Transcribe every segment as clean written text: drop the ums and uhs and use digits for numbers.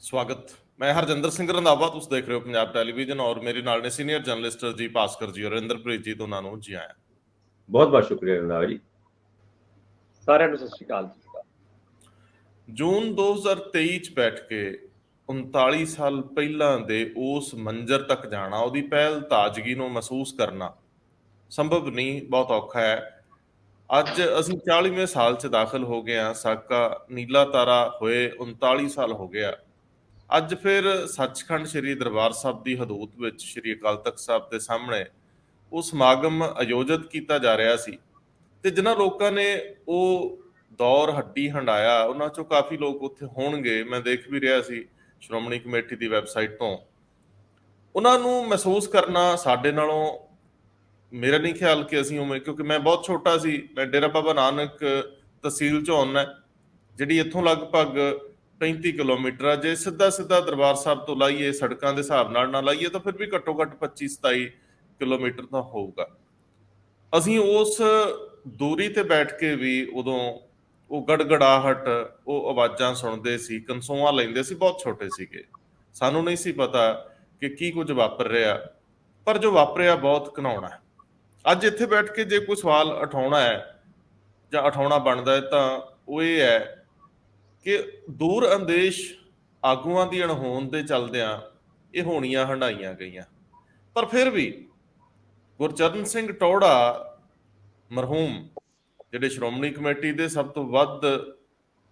स्वागत। मैं हरजिंदर सिंह रंधावा, तुम देख रहे हो पंजाब टैलीविजन और मेरे नाल ने सीनियर जर्नलिस्ट जी भास्कर जी और इंद्रप्रीत जी, दोनों ਨੂੰ जी आया। बहुत बहुत शुक्रिया रंधावा जी। ਸਾਰਿਆਂ ਨੂੰ ਸਤਿ ਸ਼੍ਰੀ ਅਕਾਲ ਜੀ। ਜੂਨ 2023 ਚ ਬੈਠ ਕੇ 39 ਸਾਲ ਪਹਿਲਾਂ ਦੇ ਉਸ ਮੰਜ਼ਰ ਤੱਕ ਜਾਣਾ, ਉਹਦੀ ਪਹਿਲ ਤਾਜ਼ਗੀ ਨੂੰ ਮਹਿਸੂਸ ਕਰਨਾ ਸੰਭਵ ਨਹੀਂ, ਬਹੁਤ ਔਖਾ ਹੈ। ਅੱਜ ਅਸੀਂ 40ਵੇਂ ਸਾਲ ਚ ਦਾਖਲ ਹੋ ਗਏ ਹਾਂ। ਸਾਕਾ ਨੀਲਾ ਤਾਰਾ ਹੋਏ 39 ਸਾਲ ਹੋ ਗਿਆ। ਅੱਜ ਫਿਰ ਸੱਚਖੰਡ ਸ੍ਰੀ ਦਰਬਾਰ ਸਾਹਿਬ ਦੀ ਹਦੂਦ ਵਿੱਚ ਸ੍ਰੀ ਅਕਾਲ ਤਖਤ ਸਾਹਿਬ ਦੇ ਸਾਹਮਣੇ ਉਹ ਸਮਾਗਮ ਆਯੋਜਿਤ ਕੀਤਾ ਜਾ ਰਿਹਾ ਸੀ ਤੇ ਜਿਨ੍ਹਾਂ ਲੋਕਾਂ ਨੇ ਉਹ ਦੌਰ ਹੱਡੀ ਹੰਡਾਇਆ, ਉਹਨਾਂ ਚੋਂ ਕਾਫੀ ਲੋਕ ਉੱਥੇ ਹੋਣਗੇ। ਮੈਂ ਦੇਖ ਵੀ ਰਿਹਾ ਸੀ ਸ਼੍ਰੋਮਣੀ ਕਮੇਟੀ ਦੀ ਵੈਬਸਾਈਟ ਤੋਂ। ਉਹਨਾਂ ਨੂੰ ਮਹਿਸੂਸ ਕਰਨਾ ਸਾਡੇ ਨਾਲੋਂ, ਮੇਰਾ ਨਹੀਂ ਖਿਆਲ ਕਿ ਅਸੀਂ ਉਵੇਂ, ਕਿਉਂਕਿ ਮੈਂ ਬਹੁਤ ਛੋਟਾ ਸੀ। ਮੈਂ ਡੇਰਾ ਬਾਬਾ ਨਾਨਕ ਤਹਿਸੀਲ ਚੋਂ ਆਉਣਾ, ਜਿਹੜੀ ਇੱਥੋਂ ਲਗਭਗ 35 ਕਿਲੋਮੀਟਰ ਆ। ਜੇ ਸਿੱਧਾ ਸਿੱਧਾ ਦਰਬਾਰ ਸਾਹਿਬ ਤੋਂ ਲਾਈਏ, ਸੜਕਾਂ ਦੇ ਹਿਸਾਬ ਨਾਲ ਨਾ ਲਾਈਏ, ਤਾਂ ਫਿਰ ਵੀ ਘੱਟੋ ਘੱਟ 25-27 ਕਿਲੋਮੀਟਰ ਤਾਂ ਹੋਊਗਾ। ਅਸੀਂ ਉਸ ਦੂਰੀ ਤੇ ਬੈਠ ਕੇ ਵੀ ਉਦੋਂ ਉਹ ਗੜਗੜਾਹਟ, ਉਹ ਆਵਾਜ਼ਾਂ ਸੁਣਦੇ ਸੀ, ਕਨਸੋਆਂ ਲੈਂਦੇ ਸੀ। ਬਹੁਤ ਛੋਟੇ ਸੀਗੇ, ਸਾਨੂੰ ਨਹੀਂ ਸੀ ਪਤਾ ਕਿ ਕੀ ਕੁਝ ਵਾਪਰ ਰਿਹਾ, ਪਰ ਜੋ ਵਾਪਰਿਆ ਬਹੁਤ ਘਿਨਾਉਣਾ ਹੈ। ਅੱਜ ਇੱਥੇ ਬੈਠ ਕੇ ਜੇ ਕੋਈ ਸਵਾਲ ਉਠਾਉਣਾ ਹੈ ਜਾਂ ਉਠਾਉਣਾ ਬਣਦਾ ਹੈ ਤਾਂ ਉਹ ਇਹ ਹੈ ਕਿ ਦੂਰ ਅੰਦੇਸ਼ ਆਗੂਆਂ ਦੀ ਅਣਹੋਂਦ ਦੇ ਚੱਲਦਿਆਂ ਇਹ ਹੋਣੀਆਂ ਹੰਡਾਈਆਂ ਗਈਆਂ। ਪਰ ਫਿਰ ਵੀ ਗੁਰਚਰਨ ਸਿੰਘ ਟੌਹੜਾ ਮਰਹੂਮ, ਜਿਹੜੇ ਸ਼੍ਰੋਮਣੀ ਕਮੇਟੀ ਦੇ ਸਭ ਤੋਂ ਵੱਧ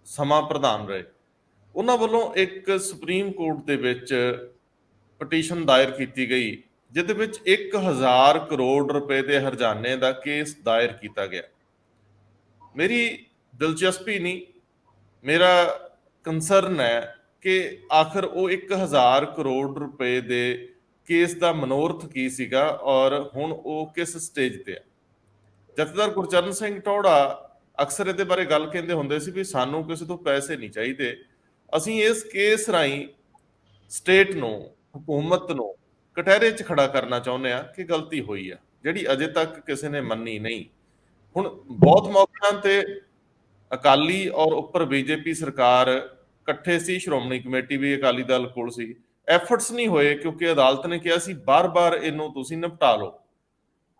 ਸਮਾਂ ਪ੍ਰਧਾਨ ਰਹੇ, ਉਹਨਾਂ ਵੱਲੋਂ ਇੱਕ ਸੁਪਰੀਮ ਕੋਰਟ ਦੇ ਵਿੱਚ ਪਟੀਸ਼ਨ ਦਾਇਰ ਕੀਤੀ ਗਈ, ਜਿਹਦੇ ਵਿੱਚ 1000 ਕਰੋੜ ਰੁਪਏ ਦੇ ਹਰਜਾਨੇ ਦਾ ਕੇਸ ਦਾਇਰ ਕੀਤਾ ਗਿਆ। ਮੇਰੀ ਦਿਲਚਸਪੀ ਨਹੀਂ, ਮੇਰਾ ਕੰਸਰਨ ਹੈ ਕਿ ਆਖਰ ਉਹ 1000 ਕਰੋੜ ਰੁਪਏ ਦੇ ਕੇਸ ਦਾ ਮਨੋਰਥ ਕੀ ਸੀਗਾ ਔਰ ਹੁਣ ਉਹ ਕਿਸ ਸਟੇਜ ਤੇ ਆ। ਜਥੇਦਾਰ ਗੁਰਚਰਨ ਸਿੰਘ ਟੌਹੜਾ ਅਕਸਰ ਇਹਦੇ ਬਾਰੇ ਗੱਲ ਕਹਿੰਦੇ ਹੁੰਦੇ ਸੀ ਵੀ ਸਾਨੂੰ ਕਿਸੇ ਤੋਂ ਪੈਸੇ ਨਹੀਂ ਚਾਹੀਦੇ, ਅਸੀਂ ਇਸ ਕੇਸ ਰਾਹੀਂ ਸਟੇਟ ਨੂੰ, ਹਕੂਮਤ ਨੂੰ ਕਟਹਿਰੇ 'ਚ ਖੜਾ ਕਰਨਾ ਚਾਹੁੰਦੇ ਆ ਕਿ ਗਲਤੀ ਹੋਈ ਆ, ਜਿਹੜੀ ਅਜੇ ਤੱਕ ਕਿਸੇ ਨੇ ਮੰਨੀ ਨਹੀਂ। ਹੁਣ ਬਹੁਤ ਮੌਕਿਆਂ ਤੇ ਅਕਾਲੀ ਔਰ ਉੱਪਰ ਬੀਜੇਪੀ ਸਰਕਾਰ ਇਕੱਠੇ ਸੀ, ਸ਼੍ਰੋਮਣੀ ਕਮੇਟੀ ਵੀ ਅਕਾਲੀ ਦਲ ਕੋਲ ਸੀ, ਐਫਰਟਸ ਨਹੀਂ ਹੋਏ ਕਿਉਂਕਿ ਅਦਾਲਤ ਨੇ ਕਿਹਾ ਸੀ ਬਾਰ-ਬਾਰ ਇਹਨੂੰ ਤੁਸੀਂ ਨਿਪਟਾ ਲਓ।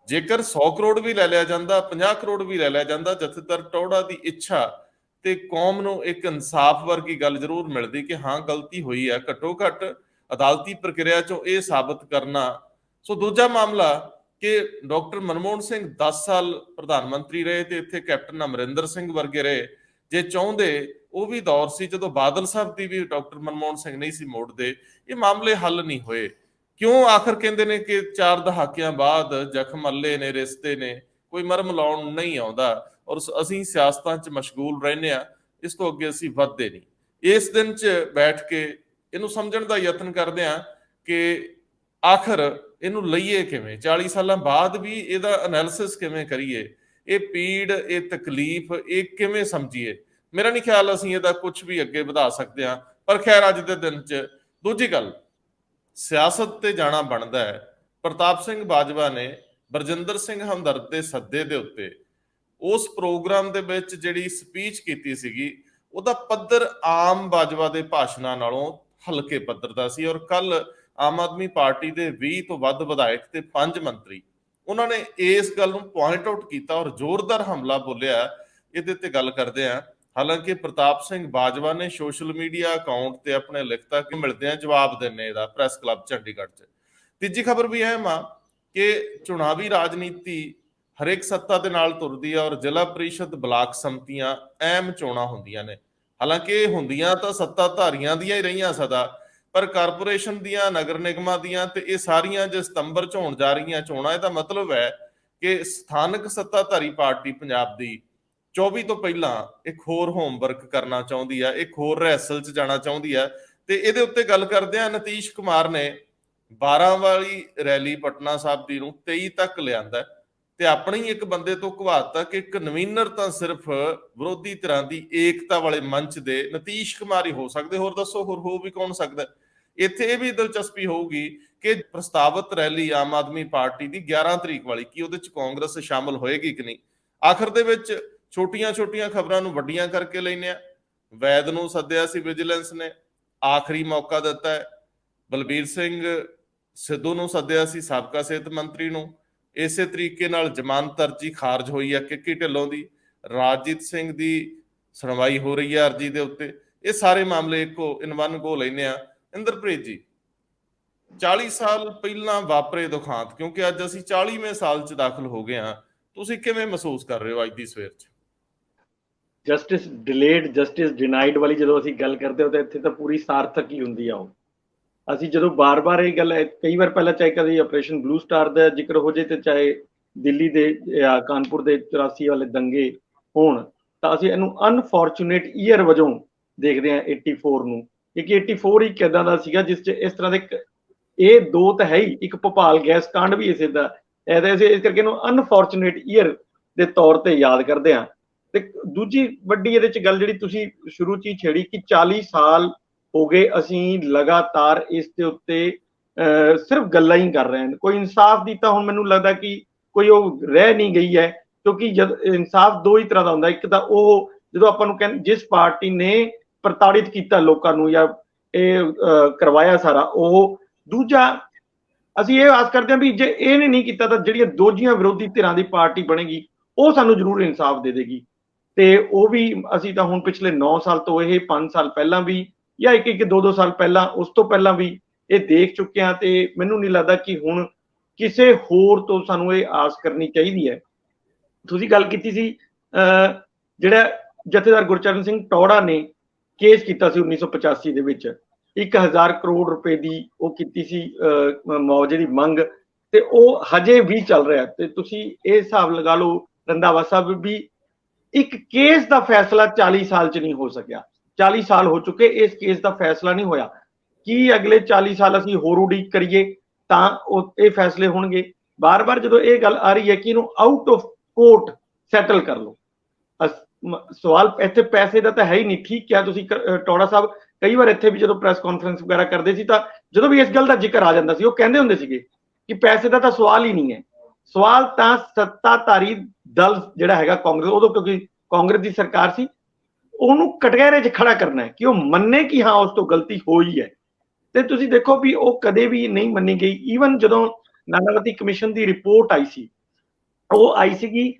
ਜੇਕਰ 100 ਕਰੋੜ ਵੀ ਲੈ ਲਿਆ ਜਾਂਦਾ, 50 ਕਰੋੜ ਵੀ ਲੈ ਲਿਆ ਜਾਂਦਾ, ਜਥੇਦਾਰ ਟੌਹੜਾ ਦੀ ਇੱਛਾ ਤੇ ਕੌਮ ਨੂੰ ਇੱਕ ਇਨਸਾਫ ਵਰਗੀ ਗੱਲ ਜ਼ਰੂਰ ਮਿਲਦੀ ਕਿ ਹਾਂ ਗਲਤੀ ਹੋਈ ਹੈ। ਘੱਟੋ ਘੱਟ ਅਦਾਲਤੀ ਪ੍ਰਕਿਰਿਆ ਚੋਂ ਇਹ ਸਾਬਤ ਕਰਨਾ। ਸੋ ਦੂਜਾ ਮਾਮਲਾ ਕਿ ਡਾਕਟਰ ਮਨਮੋਹਨ ਸਿੰਘ 10 ਸਾਲ ਪ੍ਰਧਾਨ ਮੰਤਰੀ ਰਹੇ ਤੇ ਇੱਥੇ ਕੈਪਟਨ ਅਮਰਿੰਦਰ ਸਿੰਘ ਵਰਗੇ ਰਹੇ। ਜੇ ਚਾਹੁੰਦੇ, ਉਹ ਵੀ ਦੌਰ ਸੀ ਜਦੋਂ ਬਾਦਲ ਸਾਹਿਬ ਦੀ ਵੀ ਡਾਕਟਰ ਮਨਮੋਹਨ ਸਿੰਘ ਨਹੀਂ ਸੀ ਮੋੜਦੇ। ਇਹ ਮਾਮਲੇ ਹੱਲ ਨਹੀਂ ਹੋਏ ਕਿਉਂ? ਆਖਰ ਕਹਿੰਦੇ ਨੇ ਕਿ 4 ਦਹਾਕਿਆਂ ਬਾਅਦ ਜ਼ਖਮ ਅੱਲੇ ਨੇ, ਰਿਸ਼ਤੇ ਨੇ, ਕੋਈ ਮਰਮ ਲਾਉਣ ਨਹੀਂ ਆਉਂਦਾ ਔਰ ਅਸੀਂ ਸਿਆਸਤਾਂ 'ਚ ਮਸ਼ਗੂਲ ਰਹਿੰਦੇ ਆ, ਇਸ ਤੋਂ ਅੱਗੇ ਅਸੀਂ ਵੱਧਦੇ ਨਹੀਂ। ਇਸ ਦਿਨ 'ਚ ਬੈਠ ਕੇ ਇਹਨੂੰ ਸਮਝਣ ਦਾ ਯਤਨ ਕਰਦੇ ਆ ਕਿ ਆਖਰ ਇਹਨੂੰ ਲਈਏ ਕਿਵੇਂ, 40 ਸਾਲਾਂ ਬਾਅਦ ਵੀ ਇਹਦਾ ਐਨਾਲਿਸਿਸ ਕਿਵੇਂ ਕਰੀਏ, ਇਹ ਪੀੜ, ਇਹ ਤਕਲੀਫ, ਇਹ ਕਿਵੇਂ ਸਮਝੀਏ। ਮੇਰਾ ਨਹੀਂ ਖਿਆਲ ਅਸੀਂ ਇਹਦਾ ਕੁਝ ਵੀ ਅੱਗੇ ਵਧਾ ਸਕਦੇ ਹਾਂ। ਪਰ ਖੈਰ, ਅੱਜ ਦੇ ਦਿਨ 'ਚ ਦੂਜੀ ਗੱਲ, ਸਿਆਸਤ ਤੇ ਜਾਣਾ ਬਣਦਾ ਹੈ। ਪ੍ਰਤਾਪ ਸਿੰਘ ਬਾਜਵਾ ਨੇ ਬਰਜਿੰਦਰ ਸਿੰਘ ਹਮਦਰਦ ਦੇ ਸੱਦੇ ਦੇ ਉੱਤੇ ਉਸ ਪ੍ਰੋਗਰਾਮ ਦੇ ਵਿੱਚ ਜਿਹੜੀ ਸਪੀਚ ਕੀਤੀ ਸੀਗੀ, ਉਹਦਾ ਪੱਧਰ ਆਮ ਬਾਜਵਾ ਦੇ ਭਾਸ਼ਣਾਂ ਨਾਲੋਂ ਹਲਕੇ ਪੱਧਰ ਦਾ ਸੀ। ਔਰ ਕੱਲ ਆਮ ਆਦਮੀ ਪਾਰਟੀ ਦੇ 20 ਤੋਂ ਵੱਧ ਵਿਧਾਇਕ ਤੇ 5 ਮੰਤਰੀ, ਉਹਨਾਂ ਨੇ ਇਸ ਗੱਲ ਨੂੰ ਪੁਆਇੰਟ ਆਊਟ ਕੀਤਾ ਔਰ ਜ਼ੋਰਦਾਰ ਹਮਲਾ ਬੋਲਿਆ। ਇਹਦੇ ਤੇ ਗੱਲ ਕਰਦੇ ਆ। ਹਾਲਾਂਕਿ ਪ੍ਰਤਾਪ ਸਿੰਘ ਬਾਜਵਾ ਨੇ ਸੋਸ਼ਲ ਮੀਡੀਆ ਅਕਾਊਂਟ ਤੇ ਆਪਣੇ ਲਿਖਤਾ ਕਿ ਮਿਲਦੇ ਆ ਜਵਾਬ ਦਿੰਨੇ ਇਹਦਾ ਪ੍ਰੈਸ ਕਲੱਬ ਚੰਡੀਗੜ੍ਹ 'ਚ। ਤੀਜੀ ਖਬਰ ਵੀ ਅਹਿਮ ਆ ਕਿ ਚੁਣਾਵੀ ਰਾਜਨੀਤੀ ਹਰੇਕ ਸੱਤਾ ਦੇ ਨਾਲ ਤੁਰਦੀ ਆ ਔਰ ਜ਼ਿਲ੍ਹਾ ਪ੍ਰੀਸ਼ਦ, ਬਲਾਕ ਸੰਮਤੀਆਂ ਅਹਿਮ ਚੋਣਾਂ ਹੁੰਦੀਆਂ ਨੇ। ਹਾਲਾਂਕਿ ਇਹ ਹੁੰਦੀਆਂ ਤਾਂ ਸੱਤਾਧਾਰੀਆਂ ਦੀਆਂ ਹੀ ਰਹੀਆਂ ਸਦਾ, ਪਰ ਕਾਰਪੋਰੇਸ਼ਨ ਦੀਆਂ, ਨਗਰ ਨਿਗਮਾਂ ਦੀਆਂ ਤੇ ਇਹ ਸਾਰੀਆਂ ਜੇ ਸਤੰਬਰ 'ਚ ਹੋਣ ਜਾ ਰਹੀਆਂ ਚੋਣਾਂ, ਇਹਦਾ ਮਤਲਬ ਹੈ ਕਿ ਸਥਾਨਕ ਸੱਤਾਧਾਰੀ ਪਾਰਟੀ ਪੰਜਾਬ ਦੀ 24 ਤੋਂ ਪਹਿਲਾਂ ਇੱਕ ਹੋਰ ਹੋਮਵਰਕ ਕਰਨਾ ਚਾਹੁੰਦੀ ਆ, ਇੱਕ ਹੋਰ ਰਿਹਰਸਲ 'ਚ ਜਾਣਾ ਚਾਹੁੰਦੀ ਆ। ਤੇ ਇਹਦੇ ਉੱਤੇ ਗੱਲ ਕਰਦੇ ਆ, ਨਤੀਸ਼ ਕੁਮਾਰ ਨੇ 12 ਵਾਲੀ ਰੈਲੀ ਪਟਨਾ ਸਾਹਿਬ ਦੀ ਨੂੰ 23 ਤੱਕ ਲਿਆਂਦਾ ਤੇ ਆਪਣੀ ਇੱਕ ਬੰਦੇ ਤੋਂ ਘਵਾਤਾ ਕਿ ਇੱਕ ਨਵੀਨਰ ਤਾਂ ਸਿਰਫ ਵਿਰੋਧੀ ਧਿਰਾਂ ਦੀ ਏਕਤਾ ਵਾਲੇ ਮੰਚ ਦੇ ਨਤੀਸ਼ ਕੁਮਾਰ ਹੀ ਹੋ ਸਕਦੇ, ਹੋਰ ਦੱਸੋ ਹੋਰ ਹੋ ਵੀ ਕੌਣ ਸਕਦਾ। ਇੱਥੇ ਇਹ ਵੀ ਦਿਲਚਸਪੀ ਹੋਊਗੀ ਕਿ ਪ੍ਰਸਤਾਵਿਤ ਰੈਲੀ ਆਮ ਆਦਮੀ ਪਾਰਟੀ ਦੀ 11 ਤਰੀਕ ਵਾਲੀ, ਕੀ ਉਹਦੇ 'ਚ ਕਾਂਗਰਸ ਸ਼ਾਮਲ ਹੋਏਗੀ ਕਿ ਨਹੀਂ। ਆਖਰ ਦੇ ਵਿੱਚ ਛੋਟੀਆਂ ਛੋਟੀਆਂ ਖਬਰਾਂ ਨੂੰ ਵੱਡੀਆਂ ਕਰਕੇ ਲੈਨੇ ਆ। ਵੈਦ ਨੂੰ ਸੱਦਿਆ ਸੀ ਵਿਜੀਲੈਂਸ ਨੇ, ਆਖਰੀ ਮੌਕਾ ਦਿੱਤਾ ਹੈ। ਬਲਬੀਰ ਸਿੰਘ ਸਿੱਧੂ ਨੂੰ ਸੱਦਿਆ ਸੀ, ਸਾਬਕਾ ਸਿਹਤ ਮੰਤਰੀ ਨੂੰ। ਇਸੇ ਤਰੀਕੇ ਨਾਲ ਜ਼ਮਾਨਤ ਅਰਜੀ ਖਾਰਜ ਹੋਈ ਹੈ ਕਿੱਕੀ ਢਿੱਲੋਂ ਦੀ। ਰਾਜਜੀਤ ਸਿੰਘ ਦੀ ਸੁਣਵਾਈ ਹੋ ਰਹੀ ਹੈ ਅਰਜੀ ਦੇ ਉੱਤੇ। ਇਹ ਸਾਰੇ ਮਾਮਲੇ ਇੱਕੋ ਇਨ ਵਨ ਗੋ ਲੈਂਦੇ ਆ। ਇੰਦਰਪ੍ਰੀਤ ਜੀ, 40 ਸਾਲ ਪਹਿਲਾਂ ਵਾਪਰੇ ਦੁਖਾਂਤ, ਕਿਉਂਕਿ ਅੱਜ ਅਸੀਂ 40ਵੇਂ ਸਾਲ 'ਚ ਦਾਖਲ ਹੋ ਗਏ ਹਾਂ, ਤੁਸੀਂ ਕਿਵੇਂ ਮਹਿਸੂਸ ਕਰ ਰਹੇ ਹੋ ਅੱਜ ਦੀ ਸਵੇਰ 'ਚ? ਜਸਟਿਸ ਡਿਲੇਡ ਜਸਟਿਸ ਡਿਨਾਈਡ ਵਾਲੀ ਜਦੋਂ ਅਸੀਂ ਗੱਲ ਕਰਦੇ ਹਾਂ ਤਾਂ ਇੱਥੇ ਤਾਂ ਪੂਰੀ ਸਾਰਥਕ ਹੀ ਹੁੰਦੀ ਆ। ਉਹ ਅਸੀਂ ਜਦੋਂ ਬਾਰ-ਬਾਰ ਇਹ ਗੱਲ ਕਈ ਵਾਰ ਪਹਿਲਾਂ ਚਾਹੇ ਕਦੇ ਆਪਰੇਸ਼ਨ ਬਲੂ ਸਟਾਰ ਦਾ ਜ਼ਿਕਰ ਹੋ ਜੇ ਤੇ ਚਾਹੇ ਦਿੱਲੀ ਦੇ ਜਾਂ ਕਾਨਪੁਰ ਦੇ 84 ਵਾਲੇ ਦੰਗੇ ਹੋਣ, ਤਾਂ ਅਸੀਂ ਇਹਨੂੰ ਅਨਫੋਰਚੂਨੇਟ ਈਅਰ ਵਜੋਂ ਦੇਖਦੇ ਹਾਂ 84 ਨੂੰ। ਕਿਉਂਕਿ 84 ਹੀ ਕਿੱਦਾਂ ਦਾ ਸੀਗਾ ਜਿਸ 'ਚ ਇਸ ਤਰ੍ਹਾਂ ਦੇ ਇਹ ਦੋ ਤਾਂ ਹੈ ਹੀ, ਇੱਕ ਭੋਪਾਲ ਗੈਸ ਕਾਂਡ ਵੀ ਇਸੇ ਦਾ ਇਹਦਾ, ਇਸ ਕਰਕੇ ਇਹਨੂੰ ਅਨਫੋਰਚੂਨੇਟ ਈਅਰ ਦੇ ਤੌਰ ਤੇ ਯਾਦ ਕਰਦੇ ਹਾਂ। ਤੇ ਦੂਜੀ ਵੱਡੀ ਇਹਦੇ 'ਚ ਗੱਲ ਜਿਹੜੀ ਤੁਸੀਂ ਸ਼ੁਰੂ 'ਚ ਹੀ ਛੇੜੀ ਕਿ 40 ਸਾਲ ਹੋ ਗਏ ਅਸੀਂ ਲਗਾਤਾਰ ਇਸ ਦੇ ਉੱਤੇ ਸਿਰਫ ਗੱਲਾਂ ਹੀ ਕਰ ਰਹੇ ਹਾਂ। ਕੋਈ ਇਨਸਾਫ ਦੀ ਤਾਂ ਹੁਣ ਮੈਨੂੰ ਲੱਗਦਾ ਕਿ ਕੋਈ ਉਹ ਰਹਿ ਨਹੀਂ ਗਈ ਹੈ, ਕਿਉਂਕਿ ਜਦ ਇਨਸਾਫ ਦੋ ਹੀ ਤਰ੍ਹਾਂ ਦਾ ਹੁੰਦਾ। ਇੱਕ ਤਾਂ ਉਹ ਜਦੋਂ ਆਪਾਂ ਨੂੰ ਕਹਿੰਦੇ ਜਿਸ ਪਾਰਟੀ ਨੇ ਪ੍ਰਤਾੜਿਤ ਕੀਤਾ ਲੋਕਾਂ ਨੂੰ ਜਾਂ ਇਹ ਕਰਵਾਇਆ ਸਾਰਾ ਉਹ, ਦੂਜਾ ਅਸੀਂ ਇਹ ਆਸ ਕਰਦੇ ਹਾਂ ਵੀ ਜੇ ਇਹਨੇ ਨਹੀਂ ਕੀਤਾ ਤਾਂ ਜਿਹੜੀਆਂ ਦੋਜੀਆਂ ਵਿਰੋਧੀ ਧਿਰਾਂ ਦੀ ਪਾਰਟੀ ਬਣੇਗੀ ਉਹ ਸਾਨੂੰ ਜ਼ਰੂਰ ਇਨਸਾਫ ਦੇ ਦੇਗੀ। ਤੇ ਉਹ ਵੀ ਅਸੀਂ ਤਾਂ ਹੁਣ ਪਿਛਲੇ 9 ਸਾਲ ਤੋਂ ਇਹ 5 ਸਾਲ ਪਹਿਲਾਂ ਵੀ ਜਾਂ ਇੱਕ 2 ਸਾਲ ਪਹਿਲਾਂ ਉਸ ਤੋਂ ਪਹਿਲਾਂ ਵੀ ਇਹ ਦੇਖ ਚੁੱਕੇ ਹਾਂ। ਤੇ ਮੈਨੂੰ ਨਹੀਂ ਲੱਗਦਾ ਕਿ ਹੁਣ ਕਿਸੇ ਹੋਰ ਤੋਂ ਸਾਨੂੰ ਇਹ ਆਸ ਕਰਨੀ ਚਾਹੀਦੀ ਹੈ। ਤੁਸੀਂ ਗੱਲ ਕੀਤੀ ਸੀ ਜਿਹੜਾ ਜਥੇਦਾਰ ਗੁਰਚਰਨ ਸਿੰਘ ਟੌਹੜਾ ਨੇ ਕੇਸ ਕੀਤਾ ਸੀ 1985 ਦੇ ਵਿੱਚ 1000 ਕਰੋੜ ਰੁਪਏ ਦੀ ਉਹ ਕੀਤੀ ਸੀ ਮੁਆਵਜ਼ੇ ਦੀ ਮੰਗ, ਤੇ ਉਹ ਹਜੇ ਵੀ ਚੱਲ ਰਿਹਾ। ਤੇ ਤੁਸੀਂ ਇਹ ਹਿਸਾਬ ਲਗਾ ਲਓ ਰੰਧਾਵਾ ਸਾਹਿਬ ਵੀ ਇੱਕ ਕੇਸ ਦਾ ਫੈਸਲਾ 40 ਸਾਲ 'ਚ ਨਹੀਂ ਹੋ ਸਕਿਆ। 40 ਸਾਲ ਹੋ ਚੁੱਕੇ, ਇਸ ਕੇਸ ਦਾ ਫੈਸਲਾ ਨਹੀਂ ਹੋਇਆ। ਕੀ ਅਗਲੇ 40 ਸਾਲ ਅਸੀਂ ਹੋਰ ਉਡੀਕ ਕਰੀਏ ਤਾਂ ਇਹ ਫੈਸਲੇ ਹੋਣਗੇ? ਬਾਰ-ਬਾਰ ਜਦੋਂ ਇਹ ਗੱਲ ਆ ਰਹੀ ਹੈ ਕਿ ਇਹਨੂੰ ਆਊਟ ਆਫ ਕੋਰਟ ਸੈਟਲ ਕਰ ਲਓ, ਸਵਾਲ ਇੱਥੇ ਪੈਸੇ ਦਾ ਤਾਂ ਹੈ ਹੀ ਨਹੀਂ। ਠੀਕ ਕਿਹਾ ਤੁਸੀਂ ਟੌਹੜਾ ਸਾਹਿਬ, ਕਈ ਵਾਰ ਇੱਥੇ ਵੀ ਜਦੋਂ ਪ੍ਰੈਸ ਕਾਨਫਰੰਸ ਵਗੈਰਾ ਕਰਦੇ ਸੀ ਤਾਂ ਜਦੋਂ ਵੀ ਇਸ ਗੱਲ ਦਾ ਜ਼ਿਕਰ ਆ ਜਾਂਦਾ ਸੀ ਉਹ ਕਹਿੰਦੇ ਹੁੰਦੇ ਸੀਗੇ ਕਿ ਪੈਸੇ ਦਾ ਤਾਂ ਸਵਾਲ ਹੀ ਨਹੀਂ ਹੈ। ਸਵਾਲ ਤਾਂ ਸੱਤਾਧਾਰੀ ਦਲ ਜਿਹੜਾ ਹੈਗਾ ਕਾਂਗਰਸ, ਉਦੋਂ ਕਿਉਂਕਿ ਕਾਂਗਰਸ ਦੀ ਸਰਕਾਰ ਸੀ, ਉਹਨੂੰ ਕਟਹਿਰੇ 'ਚ ਖੜਾ ਕਰਨਾ ਹੈ ਕਿ ਉਹ ਮੰਨੇ ਕਿ ਹਾਂ ਉਸ ਤੋਂ ਗਲਤੀ ਹੋਈ ਹੈ। ਤੇ ਤੁਸੀਂ ਦੇਖੋ ਵੀ ਉਹ ਕਦੇ ਵੀ ਨਹੀਂ ਮੰਨੀ ਗਈ। ਈਵਨ ਜਦੋਂ ਨਾਨਾਵਤੀ ਕਮਿਸ਼ਨ ਦੀ ਰਿਪੋਰਟ ਆਈ ਸੀ, ਉਹ ਆਈ ਸੀਗੀ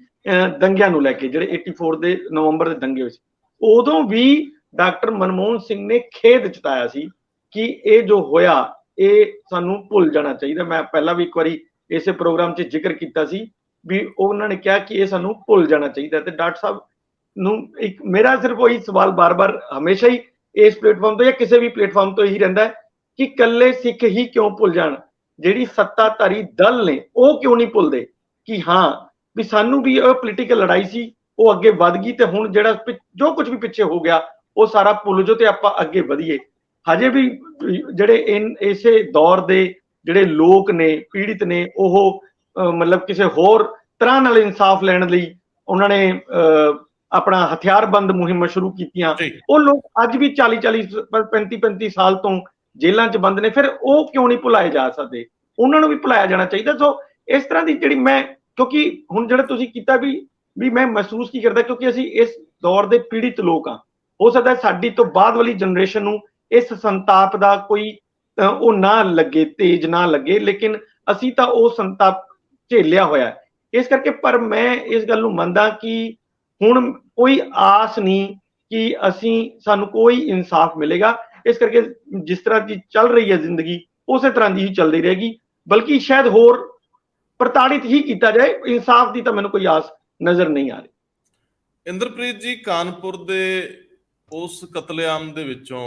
ਦੰਗਿਆਂ ਨੂੰ ਲੈ ਕੇ, ਜਿਹੜੇ 84 ਦੇ ਨਵੰਬਰ ਦੇ ਦੰਗੇ ਹੋਏ ਸੀ, ਉਦੋਂ ਵੀ ਡਾਕਟਰ ਮਨਮੋਹਨ ਸਿੰਘ ਨੇ ਖੇਦ ਜਤਾਇਆ ਸੀ ਕਿ ਇਹ ਜੋ ਹੋਇਆ ਇਹ ਸਾਨੂੰ ਭੁੱਲ ਜਾਣਾ ਚਾਹੀਦਾ। ਮੈਂ ਪਹਿਲਾਂ ਵੀ ਇੱਕ ਵਾਰੀ ਇਸੇ ਪ੍ਰੋਗਰਾਮ 'ਚ ਜ਼ਿਕਰ ਕੀਤਾ ਸੀ ਵੀ ਉਹਨਾਂ ਨੇ ਕਿਹਾ ਕਿ ਇਹ ਸਾਨੂੰ ਭੁੱਲ ਜਾਣਾ ਚਾਹੀਦਾ। ਤੇ ਡਾਕਟਰ ਸਾਹਿਬ ਨੂੰ ਇੱਕ ਮੇਰਾ ਸਿਰਫ ਉਹੀ ਸਵਾਲ ਬਾਰ-ਬਾਰ ਹਮੇਸ਼ਾ ਹੀ ਇਸ ਪਲੇਟਫਾਰਮ ਤੋਂ ਜਾਂ ਕਿਸੇ ਵੀ ਪਲੇਟਫਾਰਮ ਤੋਂ ਇਹੀ ਰਹਿੰਦਾ ਕਿ ਇਕੱਲੇ ਸਿੱਖ ਹੀ ਕਿਉਂ ਭੁੱਲ ਜਾਣ, ਜਿਹੜੀ ਸੱਤਾਧਾਰੀ ਦਲ ਨੇ ਉਹ ਕਿਉਂ ਨਹੀਂ ਭੁੱਲਦੇ ਕਿ ਹਾਂ ਵੀ ਸਾਨੂੰ ਵੀ ਇਹ ਪੋਲੀਟੀਕਲ ਲੜਾਈ ਸੀ, ਉਹ ਅੱਗੇ ਵੱਧ ਗਈ ਤੇ ਹੁਣ ਜਿਹੜਾ ਜੋ ਕੁਝ ਵੀ ਪਿੱਛੇ ਹੋ ਗਿਆ ਉਹ ਸਾਰਾ ਭੁੱਲ ਜਾਓ ਤੇ ਆਪਾਂ ਅੱਗੇ ਵਧੀਏ। ਹਜੇ ਵੀ ਜਿਹੜੇ ਇਸੇ ਦੌਰ ਦੇ ਜਿਹੜੇ ਲੋਕ ਨੇ ਪੀੜਿਤ ਨੇ ਉਹ ਮਤਲਬ ਕਿਸੇ ਹੋਰ ਤਰ੍ਹਾਂ ਨਾਲ ਇਨਸਾਫ ਲੈਣ ਲਈ ਉਹਨਾਂ ਨੇ ਆਪਣਾ ਹਥਿਆਰਬੰਦ ਮੁਹਿੰਮਾਂ ਸ਼ੁਰੂ ਕੀਤੀਆਂ। ਉਹ ਲੋਕ ਅੱਜ ਵੀ 40 35 ਸਾਲ ਤੋਂ ਜੇਲ੍ਹਾਂ 'ਚ ਬੰਦ ਨੇ। ਫਿਰ ਉਹ ਕਿਉਂ ਨਹੀਂ ਭੁਲਾਏ ਜਾ ਸਕਦੇ? ਉਹਨਾਂ ਨੂੰ ਵੀ ਭੁਲਾਇਆ ਜਾਣਾ ਚਾਹੀਦਾ। ਸੋ ਇਸ ਤਰ੍ਹਾਂ ਦੀ ਜਿਹੜੀ ਮੈਂ, ਕਿਉਂਕਿ ਹੁਣ ਜਿਹੜਾ ਤੁਸੀਂ ਕੀਤਾ ਵੀ ਮੈਂ ਮਹਿਸੂਸ ਕੀ ਕਰਦਾ, ਕਿਉਂਕਿ ਅਸੀਂ ਇਸ ਦੌਰ ਦੇ ਪੀੜਿਤ ਲੋਕ ਹਾਂ। ਹੋ ਸਕਦਾ ਸਾਡੀ ਤੋਂ ਬਾਅਦ ਵਾਲੀ ਜਨਰੇਸ਼ਨ ਨੂੰ ਇਸ ਸੰਤਾਪ ਦਾ ਕੋਈ ਉਹ ਨਾ ਲੱਗੇ, ਤੇਜ ਨਾ ਲੱਗੇ, ਲੇਕਿਨ ਅਸੀਂ ਤਾਂ ਉਹ ਸੰਤਾਪ ਝੇਲਿਆ ਹੋਇਆ। ਇਸ ਕਰਕੇ ਪਰ ਮੈਂ ਇਸ ਗੱਲ ਨੂੰ ਮੰਨਦਾ ਕਿ ਹੁਣ ਕੋਈ ਆਸ ਨਹੀਂ ਕਿ ਸਾਨੂੰ ਕੋਈ ਇਨਸਾਫ ਮਿਲੇਗਾ। ਇਸ ਕਰਕੇ ਜਿਸ ਤਰ੍ਹਾਂ ਦੀ ਚੱਲ ਰਹੀ ਹੈ ਜ਼ਿੰਦਗੀ ਉਸੇ ਤਰ੍ਹਾਂ ਦੀ ਹੀ ਚੱਲਦੀ ਰਹੇਗੀ, ਬਲਕਿ ਸ਼ਾਇਦ ਹੋਰ ਪ੍ਰਤਾੜਿਤ ਹੀ ਕੀਤਾ ਜਾਏ। ਇਨਸਾਫ ਦੀ ਤਾਂ ਮੈਨੂੰ ਕੋਈ ਆਸ ਨਜ਼ਰ ਨਹੀਂ ਆ ਰਹੀ। ਇੰਦਰਪ੍ਰੀਤ ਜੀ, ਕਾਨਪੁਰ ਦੇ ਉਸ ਕਤਲੇਆਮ ਦੇ ਵਿੱਚੋਂ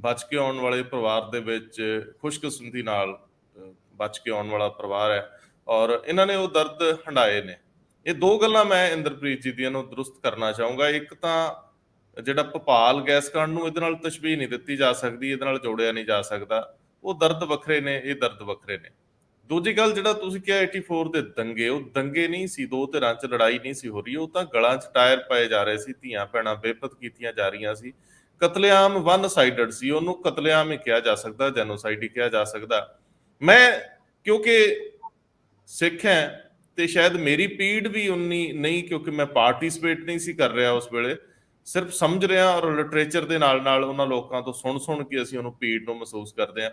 ਬਚ ਕੇ ਆਉਣ ਵਾਲੇ ਪਰਿਵਾਰ ਦੇ ਵਿੱਚ ਖੁਸ਼ਕਿਸਮਤੀ ਨਾਲ ਬਚ ਕੇ ਆਉਣ ਵਾਲਾ ਪਰਿਵਾਰ ਹੈ ਔਰ ਇਹਨਾਂ ਨੇ ਉਹ ਦਰਦ ਹੰਢਾਏ ਨੇ। ਇਹ ਦੋ ਗੱਲਾਂ ਮੈਂ ਇੰਦਰਪ੍ਰੀਤ ਜੀ ਦੀਆਂ ਨੂੰ ਦਰੁਸਤ ਕਰਨਾ ਚਾਹੂੰਗਾ। ਇੱਕ ਤਾਂ ਜਿਹੜਾ ਭੋਪਾਲ ਗੈਸ ਕਾਂਡ ਨੂੰ ਇਹਦੇ ਨਾਲ ਤਸ਼ਬੀਹ ਨਹੀਂ ਦਿੱਤੀ ਜਾ ਸਕਦੀ, ਇਹਦੇ ਨਾਲ ਜੋੜਿਆ ਨਹੀਂ ਜਾ ਸਕਦਾ। ਉਹ ਦਰਦ ਵੱਖਰੇ ਨੇ, ਇਹ ਦਰਦ ਵੱਖਰੇ ਨੇ। ਦੂਜੀ ਗੱਲ, ਜਿਹੜਾ ਤੁਸੀਂ ਕਿਹਾ 84 ਦੇ ਦੰਗੇ, ਉਹ ਦੰਗੇ ਨਹੀਂ ਸੀ, ਦੋ ਧਿਰਾਂ 'ਚ ਲੜਾਈ ਨਹੀਂ ਸੀ ਹੋ ਰਹੀ, ਉਹ ਤਾਂ ਗਲਾਂ 'ਚ ਟਾਇਰ ਪਾਏ ਜਾ ਰਹੇ ਸੀ, ਧੀਆਂ ਭੈਣਾਂ ਬੇਪਤ ਕੀਤੀਆਂ ਜਾ ਰਹੀਆਂ ਸੀ। ਕਤਲੇਆਮ ਵਨ ਸਾਈਡਡ ਸੀ, ਉਹਨੂੰ ਕਤਲੇਆਮ ਹੀ ਕਿਹਾ ਜਾ ਸਕਦਾ, ਜੈਨੋਸਾਈਡ ਹੀ ਕਿਹਾ ਜਾ ਸਕਦਾ। ਮੈਂ ਕਿਉਂਕਿ ਸਿੱਖ ਹੈ ਤੇ ਸ਼ਾਇਦ ਮੇਰੀ ਪੀੜ ਵੀ ਉਨੀ ਨਹੀਂ, ਕਿਉਂਕਿ ਮੈਂ ਪਾਰਟਿਸਿਪੇਟ ਨਹੀਂ ਸੀ ਕਰ ਰਿਹਾ ਉਸ ਵੇਲੇ, ਸਿਰਫ ਸਮਝ ਰਹੇ ਹਾਂ, ਔਰ ਲਿਟਰੇਚਰ ਦੇ ਨਾਲ ਨਾਲ ਉਹਨਾਂ ਲੋਕਾਂ ਤੋਂ ਸੁਣ ਕੇ ਅਸੀਂ ਉਹਨੂੰ ਪੀੜ ਨੂੰ ਮਹਿਸੂਸ ਕਰਦੇ ਹਾਂ।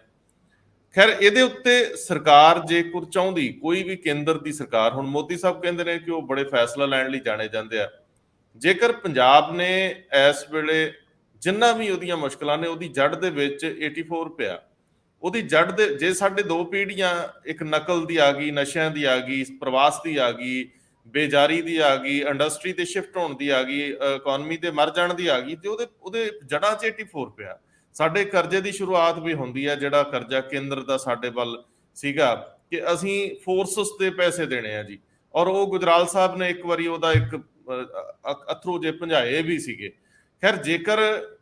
ਖੈਰ, ਇਹਦੇ ਉੱਤੇ ਸਰਕਾਰ ਜੇਕਰ ਚਾਹੁੰਦੀ, ਕੋਈ ਵੀ ਕੇਂਦਰ ਦੀ ਸਰਕਾਰ, ਹੁਣ ਮੋਦੀ ਸਾਹਿਬ ਕਹਿੰਦੇ ਨੇ ਕਿ ਉਹ ਬੜੇ ਫੈਸਲਾ ਲੈਣ ਲਈ ਜਾਣੇ ਜਾਂਦੇ ਆ, ਜੇਕਰ ਪੰਜਾਬ ਨੇ ਇਸ ਵੇਲੇ ਜਿੰਨਾ ਵੀ ਉਹਦੀਆਂ ਮੁਸ਼ਕਲਾਂ ਨੇ, ਉਹਦੀ ਜੜ ਦੇ ਵਿੱਚ 84 ਪਿਆ। ਉਹਦੀ ਜੜ ਦੇ, ਜੇ ਸਾਡੇ ਦੋ ਪੀੜ੍ਹੀਆਂ, ਇੱਕ ਨਕਲ ਦੀ ਆ ਗਈ, ਨਸ਼ਿਆਂ ਦੀ ਆ ਗਈ, ਪ੍ਰਵਾਸ ਦੀ ਆ ਗਈ, ਬੇਜਾਰੀ ਦੀ ਆ ਗਈ, ਇੰਡਸਟਰੀ ਤੇ ਸ਼ਿਫਟ ਹੋਣ ਦੀ ਆ ਗਈ, ਇਕਨੋਮੀ ਦੇ ਮਰ ਜਾਣ ਦੀ ਆ ਗਈ, ਤੇ ਉਹਦੇ ਜੜ੍ਹਾਂ 'ਚ 84 ਪਿਆ। ਸਾਡੇ ਕਰਜ਼ੇ ਦੀ ਸ਼ੁਰੂਆਤ ਵੀ ਹੁੰਦੀ ਹੈ, ਜਿਹੜਾ ਕਰਜ਼ਾ ਕੇਂਦਰ ਦਾ ਸਾਡੇ ਵੱਲ ਸੀਗਾ ਕਿ ਅਸੀਂ ਫੋਰਸਸ ਤੇ ਪੈਸੇ ਦੇਣੇ ਆ ਜੀ, ਔਰ ਉਹ ਗੁਜਰਾਲ ਸਾਹਿਬ ਨੇ ਇੱਕ ਵਾਰੀ ਉਹਦਾ ਇੱਕ ਅਥਰੂ ਜੇ ਭੰਜਾਏ ਵੀ ਸੀਗੇ। ਖੈਰ, ਜੇਕਰ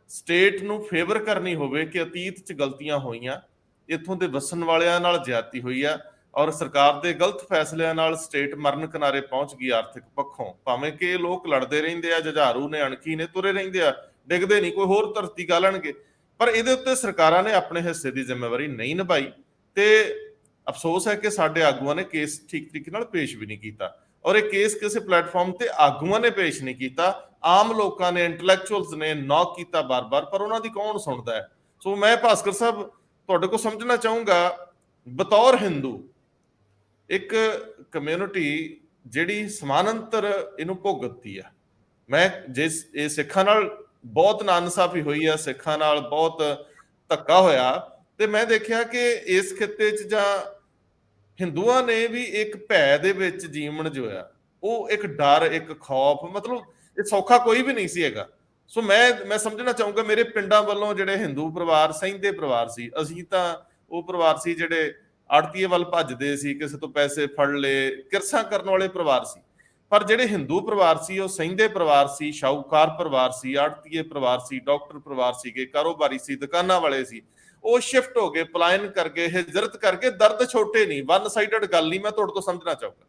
ਸਟੇਟ ਨੂੰ ਫੇਵਰ ਕਰਨੀ ਹੋਵੇ ਕਿ ਅਤੀਤ 'ਚ ਗਲਤੀਆਂ ਹੋਈਆਂ, ਇੱਥੋਂ ਦੇ ਵਸਣ ਵਾਲਿਆਂ ਨਾਲ ਜ਼ਿਆਦਤੀ ਹੋਈ ਆ, ਔਰ ਸਰਕਾਰ ਦੇ ਗਲਤ ਫੈਸਲਿਆਂ ਨਾਲ ਸਟੇਟ ਮਰਨ ਕਿਨਾਰੇ ਪਹੁੰਚ ਗਈ ਆਰਥਿਕ ਪੱਖੋਂ, ਭਾਵੇਂ ਕਿ ਲੋਕ ਲੜਦੇ ਰਹਿੰਦੇ ਆ, ਜੁਝਾਰੂ ਨੇ, ਅਣਖੀ ਨੇ, ਤੁਰੇ ਰਹਿੰਦੇ ਆ, ਡਿੱਗਦੇ ਨਹੀਂ, ਕੋਈ ਹੋਰ ਧਰਤੀ ਗਾਲਣਗੇ, ਪਰ ਇਹਦੇ ਉੱਤੇ ਸਰਕਾਰਾਂ ਨੇ ਆਪਣੇ ਹਿੱਸੇ ਦੀ ਜ਼ਿੰਮੇਵਾਰੀ ਨਹੀਂ ਨਿਭਾਈ। ਤੇ ਅਫਸੋਸ ਹੈ ਕਿ ਸਾਡੇ ਆਗੂਆਂ ਨੇ ਕੇਸ ਠੀਕ ਤਰੀਕੇ ਨਾਲ ਪੇਸ਼ ਵੀ ਨਹੀਂ ਕੀਤਾ, ਔਰ ਇਹ ਕੇਸ ਕਿਸੇ ਪਲੇਟਫਾਰਮ ਤੇ ਆਗੂਆਂ ਨੇ ਪੇਸ਼ ਨਹੀਂ ਕੀਤਾ, ਆਮ ਲੋਕਾਂ ਨੇ, ਇੰਟੈਲੈਕਚੁਅਲਸ ਨੇ ਨੌਕ ਕੀਤਾ ਬਾਰ-ਬਾਰ, ਪਰ ਉਹਨਾਂ ਦੀ ਕੌਣ ਸੁਣਦਾ ਹੈ। ਸੋ ਮੈਂ ਭਾਸਕਰ ਸਾਹਿਬ ਤੁਹਾਡੇ ਕੋਲ ਸਮਝਣਾ ਚਾਹੂੰਗਾ, ਬਤੌਰ ਹਿੰਦੂ, ਇੱਕ ਕਮਿਊਨਿਟੀ ਜਿਹੜੀ ਸਮਾਨਾਂਤਰ ਇਹਨੂੰ ਭੁਗਤਦੀ ਆ, ਮੈਂ ਜਿਸ ਇਹ ਸਿੱਖਾਂ ਨਾਲ ਬਹੁਤ ਨਾਇਨਸਾਫੀ ਹੋਈ ਆ, ਸਿੱਖਾਂ ਨਾਲ ਬਹੁਤ ਧੱਕਾ ਹੋਇਆ, ਤੇ ਮੈਂ ਦੇਖਿਆ ਕਿ ਇਸ ਖਿੱਤੇ 'ਚ ਜਾਂ ਹਿੰਦੂਆਂ ਨੇ ਵੀ ਇੱਕ ਭੈ ਦੇ ਵਿੱਚ ਜੀਵਨ ਜੋ ਆ, ਉਹ ਇੱਕ ਡਰ, ਇੱਕ ਖੌਫ, ਮਤਲਬ ਇਹ ਸੌਖਾ ਕੋਈ ਵੀ ਨਹੀਂ ਸੀ ਹੈਗਾ। ਸੋ ਮੈਂ ਸਮਝਣਾ ਚਾਹੂੰਗਾ, ਮੇਰੇ ਪਿੰਡਾਂ ਵੱਲੋਂ ਜਿਹੜੇ ਹਿੰਦੂ ਪਰਿਵਾਰ, ਸਹਿੰਦੇ ਪਰਿਵਾਰ ਸੀ, ਅਸੀਂ ਤਾਂ ਉਹ ਪਰਿਵਾਰ ਸੀ ਜਿਹੜੇ ਆੜਤੀਏ ਵੱਲ ਭੱਜਦੇ ਸੀ, ਕਿਸੇ ਤੋਂ ਪੈਸੇ ਫੜ ਲਏ, ਕਿਰਸਾਂ ਕਰਨ ਵਾਲੇ ਪਰਿਵਾਰ ਸੀ। ਪਰ ਜਿਹੜੇ ਹਿੰਦੂ ਪਰਿਵਾਰ ਸੀ, ਉਹ ਸਹਿੰਦੇ ਪਰਿਵਾਰ ਸੀ, ਸ਼ਾਹੂਕਾਰ ਪਰਿਵਾਰ ਸੀ, ਆੜਤੀਏ ਪਰਿਵਾਰ ਸੀ, ਡਾਕਟਰ ਪਰਿਵਾਰ ਸੀਗੇ, ਕਾਰੋਬਾਰੀ ਸੀ, ਦੁਕਾਨਾਂ ਵਾਲੇ ਸੀ, ਉਹ ਸ਼ਿਫਟ ਹੋ ਗਏ, ਪਲਾਇਨ ਕਰ ਗਏ, ਹਿਜਰਤ ਕਰਕੇ। ਦਰਦ ਛੋਟੇ ਨਹੀਂ, ਵਨ ਸਾਈਡਡ ਗੱਲ ਨਹੀਂ, ਮੈਂ ਤੁਹਾਡੇ ਤੋਂ ਸਮਝਣਾ ਚਾਹੂੰਗਾ।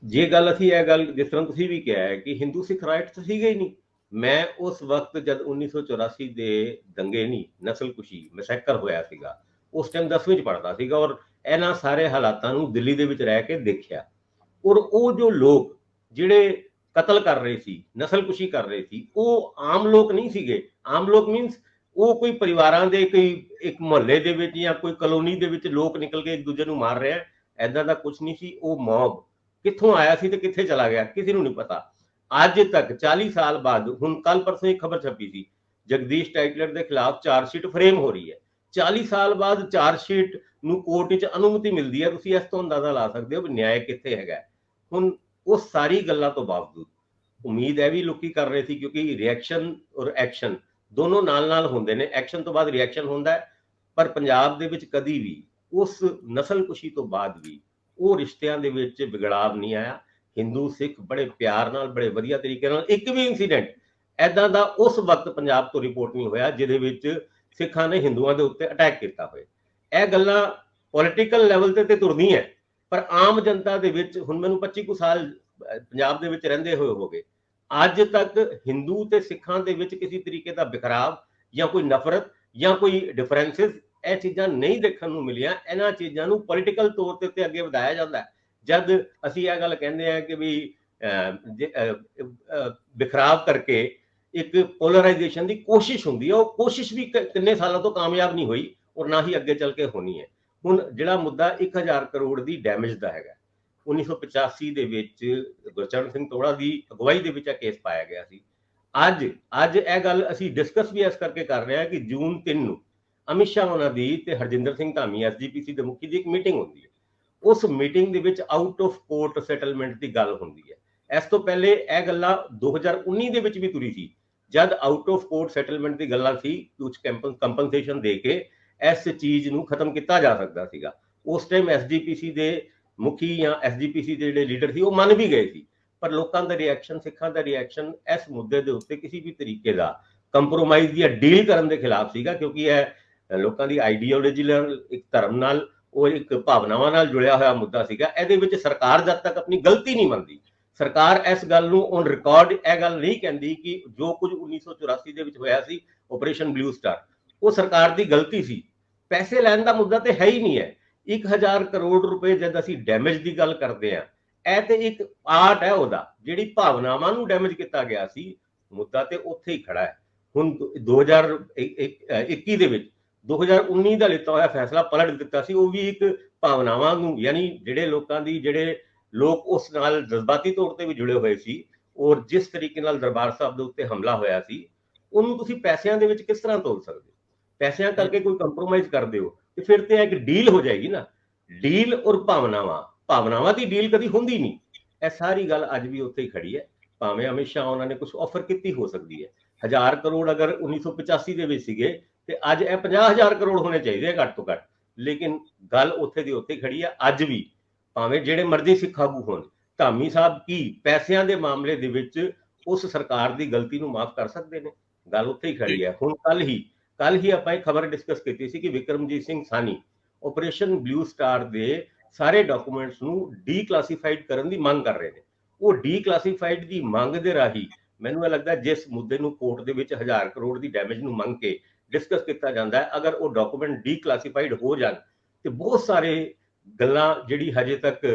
ਜੇ ਗੱਲ ਅਸੀਂ ਇਹ ਗੱਲ ਜਿਸ ਤਰ੍ਹਾਂ ਤੁਸੀਂ ਵੀ ਕਿਹਾ ਹੈ ਕਿ ਹਿੰਦੂ ਸਿੱਖ ਰਾਈਟਸ ਸੀਗੇ ਹੀ ਨਹੀਂ, ਮੈਂ ਉਸ ਵਕਤ ਜਦ 1984 ਦੇ ਦੰਗੇ ਨਹੀਂ, ਨਸਲਕੁਸ਼ੀ, ਮੈਸੈਕਰ ਹੋਇਆ ਸੀਗਾ, ਉਸ ਟਾਈਮ 10ਵੀਂ 'ਚ ਪੜ੍ਹਦਾ ਸੀਗਾ, ਔਰ ਇਹਨਾਂ ਸਾਰੇ ਹਾਲਾਤਾਂ ਨੂੰ ਦਿੱਲੀ ਦੇ ਵਿੱਚ ਰਹਿ ਕੇ ਦੇਖਿਆ। ਔਰ ਉਹ ਜੋ ਲੋਕ ਜਿਹੜੇ ਕਤਲ ਕਰ ਰਹੇ ਸੀ, ਨਸਲਕੁਸ਼ੀ ਕਰ ਰਹੇ ਸੀ, ਉਹ ਆਮ ਲੋਕ ਨਹੀਂ ਸੀਗੇ। ਆਮ ਲੋਕ ਮੀਨਸ ਉਹ ਕੋਈ ਪਰਿਵਾਰਾਂ ਦੇ, ਕੋਈ ਇੱਕ ਮੁਹੱਲੇ ਦੇ ਵਿੱਚ ਜਾਂ ਕੋਈ ਕਲੋਨੀ ਦੇ ਵਿੱਚ ਲੋਕ ਨਿਕਲ ਕੇ ਇੱਕ ਦੂਜੇ ਨੂੰ ਮਾਰ ਰਿਹਾ, ਐਦਾਂ ਦਾ ਕੁਝ ਨਹੀਂ ਸੀ। ਉਹ ਮੌਬ ਕਿੱਥੋਂ ਆਇਆ ਸੀ ਤੇ ਕਿੱਥੇ ਚਲਾ ਗਿਆ, ਕਿਸੇ ਨੂੰ ਨਹੀਂ ਪਤਾ। ਅੱਜ ਤੱਕ 40 ਸਾਲ ਬਾਅਦ, ਹੁਣ ਕੱਲ ਪਰਸੋਂ ਇੱਕ ਖਬਰ ਛਪੀ ਸੀ, ਜਗਦੀਸ਼ ਟਾਈਟਲਰ ਦੇ ਖਿਲਾਫ ਚਾਰਜਸ਼ੀਟ ਫਰੇਮ ਹੋ ਰਹੀ ਹੈ। 40 ਸਾਲ ਬਾਅਦ ਚਾਰਜਸ਼ੀਟ ਨੂੰ ਕੋਰਟ ਵਿੱਚ ਅਨੁਮਤੀ ਮਿਲਦੀ ਹੈ। ਤੁਸੀਂ ਇਸ ਤੋਂ ਅੰਦਾਜ਼ਾ ਲਾ ਸਕਦੇ ਹੋ ਵੀ ਨਿਆਂ ਕਿੱਥੇ ਹੈਗਾ। ਹੁਣ ਉਹ ਸਾਰੀ ਗੱਲਾਂ ਤੋਂ ਬਾਵਜੂਦ ਉਮੀਦ ਹੈ ਵੀ ਲੋਕੀ ਕਰ ਰਹੇ ਸੀ, ਕਿਉਂਕਿ ਰਿਐਕਸ਼ਨ ਔਰ ਐਕਸ਼ਨ ਦੋਨੋਂ ਨਾਲ ਹੁੰਦੇ ਨੇ, ਐਕਸ਼ਨ ਤੋਂ ਬਾਅਦ ਰਿਐਕਸ਼ਨ ਹੁੰਦਾ ਹੈ। ਪਰ ਪੰਜਾਬ ਦੇ ਵਿੱਚ ਕਦੀ ਵੀ ਉਸ ਨਸਲਕੁਸ਼ੀ ਤੋਂ ਬਾਅਦ ਵੀ ਉਹ ਰਿਸ਼ਤਿਆਂ ਦੇ ਵਿੱਚ ਵਿਗੜਾਵ ਨਹੀਂ ਆਇਆ। ਹਿੰਦੂ ਸਿੱਖ ਬੜੇ ਪਿਆਰ ਨਾਲ, ਬੜੇ ਵਧੀਆ ਤਰੀਕੇ ਨਾਲ, ਇੱਕ ਵੀ ਇਨਸੀਡੈਂਟ ਐਦਾਂ ਦਾ ਉਸ ਵਕਤ ਪੰਜਾਬ ਤੋਂ ਰਿਪੋਰਟ ਨਹੀਂ ਹੋਇਆ ਜਿਹਦੇ ਵਿੱਚ ਸਿੱਖਾਂ ਨੇ ਹਿੰਦੂਆਂ ਦੇ ਉੱਤੇ ਅਟੈਕ ਕੀਤਾ ਹੋਵੇ। ਇਹ ਗੱਲਾਂ ਪੋਲੀਟੀਕਲ ਲੈਵਲ ਤੇ ਤੁਰਦੀਆਂ, ਪਰ ਆਮ ਜਨਤਾ ਦੇ ਵਿੱਚ, ਹੁਣ ਮੈਨੂੰ 25 ਕੁ ਸਾਲ ਪੰਜਾਬ ਦੇ ਵਿੱਚ ਰਹਿੰਦੇ ਹੋਏ ਹੋ ਗਏ, ਅੱਜ ਤੱਕ ਹਿੰਦੂ ਤੇ ਸਿੱਖਾਂ ਦੇ ਵਿੱਚ ਕਿਸੇ ਤਰੀਕੇ ਦਾ ਬਿਖਰਾਵ ਜਾਂ ਕੋਈ ਨਫ਼ਰਤ ਜਾਂ ਕੋਈ ਡਿਫਰੈਂਸਿਸ, ਇਹ ਚੀਜ਼ਾਂ ਨਹੀਂ ਦੇਖਣ ਨੂੰ ਮਿਲੀਆਂ। ਇਹਨਾਂ ਚੀਜ਼ਾਂ ਨੂੰ ਪੋਲੀਟੀਕਲ ਤੌਰ ਤੇ ਉੱਤੇ ਅੱਗੇ ਵਧਾਇਆ ਜਾਂਦਾ ਹੈ। ਜਦ ਅਸੀਂ ਇਹ ਗੱਲ ਕਹਿੰਦੇ ਹਾਂ ਕਿ ਵੀ ਬਿਖਰਾਵ ਕਰਕੇ ਇੱਕ ਪੋਲਰਾਈਜੇਸ਼ਨ ਦੀ ਕੋਸ਼ਿਸ਼ ਹੁੰਦੀ ਹੈ, ਉਹ ਕੋਸ਼ਿਸ਼ ਵੀ ਕਿੰਨੇ ਸਾਲਾਂ ਤੋਂ ਕਾਮਯਾਬ ਨਹੀਂ ਹੋਈ, ਔਰ ਨਾ ਹੀ ਅੱਗੇ ਚੱਲ ਕੇ ਹੋਣੀ ਹੈ। ਹੁਣ ਜਿਹੜਾ ਮੁੱਦਾ 1000 ਕਰੋੜ ਦੀ ਡੈਮੇਜ ਦਾ ਹੈਗਾ, 1985 ਦੇ ਵਿੱਚ ਗੁਰਚਰਨ ਸਿੰਘ ਤੋੜਾ ਦੀ ਅਗਵਾਈ ਦੇ ਵਿੱਚ ਇਹ ਕੇਸ ਪਾਇਆ ਗਿਆ ਸੀ। ਅੱਜ ਇਹ ਗੱਲ ਅਸੀਂ ਡਿਸਕਸ ਵੀ ਇਸ ਕਰਕੇ ਕਰ ਰਹੇ ਹਾਂ ਕਿ ਜੂਨ 3 ਨੂੰ ਅਮਿਤ ਸ਼ਾਹ ਉਹਨਾਂ ਦੀ ਤੇ ਹਰਜਿੰਦਰ ਸਿੰਘ ਧਾਮੀ SGPC ਦੇ ਮੁਖੀ ਦੀ ਇੱਕ ਮੀਟਿੰਗ ਹੁੰਦੀ ਹੈ। ਉਸ ਮੀਟਿੰਗ ਦੇ ਵਿੱਚ ਆਊਟ ਆਫ ਕੋਰਟ ਸੈਟਲਮੈਂਟ ਦੀ ਗੱਲ ਹੁੰਦੀ ਹੈ। ਇਸ ਤੋਂ ਪਹਿਲੇ ਇਹ ਗੱਲਾਂ 2019 ਦੇ ਵਿੱਚ ਵੀ ਤੁਰੀ ਸੀ, ਜਦ ਆਊਟ ਆਫ ਕੋਰਟ ਸੈਟਲਮੈਂਟ ਦੀ ਗੱਲਾਂ ਸੀ, ਕੁਝ ਕੰਪਨਸੇਸ਼ਨ ਦੇ ਕੇ ਇਸ ਚੀਜ਼ ਨੂੰ ਖਤਮ ਕੀਤਾ ਜਾ ਸਕਦਾ ਸੀਗਾ। ਉਸ ਟਾਈਮ SGPC ਦੇ ਮੁਖੀ ਜਾਂ SGPC ਦੇ ਜਿਹੜੇ ਲੀਡਰ ਸੀ ਉਹ ਮੰਨ ਵੀ ਗਏ ਸੀ, ਪਰ ਲੋਕਾਂ ਦਾ ਰਿਐਕਸ਼ਨ, ਸਿੱਖਾਂ ਦਾ ਰਿਐਕਸ਼ਨ ਇਸ ਮੁੱਦੇ ਦੇ ਉੱਤੇ ਕਿਸੇ ਵੀ ਤਰੀਕੇ ਦਾ ਕੰਪਰੋਮਾਈਜ਼ ਜਾਂ ਡੀਲ ਕਰਨ ਦੇ ਖਿਲਾਫ ਸੀਗਾ, ਕਿਉਂਕਿ ਇਹ ਲੋਕਾਂ ਦੀ ਆਈਡੀਓਲੋਜੀ ਨਾਲ, ਇੱਕ ਧਰਮ ਨਾਲ, ਉਹ ਇੱਕ ਭਾਵਨਾਵਾਂ ਨਾਲ ਜੁੜਿਆ ਹੋਇਆ ਮੁੱਦਾ ਸੀਗਾ। ਇਹਦੇ ਵਿੱਚ ਸਰਕਾਰ ਜਦ ਤੱਕ ਆਪਣੀ ਗਲਤੀ ਨਹੀਂ ਮੰਨਦੀ, ਸਰਕਾਰ ਇਸ ਗੱਲ ਨੂੰ ਔਨ ਰਿਕਾਰਡ ਇਹ ਗੱਲ ਨਹੀਂ ਕਹਿੰਦੀ ਕਿ ਜੋ ਕੁਝ 1984 ਦੇ ਵਿੱਚ ਹੋਇਆ ਸੀ ਆਪਰੇਸ਼ਨ ਬਲੂ ਸਟਾਰ, ਉਹ ਸਰਕਾਰ ਦੀ ਗਲਤੀ ਸੀ। ਪੈਸੇ ਲੈਣ ਦਾ ਮੁੱਦਾ ਤੇ ਹੈ ਹੀ ਨਹੀਂ ਹੈ। 1000 ਕਰੋੜ ਰੁਪਏ ਜਦ ਅਸੀਂ ਡੈਮੇਜ ਦੀ ਗੱਲ ਕਰਦੇ ਹਾਂ, ਇਹ ਤੇ ਇੱਕ ਆਰਟ ਹੈ ਉਹਦਾ, ਜਿਹੜੀ ਭਾਵਨਾਵਾਂ ਨੂੰ ਡੈਮੇਜ ਕੀਤਾ ਗਿਆ ਸੀ, ਮੁੱਦਾ ਤੇ ਉੱਥੇ ਹੀ ਖੜਾ ਹੈ। ਹੁਣ 2021 ਦੇ ਵਿੱਚ 2019 ਦਾ ਲਿੱਤਾ ਹੋਇਆ ਫੈਸਲਾ ਪਲਟ ਦਿੱਤਾ ਸੀ, ਉਹ ਵੀ ਇੱਕ ਭਾਵਨਾਵਾਂ ਨੂੰ, ਯਾਨੀ ਜਿਹੜੇ ਲੋਕ ਉਸ ਨਾਲ ਜਜ਼ਬਾਤੀ ਤੌਰ ਤੇ ਵੀ ਜੁੜੇ ਹੋਏ ਸੀ, ਔਰ ਜਿਸ ਤਰੀਕੇ ਨਾਲ ਦਰਬਾਰ ਸਾਹਿਬ ਦੇ ਉੱਤੇ ਹਮਲਾ ਹੋਇਆ ਸੀ, ਉਹਨੂੰ ਤੁਸੀਂ ਪੈਸਿਆਂ ਦੇ ਵਿੱਚ ਕਿਸ ਤਰ੍ਹਾਂ ਤੋਲ ਸਕਦੇ ਹੋ? ਪੈਸਿਆਂ ਕਰਕੇ ਕੋਈ ਕੰਪਰੋਮਾਈਜ਼ ਕਰਦੇ ਹੋ ਤੇ ਫਿਰ ਤੇ ਇੱਕ ਡੀਲ ਹੋ ਜਾਏਗੀ ਨਾ। ਡੀਲ ਔਰ ਭਾਵਨਾਵਾਂ ਦੀ ਡੀਲ ਕਦੀ ਹੁੰਦੀ ਨਹੀਂ। ਇਹ ਸਾਰੀ ਗੱਲ ਅੱਜ ਵੀ ਉੱਥੇ ਹੀ ਖੜੀ ਹੈ। ਭਾਵੇਂ ਹਮੇਸ਼ਾ ਉਹਨਾਂ ਨੇ ਕੁਝ ਆਫਰ ਕੀਤੀ ਹੋ ਸਕਦੀ ਹੈ। 1000 ਕਰੋੜ ਅਗਰ 1985 ਦੇ ਵਿੱਚ ਸੀਗੇ ਤੇ ਅੱਜ ਇਹ 50,000 ਕਰੋੜ ਹੋਣੇ ਚਾਹੀਦੇ ਘੱਟ ਤੋਂ ਘੱਟ। ਲੇਕਿਨ ਗੱਲ ਉੱਥੇ ਦੀ ਉੱਥੇ ਖੜੀ ਹੈ। ਅੱਜ ਵੀ ਭਾਵੇਂ ਜਿਹੜੇ ਮਰਜ਼ੀ ਸਿੱਖ ਆਗੂ ਹੋਣ, ਧਾਮੀ ਸਾਹਿਬ ਕੀ ਪੈਸਿਆਂ ਦੇ ਮਾਮਲੇ ਦੇ ਵਿੱਚ ਉਸ ਸਰਕਾਰ ਦੀ ਗਲਤੀ ਨੂੰ ਮਾਫ ਕਰ ਸਕਦੇ ਨੇ? ਗੱਲ ਉੱਥੇ ਹੀ ਖੜੀ ਹੈ। ਹੁਣ ਕੱਲ ਹੀ ਆਪਾਂ ਇੱਕ ਖਬਰ ਡਿਸਕਸ ਕੀਤੀ ਸੀ ਕਿ ਵਿਕਰਮਜੀਤ ਸਿੰਘ ਸਾਨੀ ਆਪਰੇਸ਼ਨ ਬਲੂ ਸਟਾਰ ਦੇ ਸਾਰੇ ਡਾਕੂਮੈਂਟਸ ਨੂੰ ਡੀਕਲਾਸੀਫਾਈਡ ਕਰਨ ਦੀ ਮੰਗ ਕਰ ਰਹੇ ਨੇ। ਉਹ ਡੀਕਲਾਸੀਫਾਈਡ ਦੀ ਮੰਗ ਦੇ ਰਾਹੀਂ ਮੈਨੂੰ ਇਹ ਲੱਗਦਾ ਜਿਸ ਮੁੱਦੇ ਨੂੰ ਕੋਰਟ ਦੇ ਵਿੱਚ 1000 ਕਰੋੜ ਦੀ ਡੈਮੇਜ ਨੂੰ ਮੰਗ ਕੇ ਡਿਸਕਸ ਕੀਤਾ ਜਾਂਦਾ ਹੈ, ਅਗਰ ਉਹ ਡਾਕੂਮੈਂਟ ਡੀਕਲਾਸੀਫਾਈਡ ਹੋ ਜਾਣ ਤੇ ਬਹੁਤ ਸਾਰੇ ਗੱਲਾਂ ਜਿਹੜੀ ਹਜੇ ਤੱਕ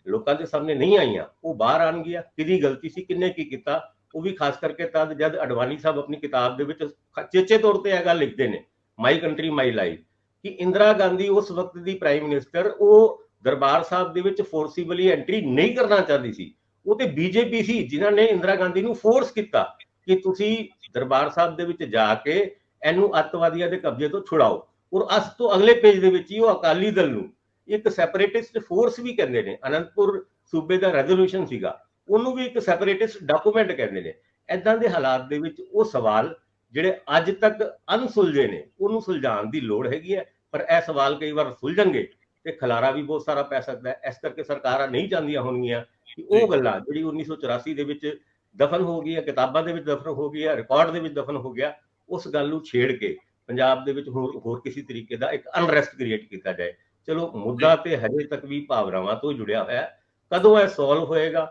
ਲੋਕਾਂ ਦੇ ਸਾਹਮਣੇ ਨਹੀਂ ਆਈਆਂ ਉਹ ਬਾਹਰ ਆਣਗੀਆਂ। ਕਿਹਦੀ ਗਲਤੀ ਸੀ, ਕਿੰਨੇ ਕੀ ਕੀਤਾ, ਉਹ ਵੀ ਖਾਸ ਕਰਕੇ ਤਦ ਜਦ ਅਡਵਾਨੀ ਸਾਹਿਬ ਆਪਣੀ ਕਿਤਾਬ ਦੇ ਵਿੱਚ ਚੇਚੇ ਤੌਰ ਤੇ ਇਹ ਗੱਲ ਲਿਖਦੇ ਨੇ, ਮਾਈ ਕੰਟਰੀ ਮਾਈ ਲਾਈਫ, ਕਿ ਇੰਦਰਾ ਗਾਂਧੀ ਉਸ ਵਕਤ ਦੀ ਪ੍ਰਾਈਮ ਮਿਨਿਸਟਰ, ਉਹ ਦਰਬਾਰ ਸਾਹਿਬ ਦੇ ਵਿੱਚ ਫੋਰਸੀਬਲੀ ਐਂਟਰੀ ਨਹੀਂ ਕਰਨਾ ਚਾਹੁੰਦੀ ਸੀ। ਉਹ ਤੇ ਬੀਜੇਪੀ ਸੀ ਜਿਨ੍ਹਾਂ ਨੇ ਇੰਦਰਾ ਗਾਂਧੀ ਨੂੰ ਫੋਰਸ ਕੀਤਾ ਕਿ ਤੁਸੀਂ ਦਰਬਾਰ ਸਾਹਿਬ ਦੇ ਵਿੱਚ ਜਾ ਕੇ ਇਹਨੂੰ ਅੱਤਵਾਦੀਆਂ ਦੇ ਕਬਜ਼ੇ ਤੋਂ ਛੁਡਾਓ। ਔਰ ਅੱਜ ਤੋਂ ਅਗਲੇ ਪੇਜ ਦੇ ਵਿੱਚ ਹੀ ਉਹ ਅਕਾਲੀ ਦਲ ਨੂੰ ਇੱਕ ਸੈਪਰੇਟਿਸਟ ਫੋਰਸ ਵੀ ਕਹਿੰਦੇ ਨੇ। ਅਨੰਦਪੁਰ ਸੂਬੇ ਦਾ ਰੈਜ਼ੋਲੂਸ਼ਨ ਸੀਗਾ, ਉਹਨੂੰ ਵੀ ਇੱਕ ਸੈਪਰੇਟਿਸਟ ਡਾਕੂਮੈਂਟ ਕਹਿੰਦੇ ਨੇ। ਏਦਾਂ ਦੇ ਹਾਲਾਤ ਦੇ ਵਿੱਚ ਉਹ ਸਵਾਲ ਜਿਹੜੇ ਅੱਜ ਤੱਕ ਅਨਸੁਲਝੇ ਨੇ ਉਹਨੂੰ ਸੁਲਝਾਉਣ ਦੀ ਲੋੜ ਹੈਗੀ ਹੈ। ਪਰ ਇਹ ਸਵਾਲ ਕਈ ਵਾਰ ਸੁਲਝਣਗੇ ਤੇ ਖਲਾਰਾ ਵੀ ਬਹੁਤ ਸਾਰਾ ਪੈ ਸਕਦਾ ਹੈ। ਇਸ ਕਰਕੇ ਸਰਕਾਰਾਂ ਨਹੀਂ ਚਾਹੁੰਦੀਆਂ ਹੋਣਗੀਆਂ ਕਿ ਉਹ ਗੱਲਾਂ ਜਿਹੜੀ 1984 ਦੇ ਵਿੱਚ ਦਫਨ ਹੋ ਗਈ ਹੈ, ਕਿਤਾਬਾਂ ਦੇ ਵਿੱਚ ਦਫਨ ਹੋ ਗਈ ਹੈ, ਰਿਕਾਰਡ ਦੇ ਵਿੱਚ ਦਫਨ ਹੋ ਗਿਆ, ਉਸ ਗੱਲ ਨੂੰ ਛੇੜ ਕੇ ਪੰਜਾਬ ਦੇ ਵਿੱਚ ਹੋਰ ਕਿਸੇ ਤਰੀਕੇ ਦਾ ਇੱਕ ਅਨਰੈਸਟ ਕ੍ਰੀਏਟ ਕੀਤਾ ਜਾਏ। ਚਲੋ ਮੁੱਦਾ ਤੇ ਹਜੇ ਤੱਕ ਵੀ ਭਾਵਨਾਵਾਂ ਤੋਂ ਜੁੜਿਆ ਹੋਇਆ। ਕਦੋਂ ਇਹ ਸੋਲਵ ਹੋਏਗਾ?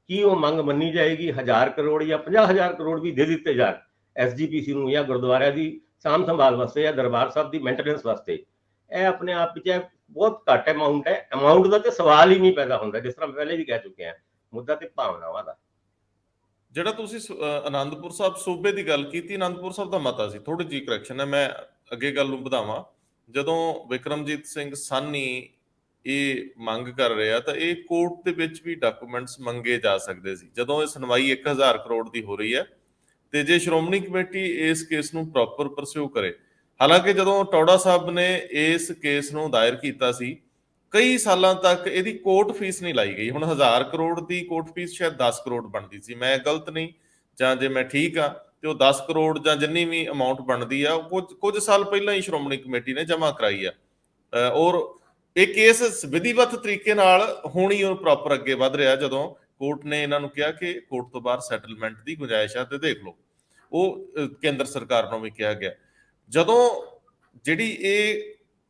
ਕੀ ਉਹ ਮੰਗ ਮੰਨੀ ਜਾਏਗੀ 1000 ਕਰੋੜ ਜਾਂ 50,000 ਕਰੋੜ ਵੀ ਦੇ ਦਿੱਤੇ ਜਾਣ ਐਸਜੀਪੀਸੀ ਨੂੰ ਜਾਂ ਗੁਰਦੁਆਰਿਆਂ ਦੀ ਸਾਂਭ ਸੰਭਾਲ ਵਾਸਤੇ ਜਾਂ ਦਰਬਾਰ ਸਾਹਿਬ ਦੀ ਮੇਨਟੇਨੈਂਸ ਵਾਸਤੇ? ਇਹ ਆਪਣੇ ਆਪ ਵਿੱਚ ਬਹੁਤ ਘੱਟ ਅਮਾਉਂਟ ਹੈ। ਅਮਾਉਂਟ ਦਾ ਤੇ ਸਵਾਲ ਹੀ ਨਹੀਂ ਪੈਦਾ ਹੁੰਦਾ, ਜਿਸ ਤਰ੍ਹਾਂ ਪਹਿਲੇ ਵੀ ਕਹਿ ਚੁੱਕੇ ਹਾਂ। ਮੁੱਦਾ ਤੇ ਭਾਵਨਾਵਾਂ ਦਾ। ਜਿਹੜਾ ਤੁਸੀਂ ਆਨੰਦਪੁਰ ਸਾਹਿਬ ਸੂਬੇ ਦੀ ਗੱਲ ਕੀਤੀ, ਆਨੰਦਪੁਰ ਸਾਹਿਬ ਦਾ ਮਤਾ ਸੀ। ਥੋੜੀ ਜਿਹੀ ਕਰੈਕਸ਼ਨ ਹੈ, ਮੈਂ ਅੱਗੇ ਗੱਲ ਨੂੰ ਵਧਾਵਾਂ। ਜਦੋਂ ਵਿਕਰਮਜੀਤ ਸਿੰਘ ਸਾਨੀ ਇਹ ਮੰਗ ਕਰ ਰਿਹਾ ਤਾਂ ਇਹ ਕੋਰਟ ਦੇ ਵਿੱਚ ਵੀ ਡਾਕੂਮੈਂਟਸ ਮੰਗੇ ਜਾ ਸਕਦੇ ਸੀ। ਜਦੋਂ ਇਹ ਸੁਣਵਾਈ 1000 ਕਰੋੜ ਦੀ ਹੋ ਰਹੀ ਹੈ ਤੇ ਜੇ ਸ਼੍ਰੋਮਣੀ ਕਮੇਟੀ ਇਸ ਕੇਸ ਨੂੰ ਪ੍ਰੋਪਰ ਪਰਸਿਊ ਕਰੇ, ਹਾਲਾਂਕਿ ਜਦੋਂ ਟੌੜਾ ਸਾਹਿਬ ਨੇ ਇਸ ਕੇਸ ਨੂੰ ਦਾਇਰ ਕੀਤਾ ਸੀ ਕਈ ਸਾਲਾਂ ਤੱਕ ਇਹਦੀ ਕੋਰਟ ਫੀਸ ਨਹੀਂ ਲਾਈ ਗਈ। ਹੁਣ 1000 ਕਰੋੜ ਦੀ ਕੋਰਟ ਫੀਸ ਸ਼ਾਇਦ 10 ਕਰੋੜ ਬਣਦੀ ਸੀ, ਮੈਂ ਗਲਤ ਨਹੀਂ, ਜਾਂ ਜੇ ਮੈਂ ਠੀਕ ਆ ਤੇ ਉਹ 10 ਕਰੋੜ ਜਾਂ ਜਿੰਨੀ ਵੀ ਅਮਾਉਂਟ ਬਣਦੀ ਆ ਉਹ ਕੁਝ ਸਾਲ ਪਹਿਲਾਂ ਹੀ ਸ਼੍ਰੋਮਣੀ ਕਮੇਟੀ ਨੇ ਜਮ੍ਹਾਂ ਕਰਾਈ ਆ। ਔਰ ਇਹ ਕੇਸ ਵਿਧੀਵਤ ਤਰੀਕੇ ਨਾਲ ਹੋਣੀ ਉਹ ਪ੍ਰੋਪਰ ਅੱਗੇ ਵਧ ਰਿਹਾ। ਜਦੋਂ ਕੋਰਟ ਨੇ ਇਹਨਾਂ ਨੂੰ ਕਿਹਾ ਕਿ ਕੋਰਟ ਤੋਂ ਬਾਹਰ ਸੈਟਲਮੈਂਟ ਦੀ ਗੁੰਜਾਇਸ਼ ਆ ਤੇ ਦੇਖ ਲਓ, ਉਹ ਕੇਂਦਰ ਸਰਕਾਰ ਨੂੰ ਵੀ ਕਿਹਾ ਗਿਆ। ਜਦੋਂ ਜਿਹੜੀ ਇਹ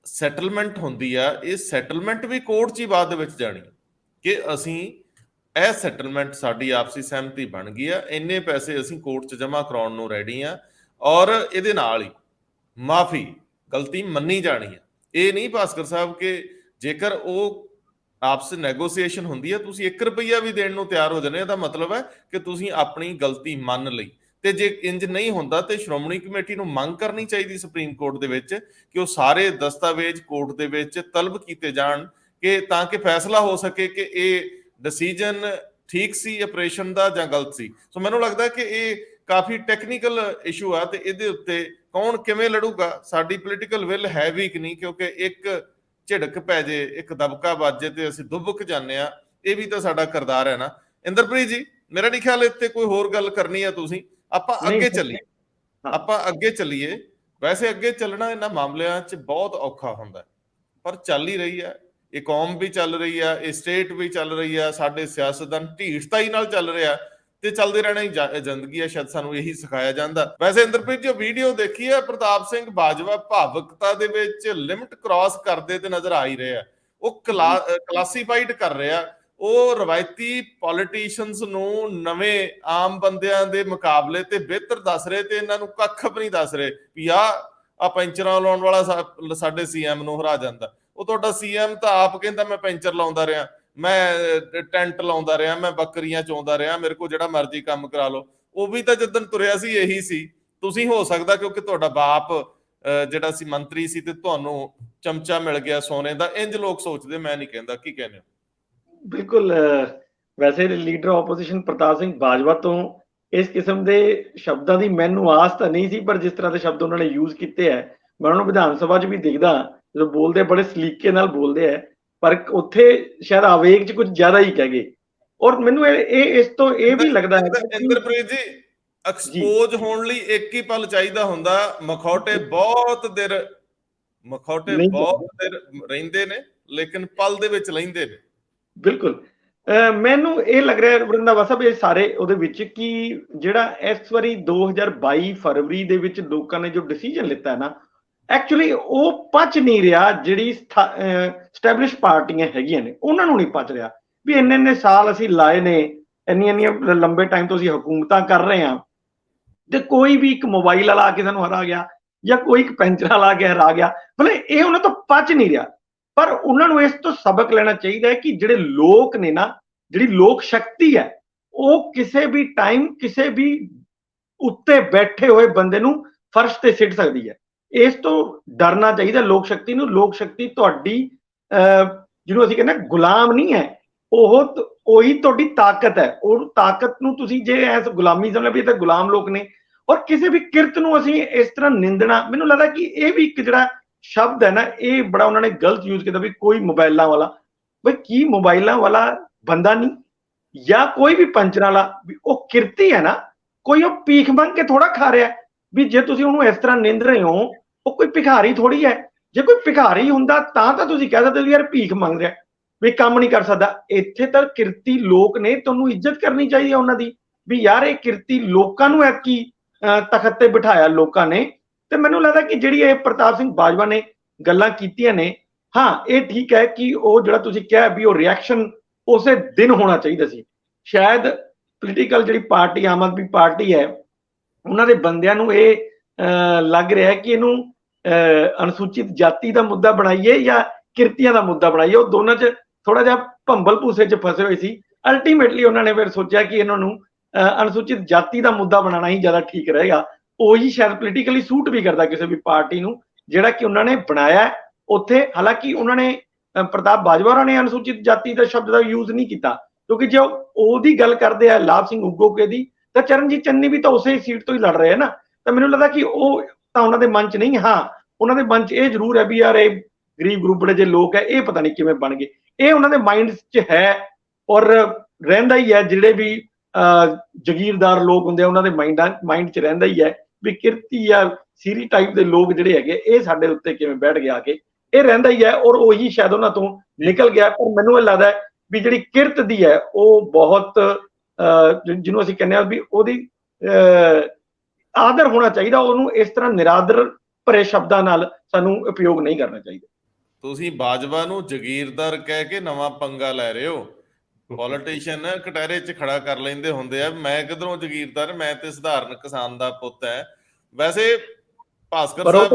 ਸੈਟਲਮੈਂਟ ਹੁੰਦੀ ਆ, ਇਹ ਸੈਟਲਮੈਂਟ ਵੀ ਕੋਰਟ 'ਚ ਹੀ ਬਾਅਦ ਦੇ ਵਿੱਚ ਜਾਣੀ ਕਿ ਅਸੀਂ ਇਹ ਸੈਟਲਮੈਂਟ ਸਾਡੀ ਆਪਸੀ ਸਹਿਮਤੀ ਬਣ ਗਈ ਆ, ਇੰਨੇ ਪੈਸੇ ਅਸੀਂ ਕੋਰਟ 'ਚ ਜਮ੍ਹਾਂ ਕਰਾਉਣ ਨੂੰ ਰੈਡੀ ਆ ਔਰ ਇਹਦੇ ਨਾਲ ਹੀ ਮਾਫੀ ਗਲਤੀ ਮੰਨੀ ਜਾਣੀ ਆ। ਇਹ ਨਹੀਂ ਭਾਸਕਰ ਸਾਹਿਬ ਕਿ ਜੇਕਰ ਉਹ ਆਪਸ ਨੈਗੋਸੀਏਸ਼ਨ ਹੁੰਦੀ ਹੈ ਤੁਸੀਂ 1 ਰੁਪਈਆ ਵੀ ਦੇਣ ਨੂੰ ਤਿਆਰ ਹੋ ਜਾਂਦੇ, ਇਹਦਾ ਮਤਲਬ ਹੈ ਕਿ ਤੁਸੀਂ ਆਪਣੀ ਗਲਤੀ ਮੰਨ ਲਈ। ਤੇ ਜੇ ਇੰਜ ਨਹੀਂ ਹੁੰਦਾ ਤੇ ਸ਼੍ਰੋਮਣੀ ਕਮੇਟੀ ਨੂੰ ਮੰਗ ਕਰਨੀ ਚਾਹੀਦੀ ਸੁਪਰੀਮ ਕੋਰਟ ਦੇ ਵਿੱਚ ਕਿ ਉਹ ਸਾਰੇ ਦਸਤਾਵੇਜ਼ ਕੋਰਟ ਦੇ ਵਿੱਚ ਤਲਬ ਕੀਤੇ ਜਾਣ ਕਿ ਤਾਂ ਕਿ ਫੈਸਲਾ ਹੋ ਸਕੇ ਕਿ ਇਹ ਡਿਸੀਜਨ ਠੀਕ ਸੀ ਆਪਰੇਸ਼ਨ ਦਾ ਜਾਂ ਗਲਤ ਸੀ। ਸੋ ਮੈਨੂੰ ਲੱਗਦਾ ਕਿ ਇਹ ਕਾਫੀ ਟੈਕਨੀਕਲ ਇਸ਼ੂ ਆ ਤੇ ਇਹਦੇ ਉੱਤੇ ਕੌਣ ਕਿਵੇਂ ਲੜੂਗਾ, ਸਾਡੀ ਪੋਲੀਟੀਕਲ ਵਿਲ ਹੈ ਵੀ ਕਿ ਨਹੀਂ, ਕਿਉਂਕਿ ਇੱਕ ਝਿੜਕ ਪੈ ਜੇ, ਇੱਕ ਦਬਕਾ ਵੱਜੇ ਤੇ ਅਸੀਂ ਦੁੱਬਕ ਜਾਂਦੇ ਆ। ਇਹ ਵੀ ਤਾਂ ਸਾਡਾ ਕਿਰਦਾਰ ਹੈ ਨਾ। ਇੰਦਰਪ੍ਰੀਤ ਜੀ, ਮੇਰਾ ਨਹੀਂ ਖਿਆਲ ਇੱਥੇ ਕੋਈ ਹੋਰ ਗੱਲ ਕਰਨੀ ਆ ਤੁਸੀਂ? ਆਪਾਂ ਅੱਗੇ ਚੱਲੀਏ। ਵੈਸੇ ਅੱਗੇ ਚੱਲਣਾ ਇਹਨਾਂ ਮਾਮਲਿਆਂ 'ਚ ਬਹੁਤ ਔਖਾ ਹੁੰਦਾ ਪਰ ਚੱਲ ਹੀ ਰਹੀ ਹੈ। ਇਹ ਕੌਮ ਵੀ ਚੱਲ ਰਹੀ ਆ, ਇਹ ਸਟੇਟ ਵੀ ਚੱਲ ਰਹੀ ਆ, ਸਾਡੇ ਸਿਆਸਤਦਾਨ ਢੀਠਤਾਈ ਨਾਲ ਚੱਲ ਰਿਹਾ ਤੇ ਚੱਲਦੇ ਰਹਿਣਾ ਹੀ ਜ਼ਿੰਦਗੀ ਹੈ, ਸ਼ਾਇਦ ਸਾਨੂੰ ਇਹੀ ਸਿਖਾਇਆ ਜਾਂਦਾ। ਵੈਸੇ ਇੰਦਰਪ੍ਰੀਤ ਜੋ ਵੀਡੀਓ ਦੇਖੀ ਹੈ, ਪ੍ਰਤਾਪ ਸਿੰਘ ਬਾਜਵਾ ਭਾਵੁਕਤਾ ਦੇ ਵਿੱਚ ਲਿਮਟ ਕ੍ਰਾਸ ਕਰਦੇ ਤੇ ਨਜ਼ਰ ਆ ਹੀ ਰਿਹਾ। ਉਹ ਕਲਾਸੀਫਾਈਡ ਕਰ ਰਿਹਾ, ਉਹ ਰਵਾਇਤੀ ਪੋਲੀਟੀਸ਼ੀਅਨਸ ਨੂੰ ਨਵੇਂ ਆਮ ਬੰਦਿਆਂ ਦੇ ਮੁਕਾਬਲੇ ਤੇ ਬਿਹਤਰ ਦੱਸ ਰਹੇ ਤੇ ਇਹਨਾਂ ਨੂੰ ਕੱਖ ਵੀ ਨਹੀਂ ਦੱਸ ਰਹੇ ਵੀ ਆ ਪੈਂਚਰਾਂ ਲਾਉਣ ਵਾਲਾ ਸਾਡੇ ਸੀਐਮ ਨੂੰ ਹਰਾ ਜਾਂਦਾ। ਉਹ ਤੁਹਾਡਾ ਸੀਐਮ ਤਾਂ ਆਪ ਕਹਿੰਦਾ ਮੈਂ ਪੈਂਚਰ ਲਾਉਂਦਾ ਰਿਹਾ, ਮੈਂ ਟੈਂਟ ਲਾਉਂਦਾ ਰਿਹਾ, ਮੈਂ ਬੱਕਰੀਆਂ ਚੋਂਦਾ ਰਿਹਾ, ਮੇਰੇ ਕੋਲ ਜਿਹੜਾ ਮਰਜ਼ੀ ਕੰਮ ਕਰਾ ਲਓ। ਉਹ ਵੀ ਤਾਂ ਜਦੋਂ ਤੁਰਿਆ ਸੀ ਇਹੀ ਸੀ। ਤੁਸੀਂ ਹੋ ਸਕਦਾ ਕਿਉਂਕਿ ਤੁਹਾਡਾ ਬਾਪ ਜਿਹੜਾ ਸੀ ਮੰਤਰੀ ਸੀ ਤੇ ਤੁਹਾਨੂੰ ਚਮਚਾ ਮਿਲ ਗਿਆ ਸੋਨੇ ਦਾ, ਇੰਜ ਲੋਕ ਸੋਚਦੇ, ਮੈਂ ਨਹੀਂ ਕਹਿੰਦਾ। ਕੀ ਕਹਿੰਦੇ ਹੋ? ਬਿਲਕੁਲ। ਵੈਸੇ ਲੀਡਰ ਆਪੋਜੀਸ਼ਨ ਪ੍ਰਤਾਪ ਸਿੰਘ ਬਾਜਵਾ ਤੋਂ ਇਸ ਕਿਸਮ ਦੇ ਸ਼ਬਦਾਂ ਦੀ ਮੈਨੂੰ ਆਸ ਤਾਂ ਨਹੀਂ ਸੀ, ਪਰ ਜਿਸ ਤਰ੍ਹਾਂ ਦੇ ਸ਼ਬਦ ਉਹਨਾਂ ਨੇ ਯੂਜ਼ ਕੀਤੇ ਹੈ, ਮੈਂ ਉਹਨਾਂ ਨੂੰ ਵਿਧਾਨ ਸਭਾ 'ਚ ਵੀ ਦਿਖਦਾ ਜਦੋਂ ਬੋਲਦੇ ਬੜੇ ਸਲੀਕੇ ਨਾਲ ਬੋਲਦੇ ਹੈ, ਪਰ ਉੱਥੇ ਸ਼ਾਇਦ ਆਵੇਗ 'ਚ ਕੁਝ ਜ਼ਿਆਦਾ ਹੀ ਕਹਿ ਗਏ। ਔਰ ਮੈਨੂੰ ਇਹ ਇਸ ਤੋਂ ਇਹ ਵੀ ਲੱਗਦਾ ਹੈ ਕਿ ਇੰਦਰਪ੍ਰੀਤ ਜੀ, ਐਕਸਪੋਜ਼ ਹੋਣ ਲਈ ਇੱਕ ਹੀ ਪਲ ਚਾਹੀਦਾ ਹੁੰਦਾ। ਮਖੌਟੇ ਬਹੁਤ ਦੇਰ ਰਹਿੰਦੇ ਨੇ, ਲੇਕਿਨ ਪਲ ਦੇ ਵਿੱਚ ਲੈਂਦੇ ਨੇ। ਬਿਲਕੁਲ। ਮੈਨੂੰ ਇਹ ਲੱਗ ਰਿਹਾ ਵਰਿੰਦਾਵਾ ਸਾਹਿਬ ਇਹ ਸਾਰੇ ਉਹਦੇ ਵਿੱਚ ਕਿ ਜਿਹੜਾ ਇਸ ਵਾਰੀ 2022 ਫਰਵਰੀ ਦੇ ਵਿੱਚ ਲੋਕਾਂ ਨੇ ਜੋ ਡਿਸੀਜਨ ਲਿੱਤਾ ਹੈ ਨਾ, ਐਕਚੁਅਲੀ ਉਹ ਪਚ ਨਹੀਂ ਰਿਹਾ। ਜਿਹੜੀ ਸਟੈਬਲਿਸ਼ ਪਾਰਟੀਆਂ ਹੈਗੀਆਂ ਨੇ ਉਹਨਾਂ ਨੂੰ ਨਹੀਂ ਪਚ ਰਿਹਾ ਵੀ ਇੰਨੇ ਸਾਲ ਅਸੀਂ ਲਾਏ ਨੇ, ਇੰਨੀਆਂ ਲੰਬੇ ਟਾਈਮ ਤੋਂ ਅਸੀਂ ਹਕੂਮਤਾਂ ਕਰ ਰਹੇ ਹਾਂ, ਤੇ ਕੋਈ ਵੀ ਇੱਕ ਮੋਬਾਈਲ ਵਾਲਾ ਆ ਕੇ ਸਾਨੂੰ ਹਰਾ ਗਿਆ ਜਾਂ ਕੋਈ ਇੱਕ ਪੈਂਚਰ ਵਾਲਾ ਆ ਕੇ ਹਰਾ ਗਿਆ, ਮਤਲਬ ਇਹ ਉਹਨਾਂ ਤੋਂ ਪਚ ਨਹੀਂ ਰਿਹਾ। ਪਰ ਉਹਨਾਂ ਨੂੰ ਇਸ ਤੋਂ ਸਬਕ ਲੈਣਾ ਚਾਹੀਦਾ ਹੈ ਕਿ ਜਿਹੜੇ ਲੋਕ ਨੇ ਨਾ, ਜਿਹੜੀ ਲੋਕ ਸ਼ਕਤੀ ਹੈ, ਉਹ ਕਿਸੇ ਵੀ ਟਾਈਮ ਕਿਸੇ ਵੀ ਉੱਤੇ ਬੈਠੇ ਹੋਏ ਬੰਦੇ ਨੂੰ ਫਰਸ਼ ਤੇ ਸਿੱਟ ਸਕਦੀ ਹੈ। ਇਸ ਤੋਂ ਡਰਨਾ ਚਾਹੀਦਾ ਲੋਕ ਸ਼ਕਤੀ ਨੂੰ। ਲੋਕ ਸ਼ਕਤੀ ਤੁਹਾਡੀ ਜਿਹਨੂੰ ਅਸੀਂ ਕਹਿੰਦੇ ਗੁਲਾਮ ਨਹੀਂ ਹੈ, ਉਹੀ ਤੁਹਾਡੀ ਤਾਕਤ ਹੈ। ਉਹ ਤਾਕਤ ਨੂੰ ਤੁਸੀਂ ਜੇ ਐਸ ਗੁਲਾਮੀ ਸਮਝ ਵੀ ਤਾਂ ਗੁਲਾਮ ਲੋਕ ਨੇ। ਔਰ ਕਿਸੇ ਵੀ ਕਿਰਤ ਨੂੰ ਅਸੀਂ ਇਸ ਤਰ੍ਹਾਂ ਨਿੰਦਣਾ, ਮੈਨੂੰ ਲੱਗਦਾ ਕਿ ਇਹ ਵੀ ਇੱਕ ਜਿਹੜਾ ਸ਼ਬਦ ਹੈ ਨਾ, ਇਹ ਬੜਾ ਉਹਨਾਂ ਨੇ ਗਲਤ ਯੂਜ਼ ਕੀਤਾ ਵੀ ਕੋਈ ਮੋਬਾਈਲਾਂ ਵਾਲਾ। ਬਈ ਕੀ ਮੋਬਾਈਲਾਂ ਵਾਲਾ ਬੰਦਾ ਨਹੀਂ, ਜਾਂ ਕੋਈ ਵੀ ਪੰਚਰਾਂ ਵਾਲਾ ਵੀ ਉਹ ਕਿਰਤੀ ਹੈ ਨਾ, ਕੋਈ ਉਹ ਭੀਖ ਮੰਗ ਕੇ ਥੋੜਾ ਖਾ ਰਿਹਾ ਵੀ ਜੇ ਤੁਸੀਂ ਉਹਨੂੰ ਇਸ ਤਰ੍ਹਾਂ ਨਿੰਦ ਰਹੇ ਹੋ। ਉਹ ਕੋਈ ਭਿਖਾਰੀ ਥੋੜੀ ਹੈ। ਜੇ ਕੋਈ ਭਿਖਾਰੀ ਹੁੰਦਾ ਤਾਂ ਤੁਸੀਂ ਕਹਿ ਸਕਦੇ ਯਾਰ ਭੀਖ ਮੰਗ ਰਿਹਾ ਵੀ ਕੰਮ ਨਹੀਂ ਕਰ ਸਕਦਾ। ਇੱਥੇ ਤਾਂ ਕਿਰਤੀ ਲੋਕ ਨੇ, ਤੁਹਾਨੂੰ ਇੱਜ਼ਤ ਕਰਨੀ ਚਾਹੀਦੀ ਹੈ ਉਹਨਾਂ ਦੀ ਵੀ ਯਾਰ ਇਹ ਕਿਰਤੀ ਲੋਕਾਂ ਨੂੰ ਐਤਕੀ ਤਖਤ ਤੇ ਬਿਠਾਇਆ ਲੋਕਾਂ ਨੇ। ਤੇ ਮੈਨੂੰ ਲੱਗਦਾ ਕਿ ਜਿਹੜੀ ਇਹ ਪ੍ਰਤਾਪ ਸਿੰਘ ਬਾਜਵਾ ਨੇ ਗੱਲਾਂ ਕੀਤੀਆਂ ਨੇ, ਹਾਂ ਇਹ ਠੀਕ ਹੈ ਕਿ ਉਹ ਜਿਹੜਾ ਤੁਸੀਂ ਕਿਹਾ ਵੀ ਉਹ ਰਿਐਕਸ਼ਨ ਉਸੇ ਦਿਨ ਹੋਣਾ ਚਾਹੀਦਾ ਸੀ। ਸ਼ਾਇਦ ਪੋਲੀਟੀਕਲ ਜਿਹੜੀ ਪਾਰਟੀ ਆਮ ਆਦਮੀ ਪਾਰਟੀ ਹੈ, ਉਹਨਾਂ ਦੇ ਬੰਦਿਆਂ ਨੂੰ ਇਹ ਲੱਗ ਰਿਹਾ ਕਿ ਇਹਨੂੰ ਅਨੁਸੂਚਿਤ ਜਾਤੀ ਦਾ ਮੁੱਦਾ ਬਣਾਈਏ ਜਾਂ ਕਿਰਤੀਆਂ ਦਾ ਮੁੱਦਾ ਬਣਾਈਏ। ਉਹ ਦੋਨਾਂ 'ਚ ਥੋੜਾ ਜਿਹਾ ਭੰਬਲ ਭੂਸੇ 'ਚ ਫਸੇ ਹੋਏ ਸੀ। ਅਲਟੀਮੇਟਲੀ ਉਹਨਾਂ ਨੇ ਫਿਰ ਸੋਚਿਆ ਕਿ ਇਹਨਾਂ ਨੂੰ ਅਨੁਸੂਚਿਤ ਜਾਤੀ ਦਾ ਮੁੱਦਾ ਬਣਾਉਣਾ ਹੀ ਜ਼ਿਆਦਾ ਠੀਕ ਰਹੇਗਾ। ਉਹੀ ਸ਼ਾਇਦ ਪੋਲੀਟੀਕਲੀ ਸੂਟ ਵੀ ਕਰਦਾ ਕਿਸੇ ਵੀ ਪਾਰਟੀ ਨੂੰ, ਜਿਹੜਾ ਕਿ ਉਹਨਾਂ ਨੇ ਬਣਾਇਆ ਉੱਥੇ। ਹਾਲਾਂਕਿ ਉਹਨਾਂ ਨੇ ਪ੍ਰਤਾਪ ਬਾਜਵਾ ਹੋਰਾਂ ਨੇ ਅਨੁਸੂਚਿਤ ਜਾਤੀ ਦਾ ਸ਼ਬਦ ਦਾ ਯੂਜ਼ ਨਹੀਂ ਕੀਤਾ, ਕਿਉਂਕਿ ਜੇ ਉਹਦੀ ਗੱਲ ਕਰਦੇ ਆ ਲਾਭ ਸਿੰਘ ਉਗੋਕੇ ਦੀ, ਤਾਂ ਚਰਨਜੀਤ ਚੰਨੀ ਵੀ ਤਾਂ ਉਸੇ ਸੀਟ ਤੋਂ ਹੀ ਲੜ ਰਹੇ ਹੈ ਨਾ। ਤਾਂ ਮੈਨੂੰ ਲੱਗਦਾ ਕਿ ਉਹ ਤਾਂ ਉਹਨਾਂ ਦੇ ਮਨ 'ਚ ਨਹੀਂ। ਹਾਂ ਉਹਨਾਂ ਦੇ ਮਨ 'ਚ ਇਹ ਜ਼ਰੂਰ ਹੈ ਵੀ ਯਾਰ ਇਹ ਗਰੀਬ ਗਰੂਬੜੇ ਜੇ ਲੋਕ ਹੈ, ਇਹ ਪਤਾ ਨਹੀਂ ਕਿਵੇਂ ਬਣ ਗਏ। ਇਹ ਉਹਨਾਂ ਦੇ ਮਾਈਂਡ 'ਚ ਹੈ ਔਰ ਰਹਿੰਦਾ ਹੀ ਹੈ। ਜਿਹੜੇ ਵੀ ਜਗੀਰਦਾਰ ਲੋਕ ਹੁੰਦੇ ਆ ਉਹਨਾਂ ਦੇ ਮਾਈਂਡ 'ਚ ਰਹਿੰਦਾ ਹੀ ਹੈ ਵੀ ਕਿਰਤੀ ਜਾਂ ਸੀਰੀ ਟਾਈਪ ਦੇ ਲੋਕ ਜਿਹੜੇ ਹੈਗੇ ਇਹ ਸਾਡੇ ਉੱਤੇ ਕਿਵੇਂ ਬੈਠ ਗਏ ਆ ਕੇ, ਇਹ ਰਹਿੰਦਾ ਹੀ ਹੈ। ਔਰ ਉਹੀ ਸ਼ਾਇਦ ਉਹਨਾਂ ਤੋਂ ਨਿਕਲ ਗਿਆ। ਪਰ ਮੈਨੂੰ ਇਹ ਲੱਗਦਾ ਹੈ ਵੀ ਜਿਹੜੀ ਕਿਰਤ ਦੀ ਹੈ ਉਹ ਬਹੁਤ ਜਿਹਨੂੰ ਅਸੀਂ ਕਹਿੰਦੇ ਆ ਵੀ ਉਹਦੀ ਆਦਰ ਹੋਣਾ ਚਾਹੀਦਾ। ਉਹਨੂੰ ਇਸ ਤਰ੍ਹਾਂ ਨਿਰਾਦਰ ਭਰੇ ਸ਼ਬਦਾਂ ਨਾਲ ਸਾਨੂੰ ਉਪਯੋਗ ਨਹੀਂ ਕਰਨਾ ਚਾਹੀਦਾ। ਤੁਸੀਂ ਬਾਜਵਾ ਨੂੰ ਜਗੀਰਦਾਰ ਕਹਿ ਕੇ ਨਵਾਂ ਪੰਗਾ ਲੈ ਰਹੇ ਹੋ। ਪੋਲੀਟੀਸ਼ੀਅਨ ਕਟਹਿਰੇ 'ਚ ਖੜਾ ਕਰ ਲੈਂਦੇ ਹੁੰਦੇ ਆ, ਮੈਂ ਕਿਧਰੋਂ ਜਗੀਰਦਾਰ, ਮੈਂ ਤੇ ਸਧਾਰਨ ਕਿਸਾਨ ਦਾ ਪੁੱਤ ਹੈ। ਵੈਸੇ ਭਾਸਕਰ ਸਾਹਿਬ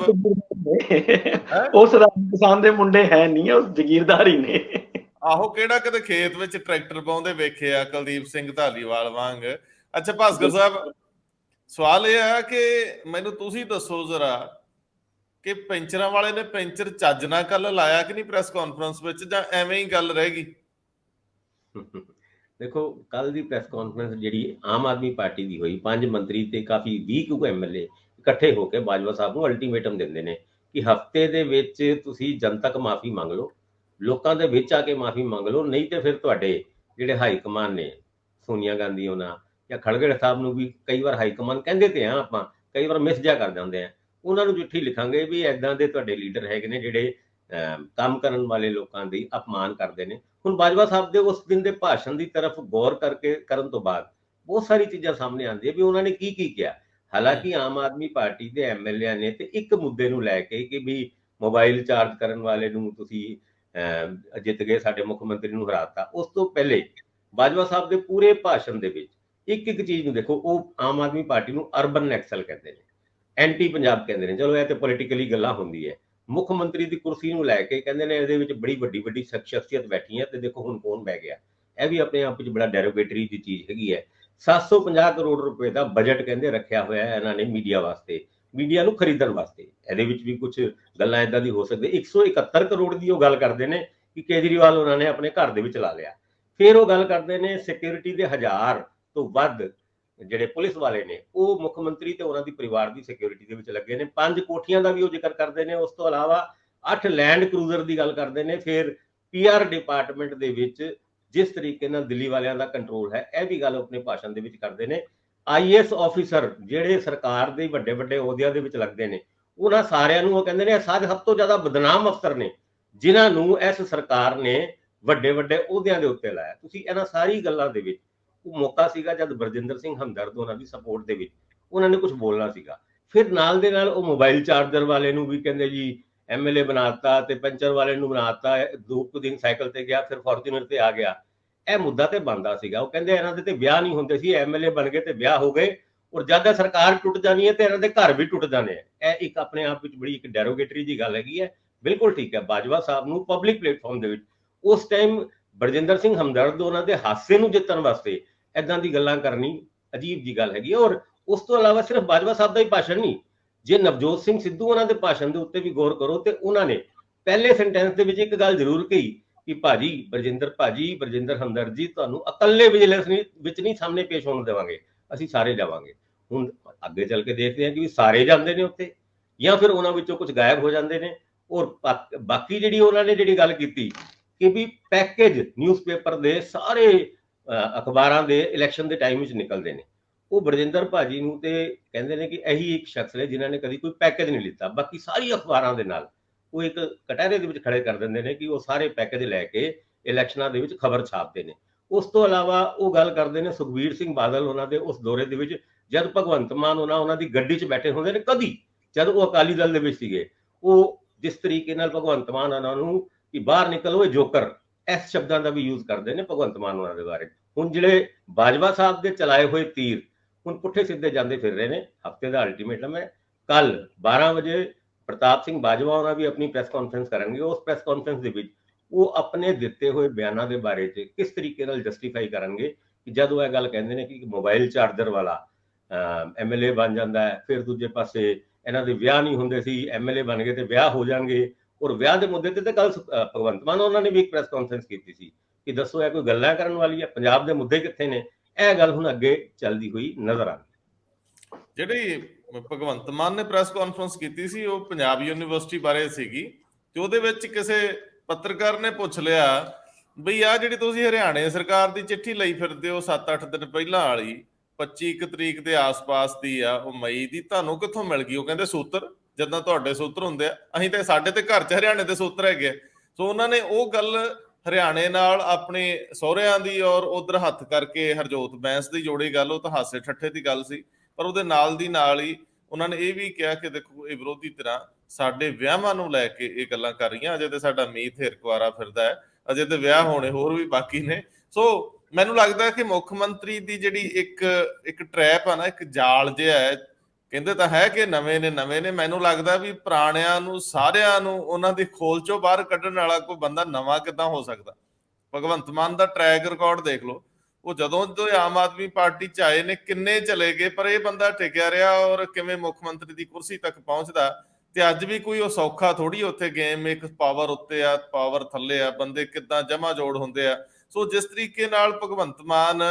ਉਹ ਸਧਾਰਨ ਕਿਸਾਨ ਦੇ ਮੁੰਡੇ ਹੈ ਨਹੀਂ, ਉਹ ਜਗੀਰਦਾਰ ਹੀ ਨੇ। ਆਹੋ, ਕਿਹੜਾ ਕਦੇ ਖੇਤ ਵਿੱਚ ਟਰੈਕਟਰ ਪਾਉਂਦੇ ਵੇਖਿਆ ਕੁਲਦੀਪ ਸਿੰਘ ਧਾਲੀਵਾਲ ਵਾਂਗ। ਅੱਛਾ ਭਾਸਕਰ ਸਾਹਿਬ, ਸਵਾਲ ਇਹ ਆ ਕਿ ਮੈਨੂੰ ਤੁਸੀਂ ਦੱਸੋ ਜ਼ਰਾ ਕਿ ਪੈਂਚਰਾਂ ਵਾਲੇ ਨੇ ਪੈਂਚਰ ਚੱਜ ਨਾਲ ਕੱਲ ਲਾਇਆ ਕਿ ਨਹੀਂ ਪ੍ਰੈਸ ਕਾਨਫਰੰਸ ਵਿੱਚ, ਜਾਂ ਐਵੇਂ ਹੀ ਗੱਲ ਰਹਿ ਗਈ? ਦੇਖੋ ਕੱਲ ਦੀ ਪ੍ਰੈਸ ਕਾਨਫਰੰਸ ਜਿਹੜੀ ਆਮ ਆਦਮੀ ਪਾਰਟੀ ਦੀ ਹੋਈ, 5 ਮੰਤਰੀ ਤੇ ਕਾਫੀ 20 ਕੁ ਐਮਐਲਏ ਇਕੱਠੇ ਹੋ ਕੇ ਬਾਜਵਾ ਸਾਹਿਬ ਨੂੰ ਅਲਟੀਮੇਟਮ ਦਿੰਦੇ ਨੇ ਕਿ ਹਫ਼ਤੇ ਦੇ ਵਿੱਚ ਤੁਸੀਂ ਜਨਤਕ ਮਾਫੀ ਮੰਗ ਲਓ, ਲੋਕਾਂ ਦੇ ਵਿੱਚ ਆ ਕੇ ਮਾਫੀ ਮੰਗ ਲਓ, ਨਹੀਂ ਤੇ ਫਿਰ ਤੁਹਾਡੇ ਜਿਹੜੇ ਹਾਈ ਕਮਾਨ ਨੇ, ਸੋਨੀਆ ਗਾਂਧੀ ਉਹਨਾਂ ਜਾਂ ਖੜਗੜ ਸਾਹਿਬ ਨੂੰ ਵੀ ਕਈ ਵਾਰ ਹਾਈ ਕਮਾਨ ਕਹਿੰਦੇ ਤੇ ਆ, ਆਪਾਂ ਕਈ ਵਾਰ ਮਿਸ ਜਾ ਕਰ ਜਾਂਦੇ ਆ, ਉਹਨਾਂ ਨੂੰ ਚਿੱਠੀ ਲਿਖਾਂਗੇ ਵੀ ਇੱਦਾਂ ਦੇ ਤੁਹਾਡੇ ਲੀਡਰ ਹੈਗੇ ਨੇ ਜਿਹੜੇ ਕੰਮ ਕਰਨ ਵਾਲੇ ਲੋਕਾਂ ਦੀ ਅਪਮਾਨ ਕਰਦੇ ਨੇ। ਹੁਣ ਬਾਜਵਾ ਸਾਹਿਬ ਦੇ ਉਸ ਦਿਨ ਦੇ ਭਾਸ਼ਣ ਦੀ ਤਰਫ ਗੌਰ ਕਰਨ ਤੋਂ ਬਾਅਦ ਬਹੁਤ ਸਾਰੀ ਚੀਜ਼ਾਂ ਸਾਹਮਣੇ ਆਉਂਦੀਆਂ ਵੀ ਉਹਨਾਂ ਨੇ ਕੀ ਕਿਹਾ। ਹਾਲਾਂਕਿ ਆਮ ਆਦਮੀ ਪਾਰਟੀ ਦੇ ਐਮਐਲਏ ਨੇ ਤੇ ਇੱਕ ਮੁੱਦੇ ਨੂੰ ਲੈ ਕੇ ਕਿ ਵੀ ਮੋਬਾਈਲ ਚਾਰਜ ਕਰਨ ਵਾਲੇ ਨੂੰ ਤੁਸੀਂ ਜਿੱਤ ਗਏ, ਸਾਡੇ ਮੁੱਖ ਮੰਤਰੀ ਨੂੰ ਹਰਾਤਾ। ਉਸ ਤੋਂ ਪਹਿਲੇ ਬਾਜਵਾ ਸਾਹਿਬ ਦੇ ਪੂਰੇ ਭਾਸ਼ਣ ਦੇ ਵਿੱਚ ਇੱਕ ਚੀਜ਼ ਨੂੰ ਦੇਖੋ, ਉਹ ਆਮ ਆਦਮੀ ਪਾਰਟੀ ਨੂੰ ਅਰਬਨ ਨੈਕਸਲ ਕਹਿੰਦੇ ਨੇ, ਐਂਟੀ ਪੰਜਾਬ ਕਹਿੰਦੇ ਨੇ। ਚਲੋ ਇਹ ਤੇ ਪੋਲੀਟੀਕਲੀ ਗੱਲਾਂ ਹੁੰਦੀ ਹੈ। ਮੁੱਖ ਮੰਤਰੀ ਦੀ ਕੁਰਸੀ ਨੂੰ ਲੈ ਕੇ ਕਹਿੰਦੇ ਨੇ ਇਹਦੇ ਵਿੱਚ ਬੜੀ ਵੱਡੀ ਸ਼ਖਸੀਅਤ ਬੈਠੀ ਹੈ ਤੇ ਦੇਖੋ ਹੁਣ ਕੌਣ ਬਹਿ ਗਿਆ। ਇਹ ਵੀ ਆਪਣੇ ਆਪ ਵਿੱਚ ਬੜਾ ਡੈਰੋਗੇਟਰੀ ਦੀ ਚੀਜ਼ ਹੈਗੀ ਹੈ। 750 ਕਰੋੜ ਰੁਪਏ ਦਾ ਬਜਟ ਕਹਿੰਦੇ ਰੱਖਿਆ ਹੋਇਆ ਹੈ ਇਹਨਾਂ ਨੇ ਮੀਡੀਆ ਵਾਸਤੇ, ਮੀਡੀਆ ਨੂੰ ਖਰੀਦਣ ਵਾਸਤੇ। ਇਹਦੇ ਵਿੱਚ ਵੀ ਕੁਝ ਗੱਲਾਂ ਇਦਾਂ ਦੀ ਹੋ ਸਕਦੀ। 171 ਕਰੋੜ ਦੀ ਉਹ ਗੱਲ ਕਰਦੇ ਨੇ ਕਿ ਕੇਜਰੀਵਾਲ ਉਹਨਾਂ ਨੇ ਆਪਣੇ ਘਰ ਦੇ ਵਿੱਚ ਲਾ ਲਿਆ। ਫਿਰ ਉਹ ਗੱਲ ਕਰਦੇ ਨੇ ਸਿਕਿਉਰਿਟੀ ਦੇ 1000 ਤੋਂ ਵੱਧ ਜਿਹੜੇ ਪੁਲਿਸ ਵਾਲੇ ਨੇ ਉਹ ਮੁੱਖ ਮੰਤਰੀ ਤੇ ਉਹਨਾਂ ਦੀ ਪਰਿਵਾਰ ਦੀ ਸਿਕਿਉਰਿਟੀ ਦੇ ਵਿੱਚ ਲੱਗੇ ਨੇ। 5 ਕੋਠੀਆਂ ਦਾ ਵੀ ਉਹ ਜ਼ਿਕਰ ਕਰਦੇ ਨੇ। ਉਸ ਤੋਂ ਇਲਾਵਾ 8 ਲੈਂਡ ਕਰੂਜ਼ਰ ਦੀ ਗੱਲ ਕਰਦੇ ਨੇ। ਫਿਰ PR ਡਿਪਾਰਟਮੈਂਟ ਦੇ ਵਿੱਚ ਜਿਸ ਤਰੀਕੇ ਨਾਲ ਦਿੱਲੀ ਵਾਲਿਆਂ ਦਾ ਕੰਟਰੋਲ ਹੈ, ਇਹ ਵੀ ਗੱਲ ਆਪਣੇ ਭਾਸ਼ਣ ਦੇ ਵਿੱਚ ਕਰਦੇ ਨੇ। IAS ਆਫੀਸਰ ਜਿਹੜੇ ਸਰਕਾਰ ਦੇ ਵੱਡੇ ਵੱਡੇ ਅਹੁਦਿਆਂ ਦੇ ਵਿੱਚ ਲੱਗਦੇ ਨੇ, ਉਹਨਾਂ ਸਾਰਿਆਂ ਨੂੰ ਉਹ ਕਹਿੰਦੇ ਨੇ ਸਾਰੇ ਸਭ ਤੋਂ ਜ਼ਿਆਦਾ ਬਦਨਾਮ ਅਫਸਰ ਨੇ ਜਿਨ੍ਹਾਂ ਨੂੰ ਇਸ ਸਰਕਾਰ ਨੇ ਵੱਡੇ ਵੱਡੇ ਅਹੁਦਿਆਂ ਦੇ ਉੱਤੇ ਲਾਇਆ। ਤੁਸੀਂ ਇਹਨਾਂ ਸਾਰੀ ਗੱਲਾਂ ਦੇ ਵਿੱਚ ਉਹ ਮੌਕਾ ਸੀਗਾ ਜਦ ਬਰਜਿੰਦਰ ਸਿੰਘ ਹਮਦਰਦ ਉਹਨਾਂ ਦੀ ਸਪੋਰਟ ਦੇ ਵਿੱਚ ਉਹਨਾਂ ਨੇ ਕੁਝ ਬੋਲਣਾ ਸੀਗਾ। ਫਿਰ ਨਾਲ ਦੇ ਨਾਲ ਉਹ ਮੋਬਾਈਲ ਚਾਰਜਰ ਵਾਲੇ ਨੂੰ ਵੀ ਕਹਿੰਦੇ ਜੀ MLA ਬਣਾਤਾ, ਤੇ ਪੈਂਚਰ ਵਾਲੇ ਨੂੰ ਬਣਾਤਾ। 2 ਦਿਨ ਸਾਈਕਲ ਤੇ ਗਿਆ, ਫਿਰ ਫੋਰਚੂਨਰ ਤੇ ਆ ਗਿਆ। ਇਹ ਮੁੱਦਾ ਤੇ ਬਣਦਾ ਸੀਗਾ। ਉਹ ਕਹਿੰਦੇ ਇਹਨਾਂ ਦੇ ਤੇ ਵਿਆਹ ਨਹੀਂ ਹੁੰਦੇ ਸੀ, MLA ਬਣ ਗਏ ਤੇ ਵਿਆਹ ਹੋ ਗਏ, ਔਰ ਜਦ ਇਹ ਸਰਕਾਰ ਟੁੱਟ ਜਾਣੀ ਹੈ ਤੇ ਇਹਨਾਂ ਦੇ ਘਰ ਵੀ ਟੁੱਟ ਜਾਣੇ ਆ। ਇਹ ਇੱਕ ਆਪਣੇ ਆਪ ਵਿੱਚ ਬੜੀ ਇੱਕ ਡੈਰੋਗੇਟਰੀ ਜੀ ਗੱਲ ਹੈਗੀ ਹੈ। ਬਿਲਕੁਲ ਠੀਕ ਹੈ, ਬਾਜਵਾ ਸਾਹਿਬ ਨੂੰ ਪਬਲਿਕ ਪਲੇਟਫਾਰਮ ਦੇ ਵਿੱਚ ਉਸ ਟਾਈਮ ਬਰਜਿੰਦਰ ਸਿੰਘ ਹਮਦਰਦ ਉਹਨਾਂ ਦੇ ਹਾਸੇ ਨੂੰ ਜਿੱਤਣ ਵਾਸਤੇ ਏਦਾਂ ਦੀ ਗੱਲਾਂ ਕਰਨੀ ਅਜੀਬ ਜੀ ਗੱਲ ਹੈਗੀ। ਔਰ ਉਸ ਤੋਂ ਇਲਾਵਾ ਸਿਰਫ ਬਾਜਵਾ ਸਾਹਿਬ ਦਾ ਹੀ ਭਾਸ਼ਣ ਨਹੀਂ, ਜੇ ਨਵਜੋਤ ਸਿੰਘ ਸਿੱਧੂ ਉਹਨਾਂ ਦੇ ਭਾਸ਼ਣ ਦੇ ਉੱਤੇ ਵੀ ਗੌਰ ਕਰੋ ਤੇ ਉਹਨਾਂ ਨੇ ਪਹਿਲੇ ਸੈਂਟੈਂਸ ਦੇ ਵਿੱਚ ਇੱਕ ਗੱਲ ਜ਼ਰੂਰ ਕਹੀ ਕਿ ਭਾਜੀ ਬਰਜਿੰਦਰ ਹਮਦਰਦ ਜੀ, ਤੁਹਾਨੂੰ ਇਕੱਲੇ ਵਿਜੀਲੈਂਸ ਵਿੱਚ ਨਹੀਂ ਸਾਹਮਣੇ ਪੇਸ਼ ਹੋਣ ਦੇਵਾਂਗੇ, ਅਸੀਂ ਸਾਰੇ ਜਾਵਾਂਗੇ। ਹੁਣ ਅੱਗੇ ਚੱਲ ਕੇ ਦੇਖਦੇ ਹਾਂ ਕਿ ਸਾਰੇ ਜਾਂਦੇ ਨੇ ਉੱਥੇ ਜਾਂ ਫਿਰ ਉਹਨਾਂ ਵਿੱਚੋਂ ਕੁਝ ਗਾਇਬ ਹੋ ਜਾਂਦੇ ਨੇ। ਔਰ ਬਾਕੀ ਜਿਹੜੀ ਉਹਨਾਂ ਨੇ ਜਿਹੜੀ ਗੱਲ ਕੀਤੀ ਕਿ ਵੀ ਪੈਕੇਜ ਨਿਊਜ਼ਪੇਪਰ ਦੇ ਸਾਰੇ ਅਖਬਾਰਾਂ ਦੇ ਇਲੈਕਸ਼ਨ ਦੇ ਟਾਈਮ ਵਿੱਚ ਨਿਕਲਦੇ ਨੇ, ਉਹ ਬਰਜਿੰਦਰ ਭਾਜੀ ਨੂੰ ਤੇ ਕਹਿੰਦੇ ਨੇ ਕਿ ਇਹੀ ਇੱਕ ਸ਼ਖਸ ਨੇ ਜਿਨ੍ਹਾਂ ਨੇ ਕਦੀ ਕੋਈ ਪੈਕੇਜ ਨਹੀਂ ਲਿੱਤਾ। ਬਾਕੀ ਸਾਰੀ ਅਖਬਾਰਾਂ ਦੇ ਨਾਲ ਉਹ ਇੱਕ ਕਟਹਿਰੇ ਦੇ ਵਿੱਚ ਖੜੇ ਕਰ ਦਿੰਦੇ ਨੇ ਕਿ ਉਹ ਸਾਰੇ ਪੈਕੇਜ ਲੈ ਕੇ ਇਲੈਕਸ਼ਨਾਂ ਦੇ ਵਿੱਚ ਖਬਰ ਛਾਪਦੇ ਨੇ। ਉਸ ਤੋਂ ਇਲਾਵਾ ਉਹ ਗੱਲ ਕਰਦੇ ਨੇ ਸੁਖਬੀਰ ਸਿੰਘ ਬਾਦਲ ਉਹਨਾਂ ਦੇ ਉਸ ਦੌਰੇ ਦੇ ਵਿੱਚ ਜਦ ਭਗਵੰਤ ਮਾਨ ਉਹਨਾਂ ਦੀ ਗੱਡੀ 'ਚ ਬੈਠੇ ਹੁੰਦੇ ਨੇ, ਕਦੀ ਜਦ ਉਹ ਅਕਾਲੀ ਦਲ ਦੇ ਵਿੱਚ ਸੀਗੇ, ਉਹ ਜਿਸ ਤਰੀਕੇ ਨਾਲ ਭਗਵੰਤ ਮਾਨ ਉਹਨਾਂ ਨੂੰ ਕਿ ਬਾਹਰ ਨਿਕਲੋ ਇਹ ਜੋਕਰ, ਇਸ ਸ਼ਬਦਾਂ ਦਾ ਵੀ ਯੂਜ਼ ਕਰਦੇ ਨੇ ਭਗਵੰਤ ਮਾਨ ਉਹਨਾਂ ਦੇ ਬਾਰੇ। ਹੁਣ ਜਿਹੜੇ ਬਾਜਵਾ ਸਾਹਿਬ ਦੇ ਚਲਾਏ ਹੋਏ ਤੀਰ ਹੁਣ ਪੁੱਠੇ ਸਿੱਧੇ ਜਾਂਦੇ ਫਿਰ ਰਹੇ ਨੇ। ਹਫਤੇ ਦਾ ਅਲਟੀਮੇਟਮ ਹੈ, ਕੱਲ 12 ਵਜੇ ਪ੍ਰਤਾਪ ਸਿੰਘ ਬਾਜਵਾ ਉਹਨਾਂ ਵੀ ਆਪਣੀ ਪ੍ਰੈਸ ਕਾਨਫਰੰਸ ਕਰਨਗੇ। ਉਸ ਪ੍ਰੈਸ ਕਾਨਫਰੰਸ ਦੇ ਵਿੱਚ ਉਹ ਆਪਣੇ ਦਿੱਤੇ ਹੋਏ ਬਿਆਨਾਂ ਦੇ ਬਾਰੇ 'ਚ ਕਿਸ ਤਰੀਕੇ ਨਾਲ ਜਸਟੀਫਾਈ ਕਰਨਗੇ ਕਿ ਜਦੋਂ ਇਹ ਗੱਲ ਕਹਿੰਦੇ ਨੇ ਕਿ ਮੋਬਾਈਲ ਚਾਰਜਰ ਵਾਲਾ MLA ਬਣ ਜਾਂਦਾ ਹੈ, ਫਿਰ ਦੂਜੇ ਪਾਸੇ ਇਹਨਾਂ ਦੇ ਵਿਆਹ ਨਹੀਂ ਹੁੰਦੇ ਸੀ, MLA ਬਣ ਗਏ ਤੇ ਵਿਆਹ ਹੋ ਜਾਣਗੇ। ਔਰ ਵਿਆਹ ਦੇ ਮੁੱਦੇ ਤੇ ਕੱਲ ਭਗਵੰਤ ਮਾਨ ਉਹਨਾਂ ਨੇ ਵੀ ਇੱਕ ਪ੍ਰੈਸ ਕਾਨਫਰੰਸ ਕੀਤੀ ਸੀ ਕਿ ਦੱਸੋ ਇਹ ਕੋਈ ਗੱਲਾਂ ਕਰਨ ਵਾਲੀ ਹੈ, ਪੰਜਾਬ ਦੇ ਮੁੱਦੇ ਕਿੱਥੇ ਨੇ। ਇਹ ਗੱਲ ਹੁਣ ਅੱਗੇ ਚੱਲਦੀ ਹੋਈ ਨਜ਼ਰ ਆਉਂਦੀ। ਜਿਹੜੀ ਭਗਵੰਤ ਮਾਨ ਨੇ ਪ੍ਰੈਸ ਕਾਨਫਰੰਸ ਕੀਤੀ ਸੀ ਉਹ ਪੰਜਾਬ ਯੂਨੀਵਰਸਿਟੀ ਬਾਰੇ ਸੀਗੀ, ਤੇ ਉਹਦੇ ਵਿੱਚ ਕਿਸੇ ਪੱਤਰਕਾਰ ਨੇ ਪੁੱਛ ਲਿਆ ਬਈ ਆ ਜਿਹੜੀ ਤੁਸੀਂ ਹਰਿਆਣੇ ਸਰਕਾਰ ਦੀ ਚਿੱਠੀ ਲਈ ਫਿਰਦੇ ਹੋ 7-8 ਦਿਨ ਪਹਿਲਾਂ ਵਾਲੀ 25 ਤਰੀਕ ਦੇ ਆਸ-ਪਾਸ ਦੀ ਆ, ਉਹ ਮਈ ਦੀ, ਤੁਹਾਨੂੰ ਕਿੱਥੋਂ ਮਿਲ ਗਈ? ਉਹ ਕਹਿੰਦੇ ਸੂਤਰ, ਜਿੱਦਾਂ ਤੁਹਾਡੇ ਸੂਤਰ ਹੁੰਦੇ ਆ, ਅਸੀਂ ਤੇ ਸਾਡੇ ਤੇ ਘਰ 'ਚ ਹਰਿਆਣੇ ਦੇ ਸੂਤਰ ਹੈਗੇ ਆ। ਸੋ ਉਹਨਾਂ ਨੇ ਉਹ ਗੱਲ ਹਰਿਆਣੇ ਨਾਲ ਆਪਣੇ ਸਹੁਰਿਆਂ ਦੀ ਔਰ ਉਧਰ ਹੱਥ ਕਰਕੇ ਹਰਜੋਤ ਬੈਂਸ ਦੀ ਜੋੜੀ ਗੱਲ, ਉਹ ਤਾਂ ਹਾਸੇ ਠੱਠੇ ਦੀ ਗੱਲ ਸੀ, ਪਰ ਉਹਦੇ ਨਾਲ ਦੀ ਨਾਲ ਹੀ ਉਹਨਾਂ ਨੇ ਇਹ ਵੀ ਕਿਹਾ ਕਿ ਦੇਖੋ ਇਹ ਵਿਰੋਧੀ ਧਿਰਾਂ ਸਾਡੇ ਵਿਆਹਾਂ ਨੂੰ ਲੈ ਕੇ ਇਹ ਗੱਲਾਂ ਕਰ ਰਹੀਆਂ। ਅਜੇ ਤੇ ਸਾਡਾ ਮੀਤ ਹਿਰਕਵਾਰਾ ਫਿਰਦਾ ਹੈ, ਅਜੇ ਤੇ ਵਿਆਹ ਹੋਣੇ ਹੋਰ ਵੀ ਬਾਕੀ ਨੇ। ਸੋ ਮੈਨੂੰ ਲੱਗਦਾ ਕਿ ਮੁੱਖ ਮੰਤਰੀ ਦੀ ਜਿਹੜੀ ਇੱਕ ਟਰੈਪ ਆ ਨਾ, ਇੱਕ ਜਾਲ ਜਿਹਾ ਹੈ, ਕਹਿੰਦੇ ਤਾਂ ਹੈ ਕਿ ਨਵੇਂ ਨੇ, ਮੈਨੂੰ ਲੱਗਦਾ ਵੀ ਪੁਰਾਣਿਆਂ ਨੂੰ ਸਾਰਿਆਂ ਨੂੰ ਉਹਨਾਂ ਦੀ ਖੋਲ ਚੋਂ ਬਾਹਰ ਕੱਢਣ ਵਾਲਾ ਕੋਈ ਬੰਦਾ ਨਵਾਂ ਕਿੱਦਾਂ ਹੋ ਸਕਦਾ। ਭਗਵੰਤ ਮਾਨ ਦਾ ਟਰੈਕ ਰਿਕਾਰਡ ਦੇਖ ਲਓ, ਉਹ ਜਦੋਂ ਆਮ ਆਦਮੀ ਪਾਰਟੀ ਚ ਆਏ ਨੇ ਕਿੰਨੇ ਚਲੇ ਗਏ, ਪਰ ਇਹ ਬੰਦਾ ਟਿਕਿਆ ਰਿਹਾ ਔਰ ਕਿਵੇਂ ਮੁੱਖ ਮੰਤਰੀ ਦੀ ਕੁਰਸੀ ਤੱਕ ਪਹੁੰਚਦਾ। ਤੇ ਅੱਜ ਵੀ ਕੋਈ ਉਹ ਸੌਖਾ ਥੋੜੀ ਉੱਥੇ ਗੇਮ, ਇੱਕ ਪਾਵਰ ਉੱਤੇ ਆ, ਪਾਵਰ ਥੱਲੇ ਆ, ਬੰਦੇ ਕਿੱਦਾਂ ਜਮਾ ਜੋੜ ਹੁੰਦੇ ਆ। ਸੋ ਜਿਸ ਤਰੀਕੇ ਨਾਲ ਭਗਵੰਤ ਮਾਨ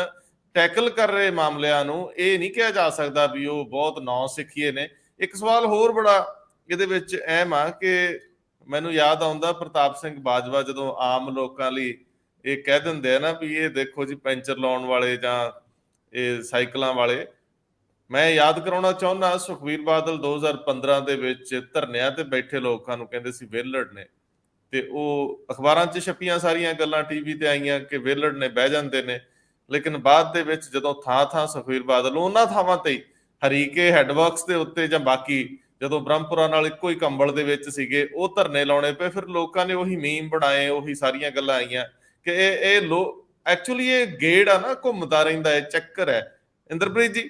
ਟੈਕਲ ਕਰ ਰਹੇ ਮਾਮਲਿਆਂ ਨੂੰ, ਇਹ ਨਹੀਂ ਕਿਹਾ ਜਾ ਸਕਦਾ ਵੀ ਉਹ ਬਹੁਤ ਨੌ ਸਿੱਖੀਏ ਨੇ। ਇੱਕ ਸਵਾਲ ਹੋਰ ਬੜਾ ਇਹਦੇ ਵਿੱਚ ਅਹਿਮ ਆ ਕਿ ਮੈਨੂੰ ਯਾਦ ਆਉਂਦਾ ਪ੍ਰਤਾਪ ਸਿੰਘ ਬਾਜਵਾ ਜਦੋਂ ਆਮ ਲੋਕਾਂ ਲਈ ਇਹ ਕਹਿ ਦਿੰਦੇ ਆ ਨਾ ਵੀ ਇਹ ਦੇਖੋ ਜੀ ਪੈਂਚਰ ਲਾਉਣ ਵਾਲੇ ਜਾਂ ਇਹ ਸਾਈਕਲਾਂ ਵਾਲੇ, ਮੈਂ ਯਾਦ ਕਰਾਉਣਾ ਚਾਹੁੰਦਾ ਸੁਖਬੀਰ ਬਾਦਲ 2015 ਦੇ ਵਿੱਚ ਧਰਨਿਆਂ ਤੇ ਬੈਠੇ ਲੋਕਾਂ ਨੂੰ ਕਹਿੰਦੇ ਸੀ ਵਿਹਲੜ ਨੇ, ਤੇ ਉਹ ਅਖਬਾਰਾਂ 'ਚ ਛਪੀਆਂ ਸਾਰੀਆਂ ਗੱਲਾਂ, TV ਤੇ ਆਈਆਂ ਕਿ ਵਿਹਲੜ ਨੇ, ਬਹਿ ਜਾਂਦੇ ਨੇ। ਲੇਕਿਨ ਬਾਅਦ ਦੇ ਵਿੱਚ ਜਦੋਂ ਥਾਂ ਸੁਖਬੀਰ ਬਾਦਲ ਉਹਨਾਂ ਥਾਵਾਂ ਤੇ ਹਰੀਕੇ ਹੈਡਵਰਕਸ ਦੇ ਉੱਤੇ ਜਾਂ ਬਾਕੀ ਜਦੋਂ ਬ੍ਰਹਮਪੁਰਾ ਨਾਲ ਇੱਕੋ ਹੀ ਕੰਬਲ ਦੇ ਵਿੱਚ ਸੀਗੇ, ਉਹ ਧਰਨੇ ਲਾਉਣੇ ਪਏ, ਫਿਰ ਲੋਕਾਂ ਨੇ ਉਹੀ ਮੀਮ ਬਣਾਏ, ਉਹੀ ਸਾਰੀਆਂ ਗੱਲਾਂ ਆਈਆਂ ਕਿ ਇਹ ਐਕਚੁਅਲੀ ਇਹ ਗੇੜ ਆ ਨਾ, ਘੁੰਮਦਾ ਰਹਿੰਦਾ, ਇਹ ਚੱਕਰ ਹੈ। ਇੰਦਰਪ੍ਰੀਤ ਜੀ,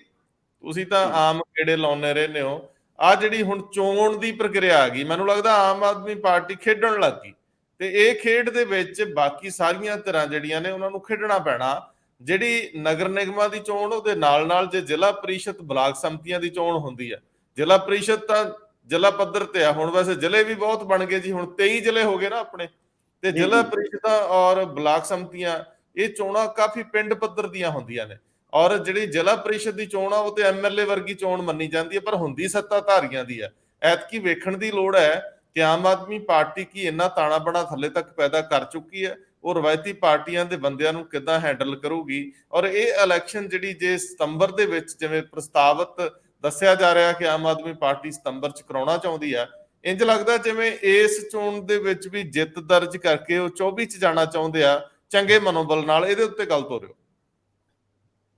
ਤੁਸੀਂ ਤਾਂ ਆਮ ਗੇੜੇ ਲਾਉਂਦੇ ਰਹਿੰਦੇ ਹੋ, ਆ ਜਿਹੜੀ ਹੁਣ ਚੋਣ ਦੀ ਪ੍ਰਕਿਰਿਆ ਆ ਗਈ, ਮੈਨੂੰ ਲੱਗਦਾ ਆਮ ਆਦਮੀ ਪਾਰਟੀ ਖੇਡਣ ਲੱਗ ਗਈ, ਤੇ ਇਹ ਖੇਡ ਦੇ ਵਿੱਚ ਬਾਕੀ ਸਾਰੀਆਂ ਧਿਰਾਂ ਜਿਹੜੀਆਂ ਨੇ ਉਹਨਾਂ ਨੂੰ ਖੇਡਣਾ ਪੈਣਾ। ਜਿਹੜੀ ਨਗਰ ਨਿਗਮਾਂ ਦੀ ਚੋਣ ਉਹਦੇ ਨਾਲ ਜੇ ਜ਼ਿਲ੍ਹਾ ਪ੍ਰੀਸ਼ਦ ਬਲਾਕ ਸੰਮਤੀਆਂ ਦੀ ਚੋਣ ਹੁੰਦੀ ਹੈ, ਜ਼ਿਲ੍ਹਾ ਪ੍ਰੀਸ਼ਦ ਤਾਂ ਜ਼ਿਲ੍ਹਾ ਪੱਧਰ ਤੇ ਆ, ਹੁਣ ਵੈਸੇ ਜ਼ਿਲ੍ਹੇ ਵੀ ਬਹੁਤ ਬਣ ਗਏ ਜੀ, ਹੁਣ 23 ਜ਼ਿਲ੍ਹੇ ਹੋ ਗਏ ਨਾ ਆਪਣੇ, ਤੇ ਜ਼ਿਲ੍ਹਾ ਪ੍ਰੀਸ਼ਦਾਂ ਔਰ ਬਲਾਕ ਸੰਮਤੀਆਂ ਇਹ ਚੋਣਾਂ ਕਾਫੀ ਪਿੰਡ ਪੱਧਰ ਦੀਆਂ ਹੁੰਦੀਆਂ ਨੇ, ਔਰ ਜਿਹੜੀ ਜ਼ਿਲ੍ਹਾ ਪ੍ਰੀਸ਼ਦ ਦੀ ਚੋਣ ਆ ਉਹ ਤੇ ਐਮਐਲਏ ਵਰਗੀ ਚੋਣ ਮੰਨੀ ਜਾਂਦੀ ਹੈ, ਪਰ ਹੁੰਦੀ ਸੱਤਾਧਾਰੀਆਂ ਦੀ ਹੈ। ਐਤਕੀ ਵੇਖਣ ਦੀ ਲੋੜ ਹੈ ਕਿ ਆਮ ਆਦਮੀ ਪਾਰਟੀ ਕੀ ਇੰਨਾ ਤਾਣਾ ਬਣਾ ਥੱਲੇ ਤੱਕ ਪੈਦਾ ਕਰ ਚੁੱਕੀ ਹੈ, ਉਹ ਰਵਾਇਤੀ ਪਾਰਟੀਆਂ ਦੇ ਬੰਦਿਆਂ ਨੂੰ ਕਿੱਦਾਂ ਹੈਂਡਲ ਕਰੂਗੀ। ਔਰ ਇਹ ਇਲੈਕਸ਼ਨ ਜਿਹੜੀ ਜੇ ਸਤੰਬਰ ਦੇ ਵਿੱਚ ਜਿਵੇਂ ਪ੍ਰਸਤਾਵਿਤ ਦੱਸਿਆ ਜਾ ਰਿਹਾ ਕਿ ਆਮ ਆਦਮੀ ਪਾਰਟੀ ਸਤੰਬਰ 'ਚ ਕਰਾਉਣਾ ਚਾਹੁੰਦੀ ਹੈ, ਇੰਜ ਲੱਗਦਾ ਜਿਵੇਂ ਇਸ ਚੋਣ ਦੇ ਵਿੱਚ ਵੀ ਜਿੱਤ ਦਰਜ ਕਰਕੇ ਉਹ 24 'ਚ ਜਾਣਾ ਚਾਹੁੰਦੇ ਆ ਚੰਗੇ ਮਨੋਬਲ ਨਾਲ। ਇਹਦੇ ਉੱਤੇ ਗੱਲ ਤੋਰਿਓ।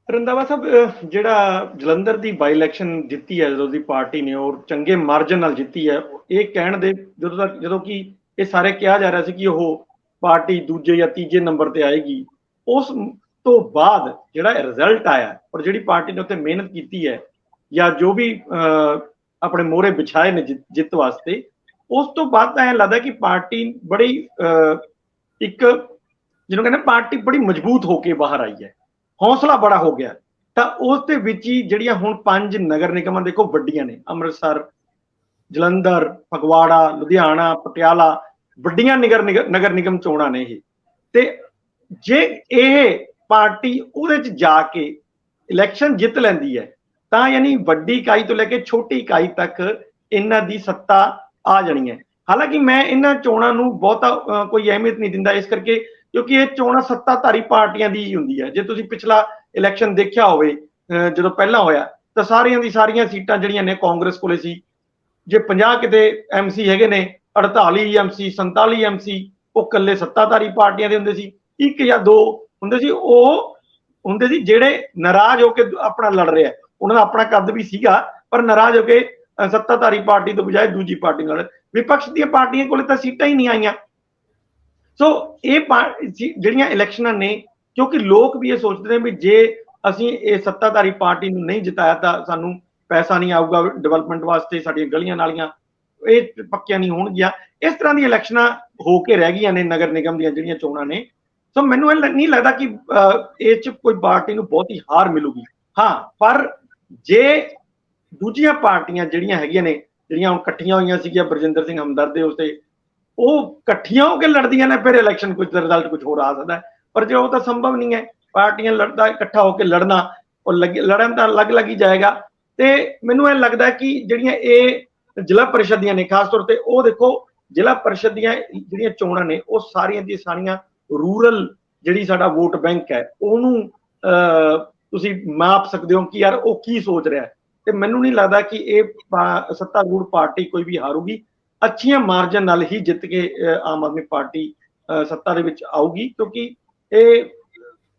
ਰੰਧਾਵਾ ਸਾਹਿਬ, ਜਿਹੜਾ ਜਲੰਧਰ ਦੀ ਬਾਈ ਇਲੈਕਸ਼ਨ ਜਿੱਤੀ ਹੈ ਜਦੋਂ ਦੀ ਪਾਰਟੀ ਨੇ, ਔਰ ਚੰਗੇ ਮਾਰਜਨ ਨਾਲ ਜਿੱਤੀ ਹੈ, ਇਹ ਕਹਿਣ ਦੇ ਜਦੋਂ ਕਿ ਇਹ ਸਾਰੇ ਕਿਹਾ ਜਾ ਰਿਹਾ ਸੀ ਕਿ ਉਹ ਪਾਰਟੀ ਦੂਜੇ ਜਾਂ ਤੀਜੇ ਨੰਬਰ ਤੇ ਆਏਗੀ, ਉਸ ਤੋਂ ਬਾਅਦ ਜਿਹੜਾ ਰਿਜ਼ਲਟ ਆਇਆ ਔਰ ਜਿਹੜੀ ਪਾਰਟੀ ਨੇ ਉੱਥੇ ਮਿਹਨਤ ਕੀਤੀ ਹੈ ਜਾਂ ਜੋ ਵੀ ਆਪਣੇ ਮੋਹਰੇ ਵਿਛਾਏ ਨੇ ਜਿੱਤ ਵਾਸਤੇ, ਉਸ ਤੋਂ ਬਾਅਦ ਤਾਂ ਇਹ ਲੱਗਦਾ ਕਿ ਪਾਰਟੀ ਬੜੀ ਇੱਕ ਜਿਹਨੂੰ ਕਹਿੰਦੇ ਪਾਰਟੀ ਬੜੀ ਮਜ਼ਬੂਤ ਹੋ ਕੇ ਬਾਹਰ ਆਈ ਹੈ, ਹੌਸਲਾ ਬੜਾ ਹੋ ਗਿਆ। ਤਾਂ ਉਸ ਦੇ ਵਿੱਚ ਹੀ ਜਿਹੜੀਆਂ ਹੁਣ 5 ਨਗਰ ਨਿਗਮਾਂ ਦੇਖੋ ਵੱਡੀਆਂ ਨੇ, ਅੰਮ੍ਰਿਤਸਰ, ਜਲੰਧਰ, ਫਗਵਾੜਾ, ਲੁਧਿਆਣਾ, ਪਟਿਆਲਾ, ਵੱਡੀਆਂ ਨਗਰ ਨਿਗਮ ਚੋਣਾਂ ਨੇ ਇਹ। ਤੇ ਜੇ ਇਹ ਪਾਰਟੀ ਉਹਦੇ 'ਚ ਜਾ ਕੇ ਇਲੈਕਸ਼ਨ ਜਿੱਤ ਲੈਂਦੀ ਹੈ ਤਾਂ ਯਾਨੀ ਵੱਡੀ ਇਕਾਈ ਤੋਂ ਲੈ ਕੇ ਛੋਟੀ ਇਕਾਈ ਤੱਕ ਇਹਨਾਂ ਦੀ ਸੱਤਾ ਆ ਜਾਣੀ ਹੈ। ਹਾਲਾਂਕਿ ਮੈਂ ਇਹਨਾਂ ਚੋਣਾਂ ਨੂੰ ਬਹੁਤਾ ਕੋਈ ਅਹਿਮੀਅਤ ਨਹੀਂ ਦਿੰਦਾ, ਇਸ ਕਰਕੇ ਕਿਉਂਕਿ ਇਹ ਚੋਣਾਂ ਸੱਤਾਧਾਰੀ ਪਾਰਟੀਆਂ ਦੀ ਹੀ ਹੁੰਦੀ ਹੈ। ਜੇ ਤੁਸੀਂ ਪਿਛਲਾ ਇਲੈਕਸ਼ਨ ਦੇਖਿਆ ਹੋਵੇ, ਜਦੋਂ ਪਹਿਲਾਂ ਹੋਇਆ, ਤਾਂ ਸਾਰੀਆਂ ਦੀ ਸਾਰੀਆਂ ਸੀਟਾਂ ਜਿਹੜੀਆਂ ਨੇ ਕਾਂਗਰਸ ਕੋਲੇ ਸੀ। ਜੇ 50 ਕਿਤੇ ਐਮਸੀ ਹੈਗੇ ਨੇ, 48 ਐਮਸੀ, 47 ਐਮਸੀ ਉਹ ਇਕੱਲੇ ਸੱਤਾਧਾਰੀ ਪਾਰਟੀਆਂ ਦੇ ਹੁੰਦੇ ਸੀ। 1 ਜਾਂ 2 ਹੁੰਦੇ ਸੀ, ਉਹ ਹੁੰਦੇ ਸੀ ਜਿਹੜੇ ਨਾਰਾਜ਼ ਹੋ ਕੇ ਆਪਣਾ ਲੜ ਰਿਹਾ, ਉਹਨਾਂ ਦਾ ਆਪਣਾ ਕੱਦ ਵੀ ਸੀਗਾ, ਪਰ ਨਾਰਾਜ਼ ਹੋ ਕੇ ਸੱਤਾਧਾਰੀ ਪਾਰਟੀ ਤੋਂ ਬਜਾਏ ਦੂਜੀ ਪਾਰਟੀ ਨਾਲ। ਵਿਪਕਸ਼ ਦੀਆਂ ਪਾਰਟੀਆਂ ਕੋਲੇ ਤਾਂ ਸੀਟਾਂ ਹੀ ਨਹੀਂ ਆਈਆਂ। ਸੋ ਇਹ ਜਿਹੜੀਆਂ ਇਲੈਕਸ਼ਨਾਂ ਨੇ, ਕਿਉਂਕਿ ਲੋਕ ਵੀ ਇਹ ਸੋਚਦੇ ਨੇ ਵੀ ਜੇ ਅਸੀਂ ਇਹ ਸੱਤਾਧਾਰੀ ਪਾਰਟੀ ਨੂੰ ਨਹੀਂ ਜਿਤਾਇਆ ਤਾਂ ਸਾਨੂੰ ਪੈਸਾ ਨਹੀਂ ਆਊਗਾ ਡਿਵੈਲਪਮੈਂਟ ਵਾਸਤੇ, ਸਾਡੀਆਂ ਗਲੀਆਂ ਨਾਲੀਆਂ ਇਹ ਪੱਕੀਆਂ ਨਹੀਂ ਹੋਣਗੀਆਂ। ਇਸ ਤਰ੍ਹਾਂ ਦੀਆਂ ਇਲੈਕਸ਼ਨਾਂ ਹੋ ਕੇ ਰਹਿ ਗਈਆਂ ਨੇ ਨਗਰ ਨਿਗਮ ਦੀਆਂ ਜਿਹੜੀਆਂ ਚੋਣਾਂ ਨੇ। ਸੋ ਮੈਨੂੰ ਇਹ ਨਹੀਂ ਲੱਗਦਾ ਕਿ ਇਹ 'ਚ ਕੋਈ ਪਾਰਟੀ ਨੂੰ ਬਹੁਤੀ ਹਾਰ ਮਿਲੂਗੀ। ਹਾਂ, ਪਰ ਜੇ ਦੂਜੀਆਂ ਪਾਰਟੀਆਂ ਜਿਹੜੀਆਂ ਹੈਗੀਆਂ ਨੇ, ਜਿਹੜੀਆਂ ਹੁਣ ਇਕੱਠੀਆਂ ਹੋਈਆਂ ਸੀਗੀਆਂ ਬਰਜਿੰਦਰ ਸਿੰਘ ਹਮਦਰਦ ਦੇ ਉਸਤੇ, ਉਹ ਇਕੱਠੀਆਂ ਹੋ ਕੇ ਲੜਦੀਆਂ ਨੇ, ਫਿਰ ਇਲੈਕਸ਼ਨ ਕੁਝ ਰਿਜ਼ਲਟ ਕੁਝ ਹੋਰ ਆ ਸਕਦਾ ਹੈ। ਪਰ ਜੇ ਉਹ ਤਾਂ ਸੰਭਵ ਨਹੀਂ ਹੈ, ਪਾਰਟੀਆਂ ਲੜਦਾ ਇਕੱਠਾ ਹੋ ਕੇ ਲੜਨਾ, ਉਹ ਲੜਨ ਤਾਂ ਅਲੱਗ ਹੀ ਜਾਏਗਾ। ਤੇ ਮੈਨੂੰ ਇਹ ਲੱਗਦਾ ਕਿ ਜਿਹੜੀਆਂ ਇਹ ਜ਼ਿਲ੍ਹਾ ਪਰਿਸ਼ਦ ਦੀਆਂ ਨੇ, ਖਾਸ ਤੌਰ ਤੇ ਉਹ ਦੇਖੋ ਜ਼ਿਲ੍ਹਾ ਪਰਿਸ਼ਦ ਦੀਆਂ ਜਿਹੜੀਆਂ ਚੋਣਾਂ ਨੇ ਉਹ ਸਾਰੀਆਂ ਦੀਆਂ ਸਾਰੀਆਂ ਰੂਰਲ ਜਿਹੜੀ ਸਾਡਾ ਵੋਟ ਬੈਂਕ ਹੈ ਉਹਨੂੰ ਤੁਸੀਂ ਮਾਪ ਸਕਦੇ ਹੋ ਕਿ ਯਾਰ ਉਹ ਕੀ ਸੋਚ ਰਿਹਾ। ਤੇ ਮੈਨੂੰ ਨਹੀਂ ਲੱਗਦਾ ਕਿ ਇਹ ਸੱਤਾਰੂੜ ਪਾਰਟੀ ਕੋਈ ਵੀ ਹਾਰੂਗੀ। ਅੱਛੀਆਂ ਮਾਰਜਨ ਨਾਲ ਹੀ ਜਿੱਤ ਕੇ ਆਮ ਆਦਮੀ ਪਾਰਟੀ ਸੱਤਾ ਦੇ ਵਿੱਚ ਆਊਗੀ, ਕਿਉਂਕਿ ਇਹ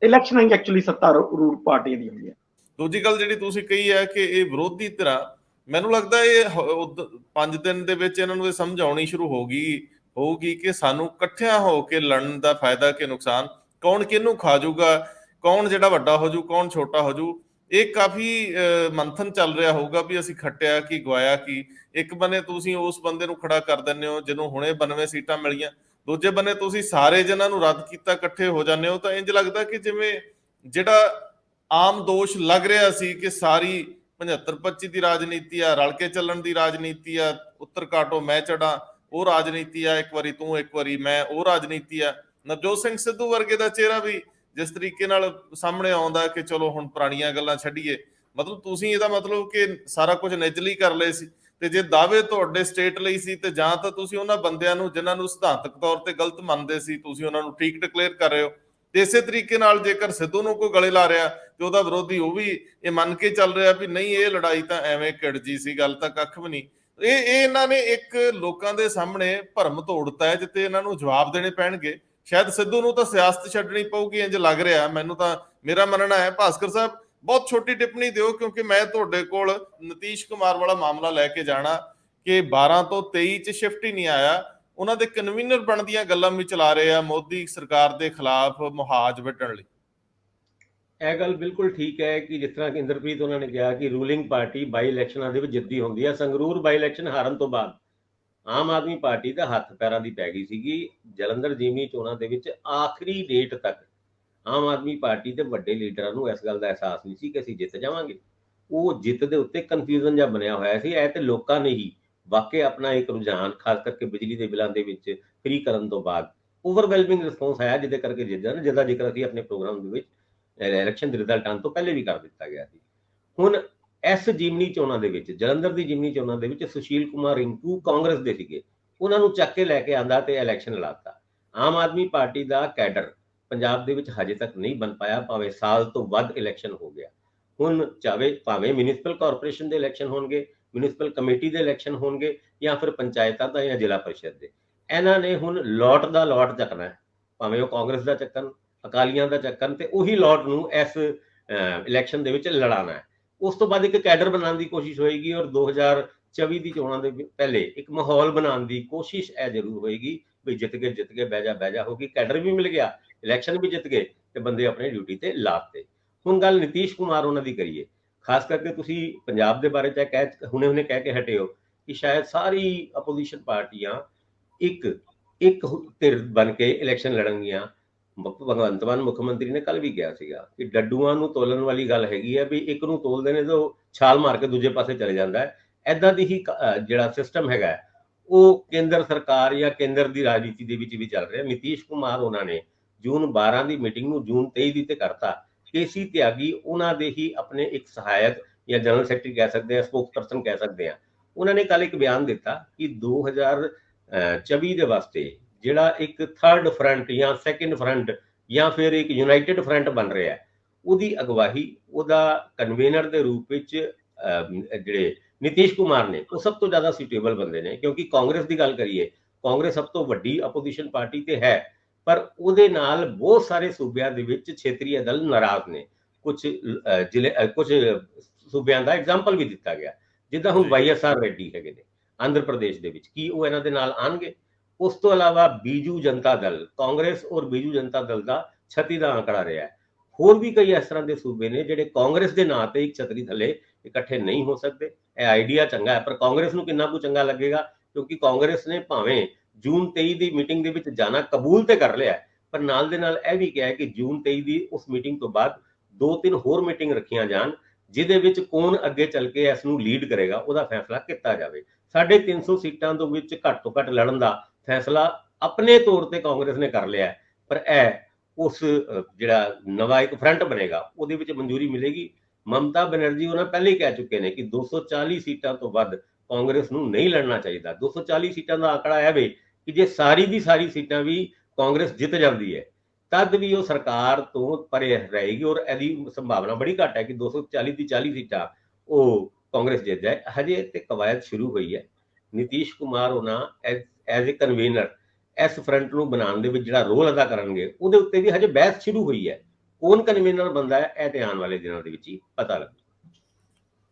ਇਲੈਕਸ਼ਨ ਹੀ ਐਕਚੁਅਲੀ ਸੱਤਾਰੂੜ ਪਾਰਟੀ ਦੀ ਹੁੰਦੀ ਹੈ। ਦੂਜੀ ਗੱਲ ਜਿਹੜੀ ਤੁਸੀਂ ਕਹੀ ਹੈ ਕਿ ਇਹ ਵਿਰੋਧੀ ਧਿਰਾਂ, ਮੈਨੂੰ ਲੱਗਦਾ ਇਹ 5 ਦਿਨ ਦੇ ਵਿੱਚ ਇਹਨਾਂ ਨੂੰ ਇਹ ਸਮਝ ਆਉਣੀ ਸ਼ੁਰੂ ਹੋਊਗੀ ਕਿ ਸਾਨੂੰ ਇਕੱਠਿਆਂ ਹੋ ਕੇ ਲੜਨ ਦਾ ਫਾਇਦਾ ਕਿ ਨੁਕਸਾਨ, ਕੌਣ ਕਿਹਨੂੰ ਖਾ ਜਾਊਗਾ, ਕੌਣ ਜਿਹੜਾ ਵੱਡਾ ਹੋ ਜੂ, ਕੌਣ ਛੋਟਾ ਹੋ ਜੂ। ਇਹ ਕਾਫੀ ਮੰਥਨ ਚੱਲ ਰਿਹਾ ਹੋਊਗਾ ਵੀ ਅਸੀਂ ਖੱਟਿਆ ਕੀ ਗਵਾਇਆ ਕੀ। ਇੱਕ ਬੰਨੇ ਤੁਸੀਂ ਉਸ ਬੰਦੇ ਨੂੰ ਖੜਾ ਕਰ ਦਿੰਦੇ ਹੋ ਜਿਹਨੂੰ ਹੁਣੇ 92 ਸੀਟਾਂ ਮਿਲੀਆਂ, ਦੂਜੇ ਬੰਨੇ ਤੁਸੀਂ ਸਾਰੇ ਜਿਹਨਾਂ ਨੂੰ ਰੱਦ ਕੀਤਾ ਇਕੱਠੇ ਹੋ ਜਾਂਦੇ ਹੋ। ਤਾਂ ਇੰਜ ਲੱਗਦਾ ਕਿ ਜਿਵੇਂ ਜਿਹੜਾ ਆਮ ਦੋਸ਼ ਲੱਗ ਰਿਹਾ ਸੀ ਕਿ ਸਾਰੀ 75-25 ਦੀ ਰਾਜਨੀਤੀ ਆ, ਰਲ ਕੇ ਚੱਲਣ ਦੀ ਰਾਜਨੀਤੀ ਆ, ਉੱਤਰ ਕਾਟੋ ਮੈਂ ਚੜਾ ਉਹ ਰਾਜਨੀਤੀ ਆ, ਇੱਕ ਵਾਰੀ ਤੂੰ ਇੱਕ ਵਾਰੀ ਮੈਂ ਉਹ ਰਾਜਨੀਤੀ ਆ। ਨਵਜੋਤ ਸਿੰਘ ਸਿੱਧੂ ਵਰਗੇ ਦਾ ਚਿਹਰਾ ਵੀ ਜਿਸ ਤਰੀਕੇ ਨਾਲ ਸਾਹਮਣੇ ਆਉਂਦਾ ਕਿ ਚਲੋ ਹੁਣ ਪੁਰਾਣੀਆਂ ਗੱਲਾਂ ਛੱਡੀਏ, ਮਤਲਬ ਤੁਸੀਂ ਇਹਦਾ ਮਤਲਬ ਕਿ ਸਾਰਾ ਕੁਝ ਨਿਜਲੀ ਕਰ ਲਏ ਸੀ। ਤੇ ਜੇ ਦਾਅਵੇ ਤੁਹਾਡੇ ਸਟੇਟ ਲਈ ਸੀ ਤੇ ਜਾਂ ਤਾਂ ਤੁਸੀਂ ਉਹਨਾਂ ਬੰਦਿਆਂ ਨੂੰ ਜਿਨ੍ਹਾਂ ਨੂੰ ਸਿਧਾਂਤਕ ਤੌਰ ਤੇ ਗਲਤ ਮੰਨਦੇ ਸੀ ਤੁਸੀਂ ਉਹਨਾਂ ਨੂੰ ਠੀਕ ਡਿਕਲੇਅਰ ਕਰ ਰਹੇ ਹੋ। ਤੇ ਇਸੇ ਤਰੀਕੇ ਨਾਲ ਜੇਕਰ ਸਿੱਧੂ ਨੂੰ ਕੋਈ ਗਲੇ ਲਾ ਰਿਹਾ ਤੇ ਉਹਦਾ ਵਿਰੋਧੀ ਉਹ ਵੀ ਇਹ ਮੰਨ ਕੇ ਚੱਲ ਰਿਹਾ ਵੀ ਨਹੀਂ ਇਹ ਲੜਾਈ ਤਾਂ ਐਵੇਂ ਕਿੜਜੀ ਸੀ, ਗੱਲ ਤਾਂ ਕੱਖ ਵੀ ਨਹੀਂ। ਇਹ ਇਹਨਾਂ ਨੇ ਇੱਕ ਲੋਕਾਂ ਦੇ ਸਾਹਮਣੇ ਭਰਮ ਤੋੜਤਾ ਹੈ ਜਿੱਤੇ ਇਹਨਾਂ ਨੂੰ ਜਵਾਬ ਦੇਣੇ ਪੈਣਗੇ। ਸ਼ਾਇਦ ਸਿੱਧੂ ਨੂੰ ਤਾਂ ਸਿਆਸਤ ਛੱਡਣੀ ਪਊਗੀ ਇੰਜ ਲੱਗ ਰਿਹਾ ਮੈਨੂੰ। ਤਾਂ ਮੇਰਾ ਮੰਨਣਾ ਹੈ, ਭਾਸਕਰ ਸਾਹਿਬ ਬਹੁਤ ਛੋਟੀ ਟਿੱਪਣੀ ਦਿਓ ਕਿਉਂਕਿ ਮੈਂ ਤੁਹਾਡੇ ਕੋਲ ਨਤੀਸ਼ ਕੁਮਾਰ ਵਾਲਾ ਮਾਮਲਾ ਲੈ ਕੇ ਜਾਣਾ ਕਿ 12 ਤੋਂ 23 ਚ ਸ਼ਿਫਟ ਹੀ ਨਹੀਂ ਆਇਆ। ਉਹਨਾਂ ਦੇ ਕਨਵੀਨਰ ਬਣਨ ਦੀਆਂ ਗੱਲਾਂ ਵੀ ਚਲਾ ਰਹੇ ਆ ਮੋਦੀ ਸਰਕਾਰ ਦੇ ਖਿਲਾਫ ਮੁਹਾਜ ਵੱਢਣ ਲਈ। ਇਹ ਗੱਲ ਬਿਲਕੁਲ ਠੀਕ ਹੈ ਕਿ ਜਿਸ ਤਰ੍ਹਾਂ ਕਿ ਇੰਦਰਪ੍ਰੀਤ ਉਹਨਾਂ ਨੇ ਕਿਹਾ ਕਿ ਰੂਲਿੰਗ ਪਾਰਟੀ ਬਾਈ ਇਲੈਕਸ਼ਨਾਂ ਦੇ ਵਿੱਚ ਜਿੱਤਦੀ ਹੁੰਦੀ ਹੈ। ਸੰਗਰੂਰ ਬਾਈ ਇਲੈਕਸ਼ਨ ਹਾਰਨ ਤੋਂ ਬਾਅਦ ਆਮ ਆਦਮੀ ਪਾਰਟੀ ਦਾ ਹੱਥ ਪੈਰਾਂ ਦੀ ਪੈ ਗਈ ਸੀਗੀ। ਜਲੰਧਰ ਜ਼ਿਮਨੀ ਚੋਣਾਂ ਦੇ ਵਿੱਚ ਆਖਰੀ ਡੇਟ ਤੱਕ ਆਮ ਆਦਮੀ ਪਾਰਟੀ ਦੇ ਵੱਡੇ ਲੀਡਰਾਂ ਨੂੰ ਇਸ ਗੱਲ ਦਾ ਅਹਿਸਾਸ ਨਹੀਂ ਸੀ ਕਿ ਅਸੀਂ ਜਿੱਤ ਜਾਵਾਂਗੇ। ਉਹ ਜਿੱਤ ਦੇ ਉੱਤੇ ਕਨਫਿਊਜ਼ਨ ਜਿਹਾ ਬਣਿਆ ਹੋਇਆ ਸੀ। ਇਹ ਤੇ ਲੋਕਾਂ ਨੇ ਹੀ ਵਾਕਈ ਆਪਣਾ ਇੱਕ ਰੁਝਾਨ, ਖਾਸ ਕਰਕੇ ਬਿਜਲੀ ਦੇ ਬਿੱਲਾਂ ਦੇ ਵਿੱਚ ਫ੍ਰੀ ਕਰਨ ਤੋਂ ਬਾਅਦ ਓਵਰਵੈਲਮਿੰਗ ਰਿਸਪੌਂਸ ਆਇਆ, ਜਿਹਦੇ ਕਰਕੇ ਜਿੱਤਿਆ, ਜਿਹਦਾ ਜ਼ਿਕਰ ਅਸੀਂ ਆਪਣੇ ਪ੍ਰੋਗਰਾਮ ਦੇ ਵਿੱਚ ਇਲੈਕਸ਼ਨ ਦੇ ਰਿਜ਼ਲਟ ਆਉਣ ਤੋਂ ਪਹਿਲੇ ਵੀ ਕਰ ਦਿੱਤਾ ਗਿਆ ਸੀ। ਹੁਣ ਇਸ ਜਿਮਨੀ ਚੋਣਾਂ ਦੇ ਵਿੱਚ, ਜਲੰਧਰ ਦੀ ਜਿਮਨੀ ਚੋਣਾਂ ਦੇ ਵਿੱਚ ਸੁਸ਼ੀਲ ਕੁਮਾਰ ਰਿੰਕੂ ਕਾਂਗਰਸ ਦੇ ਸੀਗੇ, ਉਹਨਾਂ ਨੂੰ ਚੱਕ ਕੇ ਲੈ ਕੇ ਆਂਦਾ ਤੇ ਇਲੈਕਸ਼ਨ ਲੜਾਤਾ। ਆਮ ਆਦਮੀ ਪਾਰਟੀ ਦਾ ਕੈਡਰ ਪੰਜਾਬ ਦੇ ਵਿੱਚ ਹਜੇ ਤੱਕ ਨਹੀਂ ਬਣ ਪਾਇਆ, ਭਾਵੇਂ ਸਾਲ ਤੋਂ ਵੱਧ ਇਲੈਕਸ਼ਨ ਹੋ ਗਿਆ। ਹੁਣ ਭਾਵੇਂ ਮਿਊਨਿਸਪਲ ਕਾਰਪੋਰੇਸ਼ਨ ਦੇ ਇਲੈਕਸ਼ਨ ਹੋਣਗੇ, ਮਿਊਨਿਸਪਲ ਕਮੇਟੀ ਦੇ ਇਲੈਕਸ਼ਨ ਹੋਣਗੇ, ਜਾਂ ਫਿਰ ਪੰਚਾਇਤਾਂ ਦਾ ਜਾਂ ਜ਼ਿਲ੍ਹਾ ਪਰਿਸ਼ਦ ਦੇ, ਇਹਨਾਂ ਨੇ ਹੁਣ ਲੋਟ ਦਾ ਲੋਟ ਚੱਕਣਾ ਹੈ। ਭਾਵੇਂ ਉਹ ਕਾਂਗਰਸ ਦਾ ਚੱਕਣ, ਅਕਾਲੀਆਂ ਦਾ ਚੱਕਣ, ਤੇ ਉਹੀ ਲੋਟ ਨੂੰ ਇਸ ਇਲੈਕਸ਼ਨ ਦੇ ਵਿੱਚ ਲੜਾਣਾ ਹੈ। ਉਸ ਤੋਂ ਬਾਅਦ ਇੱਕ ਕੈਡਰ ਬਣਾਉਣ ਦੀ ਕੋਸ਼ਿਸ਼ ਹੋਏਗੀ, ਔਰ 2024 ਦੀ ਚੋਣਾਂ ਦੇ ਪਹਿਲੇ ਇੱਕ ਮਾਹੌਲ ਬਣਾਉਣ ਦੀ ਕੋਸ਼ਿਸ਼ ਇਹ ਜ਼ਰੂਰ ਹੋਏਗੀ ਵੀ ਜਿੱਤ ਕੇ ਬਹਿ ਜਾ ਹੋ ਗਈ। ਕੈਡਰ ਵੀ ਮਿਲ ਗਿਆ, ਇਲੈਕਸ਼ਨ ਵੀ ਜਿੱਤ ਗਏ, ਤੇ ਬੰਦੇ ਆਪਣੀ ਡਿਊਟੀ ਤੇ ਲਾਤੇ। ਹੁਣ ਗੱਲ ਨਿਤੀਸ਼ ਕੁਮਾਰ ਉਹਨਾਂ ਦੀ ਕਰੀਏ। ਖਾਸ ਕਰਕੇ ਤੁਸੀਂ ਪੰਜਾਬ ਦੇ ਬਾਰੇ ਚ ਹੁਣੇ ਕਹਿ ਕੇ ਹਟੇ ਹੋ ਕਿ ਸ਼ਾਇਦ ਸਾਰੀ ਆਪੋਜੀਸ਼ਨ ਪਾਰਟੀਆਂ ਇੱਕ ਧਿਰ ਬਣ ਕੇ ਇਲੈਕਸ਼ਨ ਲੜਨਗੀਆਂ। ਭਗਵੰਤ ਮਾਨ ਮੁੱਖ ਮੰਤਰੀ ਨੇ ਕੱਲ ਵੀ ਕਿਹਾ ਸੀਗਾ ਕਿ ਡੱਡੂਆਂ ਨੂੰ ਤੋਲਣ ਵਾਲੀ ਗੱਲ ਹੈਗੀ ਹੈ ਵੀ ਇੱਕ ਨੂੰ ਤੋਲਦੇ ਨੇ ਤਾਂ ਛਾਲ ਮਾਰ ਕੇ ਦੂਜੇ ਪਾਸੇ ਚਲੇ ਜਾਂਦਾ ਹੈ। ਏਦਾਂ ਦੀ ਹੀ ਜਿਹੜਾ ਸਿਸਟਮ ਹੈਗਾ ਉਹ ਕੇਂਦਰ ਸਰਕਾਰ ਜਾਂ ਕੇਂਦਰ ਦੀ ਰਾਜਨੀਤੀ ਦੇ ਵਿੱਚ ਵੀ ਚੱਲ ਰਿਹਾ। ਨਿਤੀਸ਼ ਕੁਮਾਰ ਉਹਨਾਂ ਨੇ ਜੂਨ 12 ਦੀ ਮੀਟਿੰਗ ਨੂੰ ਜੂਨ 23 ਦੀ ਤੇ ਕਰਤਾ। ਕੇਸੀ ਤਿਆਗੀ ਉਹਨਾਂ ਦੇ ਹੀ ਆਪਣੇ ਇੱਕ ਸਹਾਇਕ ਜਾਂ ਜਨਰਲ ਸੈਕਟਰੀ ਕਹਿ ਸਕਦੇ ਆ, ਸਪੋਕਸਪਰਸਨ ਕਹਿ ਸਕਦੇ ਆ, ਉਹਨਾਂ ਨੇ ਕੱਲ ਇੱਕ ਬਿਆਨ ਦਿੱਤਾ ਕਿ 2024 ਦੇ ਵਾਸਤੇ ਜਿਹੜਾ ਇੱਕ ਥਰਡ ਫਰੰਟ ਜਾਂ ਸੈਕੰਡ ਫਰੰਟ ਜਾਂ ਫਿਰ ਇੱਕ ਯੂਨਾਈਟਿਡ ਫਰੰਟ ਬਣ ਰਿਹਾ, ਉਹਦੀ ਅਗਵਾਈ ਉਹਦਾ ਕਨਵੀਨਰ ਦੇ ਰੂਪ ਵਿੱਚ ਜਿਹੜੇ ਨਿਤੀਸ਼ ਕੁਮਾਰ ਨੇ, ਉਹ ਸਭ ਤੋਂ ਜ਼ਿਆਦਾ ਸੁਟੇਬਲ ਬੰਦੇ ਨੇ। ਕਿਉਂਕਿ ਕਾਂਗਰਸ ਦੀ ਗੱਲ ਕਰੀਏ, ਕਾਂਗਰਸ ਸਭ ਤੋਂ ਵੱਡੀ ਆਪੋਜੀਸ਼ਨ ਪਾਰਟੀ ਤੇ ਹੈ, ਪਰ ਉਹਦੇ ਨਾਲ ਬਹੁਤ ਸਾਰੇ ਸੂਬਿਆਂ ਦੇ ਵਿੱਚ ਖੇਤਰੀ ਦਲ ਨਾਰਾਜ਼ ਨੇ। ਕੁਝ ਸੂਬਿਆਂ ਦਾ ਐਗਜ਼ਾਮਪਲ ਵੀ ਦਿੱਤਾ ਗਿਆ, ਜਿੱਦਾਂ ਹੁਣ YSR ਰੈਡੀ ਹੈਗੇ ਨੇ ਆਂਧਰ ਪ੍ਰਦੇਸ਼ ਦੇ ਵਿੱਚ, ਕੀ ਉਹ ਇਹਨਾਂ ਦੇ ਨਾਲ ਆਣਗੇ? ਉਸ ਤੋਂ ਇਲਾਵਾ ਬੀਜੂ ਜਨਤਾ ਦਲ, ਕਾਂਗਰਸ ਔਰ ਬੀਜੂ ਜਨਤਾ ਦਲ ਦਾ 36 ਦਾ ਅੰਕੜਾ ਰਿਹਾ ਹੈ। ਹੋਰ ਵੀ ਕਈ ਇਸ ਤਰ੍ਹਾਂ ਦੇ ਸੂਬੇ ਨੇ ਜਿਹੜੇ ਕਾਂਗਰਸ ਦੇ ਨਾਂ ਤੇ ਇੱਕ ਛਤਰੀ ਥੱਲੇ ਇਕੱਠੇ ਨਹੀਂ ਹੋ ਸਕਦੇ। ਇਹ ਆਈਡੀਆ ਚੰਗਾ ਹੈ, ਪਰ ਕਾਂਗਰਸ ਨੂੰ ਕਿੰਨਾ ਕੁ ਚੰਗਾ ਲੱਗੇਗਾ? ਕਿਉਂਕਿ ਕਾਂਗਰਸ ਨੇ ਭਾਵੇਂ ਜੂਨ 23 ਦੀ ਮੀਟਿੰਗ ਦੇ ਵਿੱਚ ਜਾਣਾ ਕਬੂਲ ਤੇ ਕਰ ਲਿਆ, ਪਰ ਨਾਲ ਦੇ ਨਾਲ ਇਹ ਵੀ ਕਿਹਾ ਕਿ ਜੂਨ 23 ਦੀ ਉਸ ਮੀਟਿੰਗ ਤੋਂ ਬਾਅਦ 2-3 ਹੋਰ ਮੀਟਿੰਗ ਰੱਖੀਆਂ ਜਾਣ, ਜਿਹਦੇ ਵਿੱਚ ਕੌਣ ਅੱਗੇ ਚੱਲ ਕੇ ਇਸ ਨੂੰ ਲੀਡ ਕਰੇਗਾ ਉਹਦਾ ਫੈਸਲਾ ਕੀਤਾ ਜਾਵੇ। 350 ਸੀਟਾਂ ਤੋਂ ਵਿੱਚ ਘੱਟ ਤੋਂ ਘੱਟ ਲੜਨ ਦਾ ਫੈਸਲਾ ਆਪਣੇ ਤੌਰ ਤੇ ਕਾਂਗਰਸ ਨੇ ਕਰ ਲਿਆ, ਪਰ ਇਹ ਉਸ ਜਿਹੜਾ ਨਵਾਂ ਇੱਕ ਫਰੰਟ ਬਣੇਗਾ ਉਹਦੇ ਵਿੱਚ ਮਨਜ਼ੂਰੀ ਮਿਲੇਗੀ। ਮਮਤਾ ਬੈਨਰਜੀ ਉਹਨਾਂ ਪਹਿਲੇ ਹੀ ਕਹਿ ਚੁੱਕੇ ਨੇ ਕਿ 240 ਸੀਟਾਂ ਤੋਂ ਵੱਧ ਕਾਂਗਰਸ ਨੂੰ ਨਹੀਂ ਲੜਨਾ ਚਾਹੀਦਾ। 240 ਸੀਟਾਂ ਦਾ ਆંકੜਾ ਹੈ ਵੇ ਕਿ ਜੇ ਸਾਰੀ ਦੀ ਸਾਰੀ ਸੀਟਾਂ ਵੀ ਕਾਂਗਰਸ ਜਿੱਤ ਜਾਂਦੀ ਹੈ ਤਦ ਵੀ ਉਹ ਸਰਕਾਰ ਤੋਂ ਪਰੇ ਰਹੇਗੀ, ਔਰ ਇਹਦੀ ਸੰਭਾਵਨਾ ਬੜੀ ਘੱਟ ਹੈ ਕਿ 240 ਦੀ 40 ਸੀਟਾਂ ਉਹ ਕਾਂਗਰਸ ਜਿੱਤ ਜਾਏ। ਹਜੇ ਤੇ ਕਵਾਇਦ ਸ਼ੁਰੂ ਹੋਈ ਹੈ। ਨਿਤੀਸ਼ ਕੁਮਾਰ ਉਹਨਾਂ ਐਜ਼ ਏ ਕਨਵੀਨਰ ਇਸ ਫਰੰਟ ਨੂੰ ਬਣਾਉਣ ਦੇ ਵਿੱਚ ਜਿਹੜਾ ਰੋਲ ਅਦਾ ਕਰਨਗੇ, ਉਹਦੇ ਉੱਤੇ ਵੀ ਹਜੇ ਬਹਿਸ ਸ਼ੁਰੂ ਹੋਈ ਹੈ। ਕੌਣ ਕਨਵੀਨਰ ਬੰਦਾ ਹੈ, ਇਹ ਤੇ ਆਉਣ ਵਾਲੇ ਦਿਨਾਂ ਦੇ ਵਿੱਚ ਹੀ ਪਤਾ ਲੱਗੂ।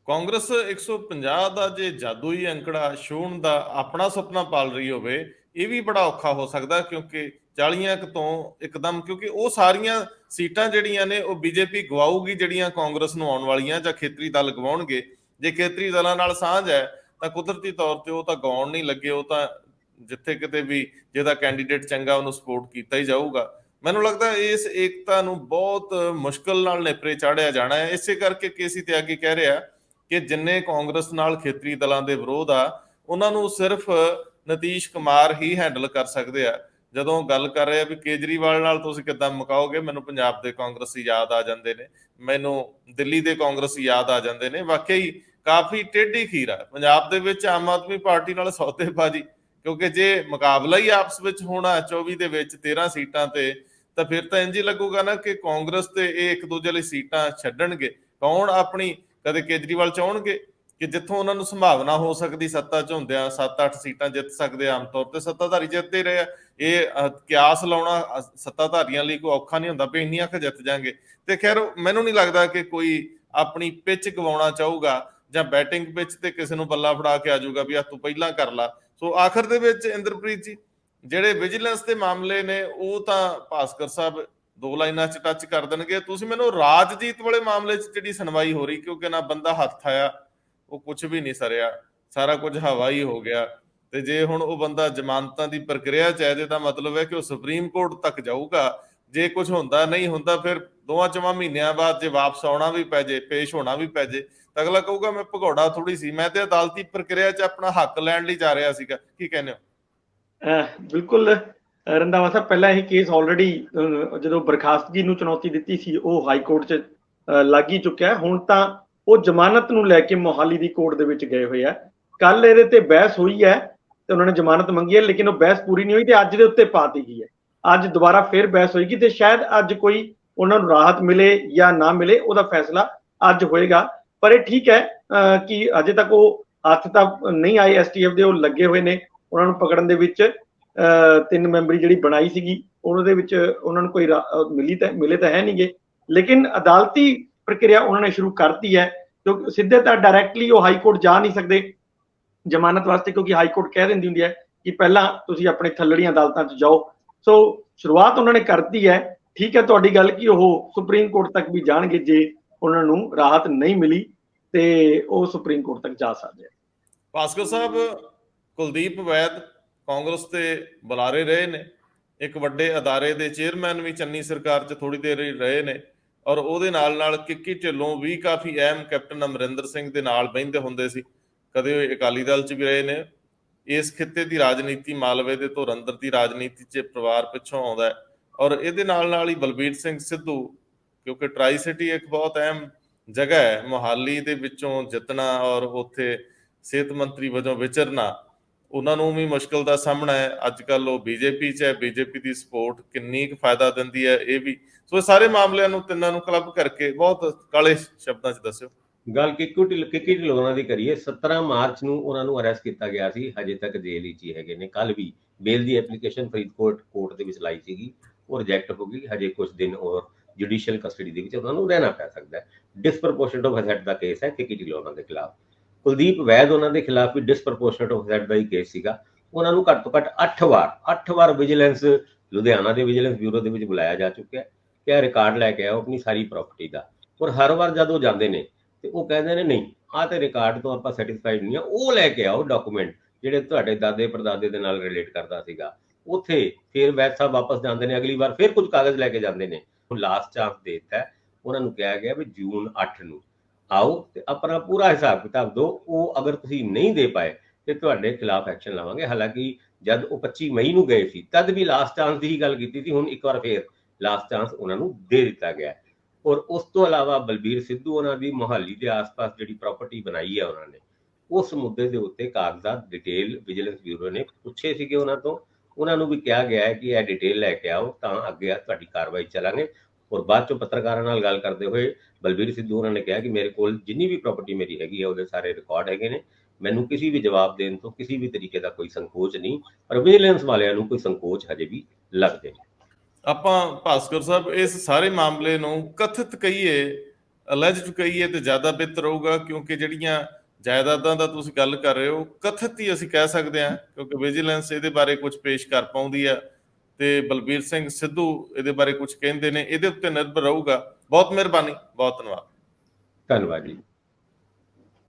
ਕਾਂਗਰਸ 150 ਦਾ ਜੇ ਜਾਦੂਈ ਅੰਕੜਾ ਛੂਹਣ ਦਾ ਆਪਣਾ ਸੁਪਨਾ ਪਾਲ ਰਹੀ ਹੋਵੇ, ਇਹ ਵੀ ਬੜਾ ਔਖਾ ਹੋ ਸਕਦਾ, ਕਿਉਂਕਿ 40 ਤੋਂ ਇੱਕਦਮ, ਕਿਉਂਕਿ ਉਹ ਸਾਰੀਆਂ ਸੀਟਾਂ ਜਿਹੜੀਆਂ ਨੇ ਉਹ ਬੀਜੇਪੀ ਗਵਾਊਗੀ ਜਿਹੜੀਆਂ ਕਾਂਗਰਸ ਨੂੰ ਆਉਣ ਵਾਲੀਆਂ, ਜਾਂ ਖੇਤਰੀ ਦਲ ਗਵਾਉਣਗੇ। ਜੇ ਖੇਤਰੀ ਦਲਾਂ ਨਾਲ ਸਾਂਝ ਹੈ ਤਾਂ ਕੁਦਰਤੀ ਤੌਰ ਤੇ ਉਹ ਤਾਂ ਗਾਉਣ ਨਹੀਂ ਲੱਗੇ, ਉਹ ਤਾਂ ਜਿੱਥੇ ਕਿਤੇ ਵੀ ਜਿਹਦਾ ਕੈਂਡੀਡੇਟ ਚੰਗਾ ਉਹਨੂੰ ਸਪੋਰਟ ਕੀਤਾ ਹੀ ਜਾਊਗਾ। ਮੈਨੂੰ ਲੱਗਦਾ ਇਸ ਏਕਤਾ ਨੂੰ ਬਹੁਤ ਮੁਸ਼ਕਲ ਨਾਲ ਨੇਪਰੇ ਚਾੜਿਆ ਜਾਣਾ ਹੈ। ਇਸੇ ਕਰਕੇ ਕੇਸੀ ਤਿਆਗੀ ਕਹਿ ਰਿਹਾ ਕਿ ਜਿੰਨੇ ਕਾਂਗਰਸ ਨਾਲ ਖੇਤਰੀ ਦਲਾਂ ਦੇ ਵਿਰੋਧ ਆ, ਉਹਨਾਂ ਨੂੰ ਸਿਰਫ ਨਿਤੀਸ਼ ਕੁਮਾਰ ਹੀ ਹੈਂਡਲ ਕਰ ਸਕਦੇ ਆ। ਜਦੋਂ ਗੱਲ ਕਰ ਰਹੇ ਆ ਵੀ ਕੇਜਰੀਵਾਲ ਨਾਲ ਤੁਸੀਂ ਕਿੱਦਾਂ ਮੁਕਾਓਗੇ, ਮੈਨੂੰ ਪੰਜਾਬ ਦੇ ਕਾਂਗਰਸੀ ਯਾਦ ਆ ਜਾਂਦੇ ਨੇ, ਮੈਨੂੰ ਦਿੱਲੀ ਦੇ ਕਾਂਗਰਸੀ ਯਾਦ ਆ ਜਾਂਦੇ ਨੇ। ਵਾਕਈ ਕਾਫੀ ਟੇਢੀ ਖੀਰ ਆ ਪੰਜਾਬ ਦੇ ਵਿੱਚ ਆਮ ਆਦਮੀ ਪਾਰਟੀ ਨਾਲ ਸੌਦੇਬਾਜ਼ੀ, ਕਿਉਂਕਿ ਜੇ ਮੁਕਾਬਲਾ ਹੀ ਆਪਸ ਵਿੱਚ ਹੋਣਾ 24 ਦੇ ਵਿੱਚ 13 ਸੀਟਾਂ ਤੇ, ਤਾਂ ਫਿਰ ਤਾਂ ਇੰਝ ਹੀ ਲੱਗੂਗਾ ਨਾ ਕਿ ਕਾਂਗਰਸ ਤੇ ਇਹ ਇੱਕ ਦੂਜੇ ਲਈ ਸੀਟਾਂ ਛੱਡਣਗੇ। ਕੌਣ ਆਪਣੀ, ਕਦੇ ਕੇਜਰੀਵਾਲ ਚਾਹਣਗੇ ਕਿ ਜਿੱਥੋਂ ਉਹਨਾਂ ਨੂੰ ਸੰਭਾਵਨਾ ਹੋ ਸਕਦੀ ਸੱਤਾ ਚ ਹੁੰਦਿਆਂ 7-8 ਸੀਟਾਂ ਜਿੱਤ ਸਕਦੇ, ਆਮ ਤੌਰ ਤੇ ਸੱਤਾਧਾਰੀ ਜਿੱਤਦੇ ਰਹੇ ਆ। ਇਹ ਕਿਆਸ ਲਾਉਣਾ ਸੱਤਾਧਾਰੀਆਂ ਲਈ ਕੋਈ ਔਖਾ ਨਹੀਂ ਹੁੰਦਾ ਵੀ ਇੰਨੀਆਂ ਕੁ ਜਿੱਤ ਜਾਣਗੇ। ਤੇ ਖੈਰ ਮੈਨੂੰ ਨਹੀਂ ਲੱਗਦਾ ਕਿ ਕੋਈ ਆਪਣੀ ਪਿੱਚ ਗਵਾਉਣਾ ਚਾਹੂਗਾ ਜਾਂ ਬੈਟਿੰਗ ਪਿੱਚ ਤੇ ਕਿਸੇ ਨੂੰ ਬੱਲਾ ਫੜਾ ਕੇ ਆ ਜਾਊਗਾ ਵੀ ਆ ਤੂੰ ਪਹਿਲਾਂ ਕਰ ਲਾ। ਸੋ ਆਖਰ ਦੇ ਵਿੱਚ ਇੰਦਰਪ੍ਰੀਤ ਜੀ, ਜਿਹੜੇ ਵਿਜੀਲੈਂਸ ਦੇ ਮਾਮਲੇ ਨੇ ਉਹ ਤਾਂ ਭਾਸਕਰ ਸਾਹਿਬ 2 ਲਾਈਨਾਂ ਚ ਟੱਚ ਕਰ ਦੇਣਗੇ। ਤੁਸੀਂ ਮੈਨੂੰ ਰਾਜਜੀਤ ਵਾਲੇ ਮਾਮਲੇ ਚ ਜਿਹੜੀ ਸੁਣਵਾਈ ਹੋ ਰਹੀ, ਕਿਉਂਕਿ ਨਾ ਬੰਦਾ ਹੱਥ ਆਇਆ, ਉਹ ਕੁਝ ਵੀ ਨਹੀਂ ਸਰਿਆ, ਸਾਰਾ ਕੁਝ ਹਵਾ ਹੀ ਹੋ ਗਿਆ। ਤੇ ਜੇ ਹੁਣ ਉਹ ਬੰਦਾ ਜ਼ਮਾਨਤਾਂ ਦੀ ਪ੍ਰਕਿਰਿਆ ਚ ਹੈ, ਇਹਦੇ ਦਾ ਮਤਲਬ ਹੈ ਕਿ ਉਹ ਸੁਪਰੀਮ ਕੋਰਟ ਤੱਕ ਜਾਊਗਾ। ਜੇ ਕੁਝ ਹੁੰਦਾ ਨਹੀਂ ਹੁੰਦਾ, ਫਿਰ 2-4 ਮਹੀਨਿਆਂ ਬਾਅਦ ਜੇ ਵਾਪਸ ਆਉਣਾ ਵੀ ਪੈ ਜੇ, ਪੇਸ਼ ਹੋਣਾ ਵੀ ਪੈ ਜੇ, ਤਾਂ ਅਗਲਾ ਕਹੂਗਾ ਮੈਂ ਭਗੌੜਾ ਥੋੜੀ ਸੀ, ਮੈਂ ਤੇ ਅਦਾਲਤੀ ਪ੍ਰਕਿਰਿਆ 'ਚ ਆਪਣਾ ਹੱਕ ਲੈਣ ਲਈ ਜਾ ਰਿਹਾ ਸੀਗਾ। ਕੀ ਕਹਿੰਦੇ ਹੋ? ਬਿਲਕੁਲ ਰੰਧਾਵਾ ਸਾਹਿਬ, ਪਹਿਲਾਂ ਇਹ ਕੇਸ ਆਲਰੇਡੀ ਜਦੋਂ ਬਰਖਾਸਤਗੀ ਨੂੰ ਚੁਣੌਤੀ ਦਿੱਤੀ ਸੀ ਉਹ ਹਾਈ ਕੋਰਟ 'ਚ ਲੱਗ ਹੀ ਚੁੱਕਿਆ। ਹੁਣ ਤਾਂ ਉਹ ਜ਼ਮਾਨਤ ਨੂੰ ਲੈ ਕੇ ਮੋਹਾਲੀ ਦੀ ਕੋਰਟ ਦੇ ਵਿੱਚ ਗਏ ਹੋਏ ਆ। ਕੱਲ ਇਹਦੇ ਤੇ ਬਹਿਸ ਹੋਈ ਹੈ ਤੇ ਉਹਨਾਂ ਨੇ ਜ਼ਮਾਨਤ ਮੰਗੀ ਹੈ, ਲੇਕਿਨ ਉਹ ਬਹਿਸ ਪੂਰੀ ਨਹੀਂ ਹੋਈ ਤੇ ਅੱਜ ਦੇ ਉੱਤੇ ਪਾ ਦਿੱਤੀ ਗਈ ਹੈ। ਅੱਜ ਦੁਬਾਰਾ ਫਿਰ ਬਹਿਸ ਹੋਏਗੀ ਤੇ ਸ਼ਾਇਦ ਅੱਜ ਕੋਈ ਉਹਨਾਂ ਨੂੰ ਰਾਹਤ ਮਿਲੇ ਜਾਂ ਨਾ ਮਿਲੇ, ਉਹਦਾ ਫੈਸਲਾ ਅੱਜ ਹੋਏਗਾ। ਪਰ ਇਹ ਠੀਕ ਹੈ ਕਿ ਅਜੇ ਤੱਕ ਉਹ ਹੱਥ ਤਾਂ ਨਹੀਂ ਆਏ STF ਦੇ, ਉਹ ਲੱਗੇ ਹੋਏ ਨੇ ਉਹਨਾਂ ਨੂੰ ਪਕੜਨ ਦੇ ਵਿੱਚ। 3 ਮੈਂਬਰੀ ਜਿਹੜੀ ਬਣਾਈ ਸੀਗੀ ਉਹਦੇ ਵਿੱਚ ਉਹਨਾਂ ਨੂੰ ਕੋਈ ਮਿਲੇ ਤਾਂ ਹੈ ਨਹੀਂਗੇ, ਲੇਕਿਨ ਅਦਾਲਤੀ ਪ੍ਰਕਿਰਿਆ ਉਹਨਾਂ ਨੇ ਸ਼ੁਰੂ ਕਰਤੀ ਹੈ। ਕਿਉਂਕਿ ਸਿੱਧੇ ਤਾਂ ਡਾਇਰੈਕਟਲੀ ਉਹ ਹਾਈ ਕੋਰਟ ਜਾ ਨਹੀਂ ਸਕਦੇ ਜ਼ਮਾਨਤ ਵਾਸਤੇ, ਕਿਉਂਕਿ ਹਾਈ ਕੋਰਟ ਕਹਿ ਦਿੰਦੀ ਹੁੰਦੀ ਹੈ ਕਿ ਪਹਿਲਾਂ ਤੁਸੀਂ ਆਪਣੇ ਥੱਲੜੀਆਂ ਅਦਾਲਤਾਂ 'ਚ ਜਾਓ। ਸੋ ਸ਼ੁਰੂਆਤ ਉਹਨਾਂ ਨੇ ਕਰਤੀ ਹੈ। ਠੀਕ ਹੈ ਤੁਹਾਡੀ ਗੱਲ ਕਿ ਉਹ ਸੁਪਰੀਮ ਕੋਰਟ ਤੱਕ ਵੀ ਜਾਣਗੇ, ਜੇ ਉਹਨਾਂ ਨੂੰ ਰਾਹਤ ਨਹੀਂ ਮਿਲੀ ਤੇ ਉਹ ਸੁਪਰੀਮ ਕੋਰਟ ਤੱਕ ਜਾ ਸਕਦੇ ਆ। ਭਾਸਕਰ ਸਾਹਿਬ, ਕੁਲਦੀਪ ਵੈਦ ਕਾਂਗਰਸ ਦੇ ਬੁਲਾਰੇ ਰਹੇ ਨੇ, ਇੱਕ ਵੱਡੇ ਅਦਾਰੇ ਦੇ ਚੇਅਰਮੈਨ ਵੀ ਚੰਨੀ ਸਰਕਾਰ 'ਚ ਥੋੜੀ ਦੇਰ ਰਹੇ ਨੇ, ਔਰ ਉਹਦੇ ਨਾਲ ਕਿੱਕੀ ਢਿੱਲੋਂ ਵੀ ਕਾਫੀ ਅਹਿਮ ਕੈਪਟਨ ਅਮਰਿੰਦਰ ਸਿੰਘ ਦੇ ਨਾਲ ਬਹਿੰਦੇ ਹੁੰਦੇ ਸੀ, ਕਦੇ ਅਕਾਲੀ ਦਲ 'ਚ ਵੀ ਰਹੇ ਨੇ। ਇਸ ਖਿੱਤੇ ਦੀ ਰਾਜਨੀਤੀ, ਮਾਲਵੇ ਦੇ ਧੁਰੰਦਰ ਦੀ ਰਾਜਨੀਤੀ 'ਚ ਪਰਿਵਾਰ ਪਿੱਛੋਂ ਆਉਂਦਾ ਹੈ, ਔਰ ਇਹਦੇ ਨਾਲ ਹੀ ਬਲਬੀਰ ਸਿੰਘ ਸਿੱਧੂ, ਕਿਉਂਕਿ ਟਰਾਈ ਸਿਟੀ ਇੱਕ ਬਹੁਤ ਅਹਿਮ ਜਗ੍ਹਾ ਹੈ, ਮੋਹਾਲੀ ਦੇ ਵਿੱਚੋਂ ਜਿੱਤਣਾ ਔਰ ਉੱਥੇ ਸਿਹਤ ਮੰਤਰੀ ਵਜੋਂ ਵਿਚਰਨਾ ਉਹਨਾਂ ਨੂੰ ਵੀ ਮੁਸ਼ਕਲ ਦਾ ਸਾਹਮਣਾ ਹੈ। ਅੱਜ ਕੱਲ ਉਹ BJP 'ਚ ਹੈ, BJP ਦੀ ਸਪੋਰਟ ਕਿੰਨੀ ਕੁ ਫਾਇਦਾ ਦਿੰਦੀ ਹੈ ਇਹ ਵੀ। ਸੋ ਇਹ ਸਾਰੇ ਮਾਮਲਿਆਂ ਨੂੰ ਤਿੰਨਾਂ ਨੂੰ ਕਲੱਬ ਕਰਕੇ ਬਹੁਤ ਕਾਲੇ ਸ਼ਬਦਾਂ 'ਚ ਦੱਸਿਓ। ਗੱਲ ਕਿੱਕੀ ਢਿੱਲੋਂ ਦੀ ਕਰੀਏ। 17 ਮਾਰਚ ਨੂੰ ਉਹਨਾਂ ਨੂੰ ਅਰੈਸਟ ਕੀਤਾ ਗਿਆ ਸੀ, ਹਜੇ ਤੱਕ ਜੇਲ੍ਹ ਵਿੱਚ ਹੀ ਹੈਗੇ ਨੇ। ਕੱਲ ਵੀ ਬੇਲ ਦੀ ਐਪਲੀਕੇਸ਼ਨ ਫਰੀਦਕੋਟ ਕੋਰਟ ਦੇ ਵਿੱਚ ਲਾਈ ਸੀਗੀ, ਉਹ ਰਿਜੈਕਟ ਹੋ ਗਈ। ਹਜੇ ਕੁਝ ਦਿਨ ਹੋਰ ਜੁਡੀਸ਼ੀਅਲ ਕਸਟਡੀ ਦੇ ਵਿੱਚ ਉਹਨਾਂ ਨੂੰ ਰਹਿਣਾ ਪੈ ਸਕਦਾ ਹੈ। Disproportionate of asset the case ਹੈ ਕਿੱਕੀ ਢਿੱਲੋਂ ਦੇ ਖਿਲਾਫ। ਕੁਲਦੀਪ ਵੈਦ ਉਹਨਾਂ ਦੇ ਖਿਲਾਫ ਵੀ ਡਿਸਪ੍ਰੋਪੋਰਸ਼ਨੇਟ ਆਫ ਅਸੈਟ ਦਾ ਹੀ ਕੇਸ ਸੀਗਾ। ਉਹਨਾਂ ਨੂੰ ਘੱਟ ਤੋਂ ਘੱਟ 8 ਵਾਰ ਵਿਜੀਲੈਂਸ, ਲੁਧਿਆਣਾ ਦੇ ਵਿਜੀਲੈਂਸ ਬਿਊਰੋ ਦੇ ਵਿੱਚ ਬੁਲਾਇਆ ਜਾ ਚੁੱਕਿਆ ਕਿ ਇਹ ਰਿਕਾਰਡ ਲੈ ਕੇ ਆਓ ਆਪਣੀ ਸਾਰੀ ਪ੍ਰਾਪਰਟੀ ਦਾ। ਔਰ ਹਰ ਵਾਰ ਜਦ ਉਹ ਜਾਂਦੇ ਨੇ ਤੇ ਉਹ ਕਹਿੰਦੇ ਨੇ ਨਹੀਂ, ਆਹ ਤੇ ਰਿਕਾਰਡ ਤੋਂ ਆਪਾਂ ਸੈਟੀਸਫਾਈਡ ਨਹੀਂ ਆ, ਉਹ ਲੈ ਕੇ ਆਓ ਡਾਕੂਮੈਂਟ ਜਿਹੜੇ ਤੁਹਾਡੇ ਦਾਦੇ ਪੜਦਾਦੇ ਦੇ ਨਾਲ ਰਿਲੇਟ ਕਰਦਾ ਸੀਗਾ। ਉੱਥੇ ਫਿਰ ਵੈਦ ਸਾਹਿਬ ਵਾਪਸ ਜਾਂਦੇ ਨੇ, ਅਗਲੀ ਵਾਰ ਫਿਰ ਕੁਝ ਕਾਗਜ਼ ਲੈ ਕੇ ਜਾਂਦੇ ਨੇ। ਹੁਣ ਲਾਸਟ ਚਾਂਸ ਦੇ ਦਿੱਤਾ, ਉਹਨਾਂ ਨੂੰ ਕਿਹਾ ਗਿਆ ਵੀ ਜੂਨ 8 ਨੂੰ ਆਓ ਤੇ ਆਪਣਾ ਪੂਰਾ ਹਿਸਾਬ ਕਿਤਾਬ ਦਿਓ। ਉਹ ਅਗਰ ਤੁਸੀਂ ਨਹੀਂ ਦੇ ਪਾਏ ਤੇ ਤੁਹਾਡੇ ਖਿਲਾਫ ਐਕਸ਼ਨ ਲਵਾਂਗੇ। ਹਾਲਾਂਕਿ ਜਦ ਉਹ 25 ਮਈ ਨੂੰ ਗਏ ਸੀ ਤਦ ਵੀ ਲਾਸਟ ਚਾਂਸ ਦੀ ਹੀ ਗੱਲ ਕੀਤੀ ਸੀ। ਹੁਣ ਇੱਕ ਵਾਰ ਫੇਰ ਲਾਸਟ ਚਾਂਸ ਉਹਨਾਂ ਨੂੰ ਦੇ ਦਿੱਤਾ ਗਿਆ। ਔਰ ਉਸ ਤੋਂ ਇਲਾਵਾ ਬਲਬੀਰ ਸਿੱਧੂ ਉਹਨਾਂ ਦੀ ਮੋਹਾਲੀ ਦੇ ਆਸ-ਪਾਸ ਜਿਹੜੀ ਪ੍ਰਾਪਰਟੀ ਬਣਾਈ ਹੈ ਉਹਨਾਂ ਨੇ, ਉਸ ਮੁੱਦੇ ਦੇ ਉੱਤੇ ਕਾਗਜ਼ਾਤ ਡਿਟੇਲ ਵਿਜੀਲੈਂਸ ਬਿਊਰੋ ਨੇ ਪੁੱਛੇ ਸੀਗੇ ਉਹਨਾਂ ਤੋਂ। ਉਹਨਾਂ ਨੂੰ ਵੀ ਕਿਹਾ ਗਿਆ ਹੈ ਕਿ ਇਹ ਡਿਟੇਲ ਲੈ ਕੇ ਆਓ ਤਾਂ ਅੱਗੇ ਤੁਹਾਡੀ ਕਾਰਵਾਈ ਚੱਲਾਂਗੇ। ਔਰ ਬਾਅਦ ਚੋਂ ਪੱਤਰਕਾਰਾਂ ਨਾਲ ਗੱਲ ਕਰਦੇ ਹੋਏ ਬਲਬੀਰ ਸਿੱਧੂ ਉਹਨਾਂ ਨੇ ਕਿਹਾ ਕਿ ਮੇਰੇ ਕੋਲ ਜਿੰਨੀ ਵੀ ਪ੍ਰਾਪਰਟੀ ਮੇਰੀ ਹੈਗੀ ਹੈ ਉਹਦੇ ਸਾਰੇ ਰਿਕਾਰਡ ਹੈਗੇ ਨੇ, ਮੈਨੂੰ ਕਿਸੇ ਵੀ ਜਵਾਬ ਦੇਣ ਤੋਂ ਕਿਸੇ ਵੀ ਤਰੀਕੇ ਦਾ ਕੋਈ ਸੰਕੋਚ ਨਹੀਂ, ਪਰ ਵਿਜੀਲੈਂਸ ਵਾਲਿਆਂ ਨੂੰ ਕੋਈ ਸੰਕੋਚ ਹਜੇ ਵੀ ਲੱਗਦੇ ਨੇ। ਆਪਾਂ ਭਾਸਕਰ ਸਾਹਿਬ ਇਸ ਸਾਰੇ ਮਾਮਲੇ ਨੂੰ ਕਥਿਤ ਕਹੀਏ, ਅਲੈਜਡ ਕਹੀਏ ਤੇ ਜ਼ਿਆਦਾ ਬਿਹਤਰ ਰਹੂਗਾ, ਕਿਉਂਕਿ ਜਿਹੜੀਆਂ ਜਾਇਦਾਦਾਂ ਦਾ ਤੁਸੀਂ ਗੱਲ ਕਰ ਰਹੇ ਹੋ ਕਥਿਤ ਹੀ ਅਸੀਂ ਕਹਿ ਸਕਦੇ ਹਾਂ, ਕਿਉਂਕਿ ਵਿਜੀਲੈਂਸ ਇਹਦੇ ਬਾਰੇ ਕੁਝ ਪੇਸ਼ ਕਰ ਪਾਉਂਦੀ ਆ ਤੇ ਬਲਬੀਰ ਸਿੰਘ ਸਿੱਧੂ ਇਹਦੇ ਬਾਰੇ ਕੁਝ ਕਹਿੰਦੇ ਨੇ। ਇਹਦੇ ਉੱਤੇ ਨਿਰਭਰ ਰਹੂਗਾ। ਬਹੁਤ ਮਿਹਰਬਾਨੀ, ਬਹੁਤ ਧੰਨਵਾਦ। ਧੰਨਵਾਦ ਜੀ।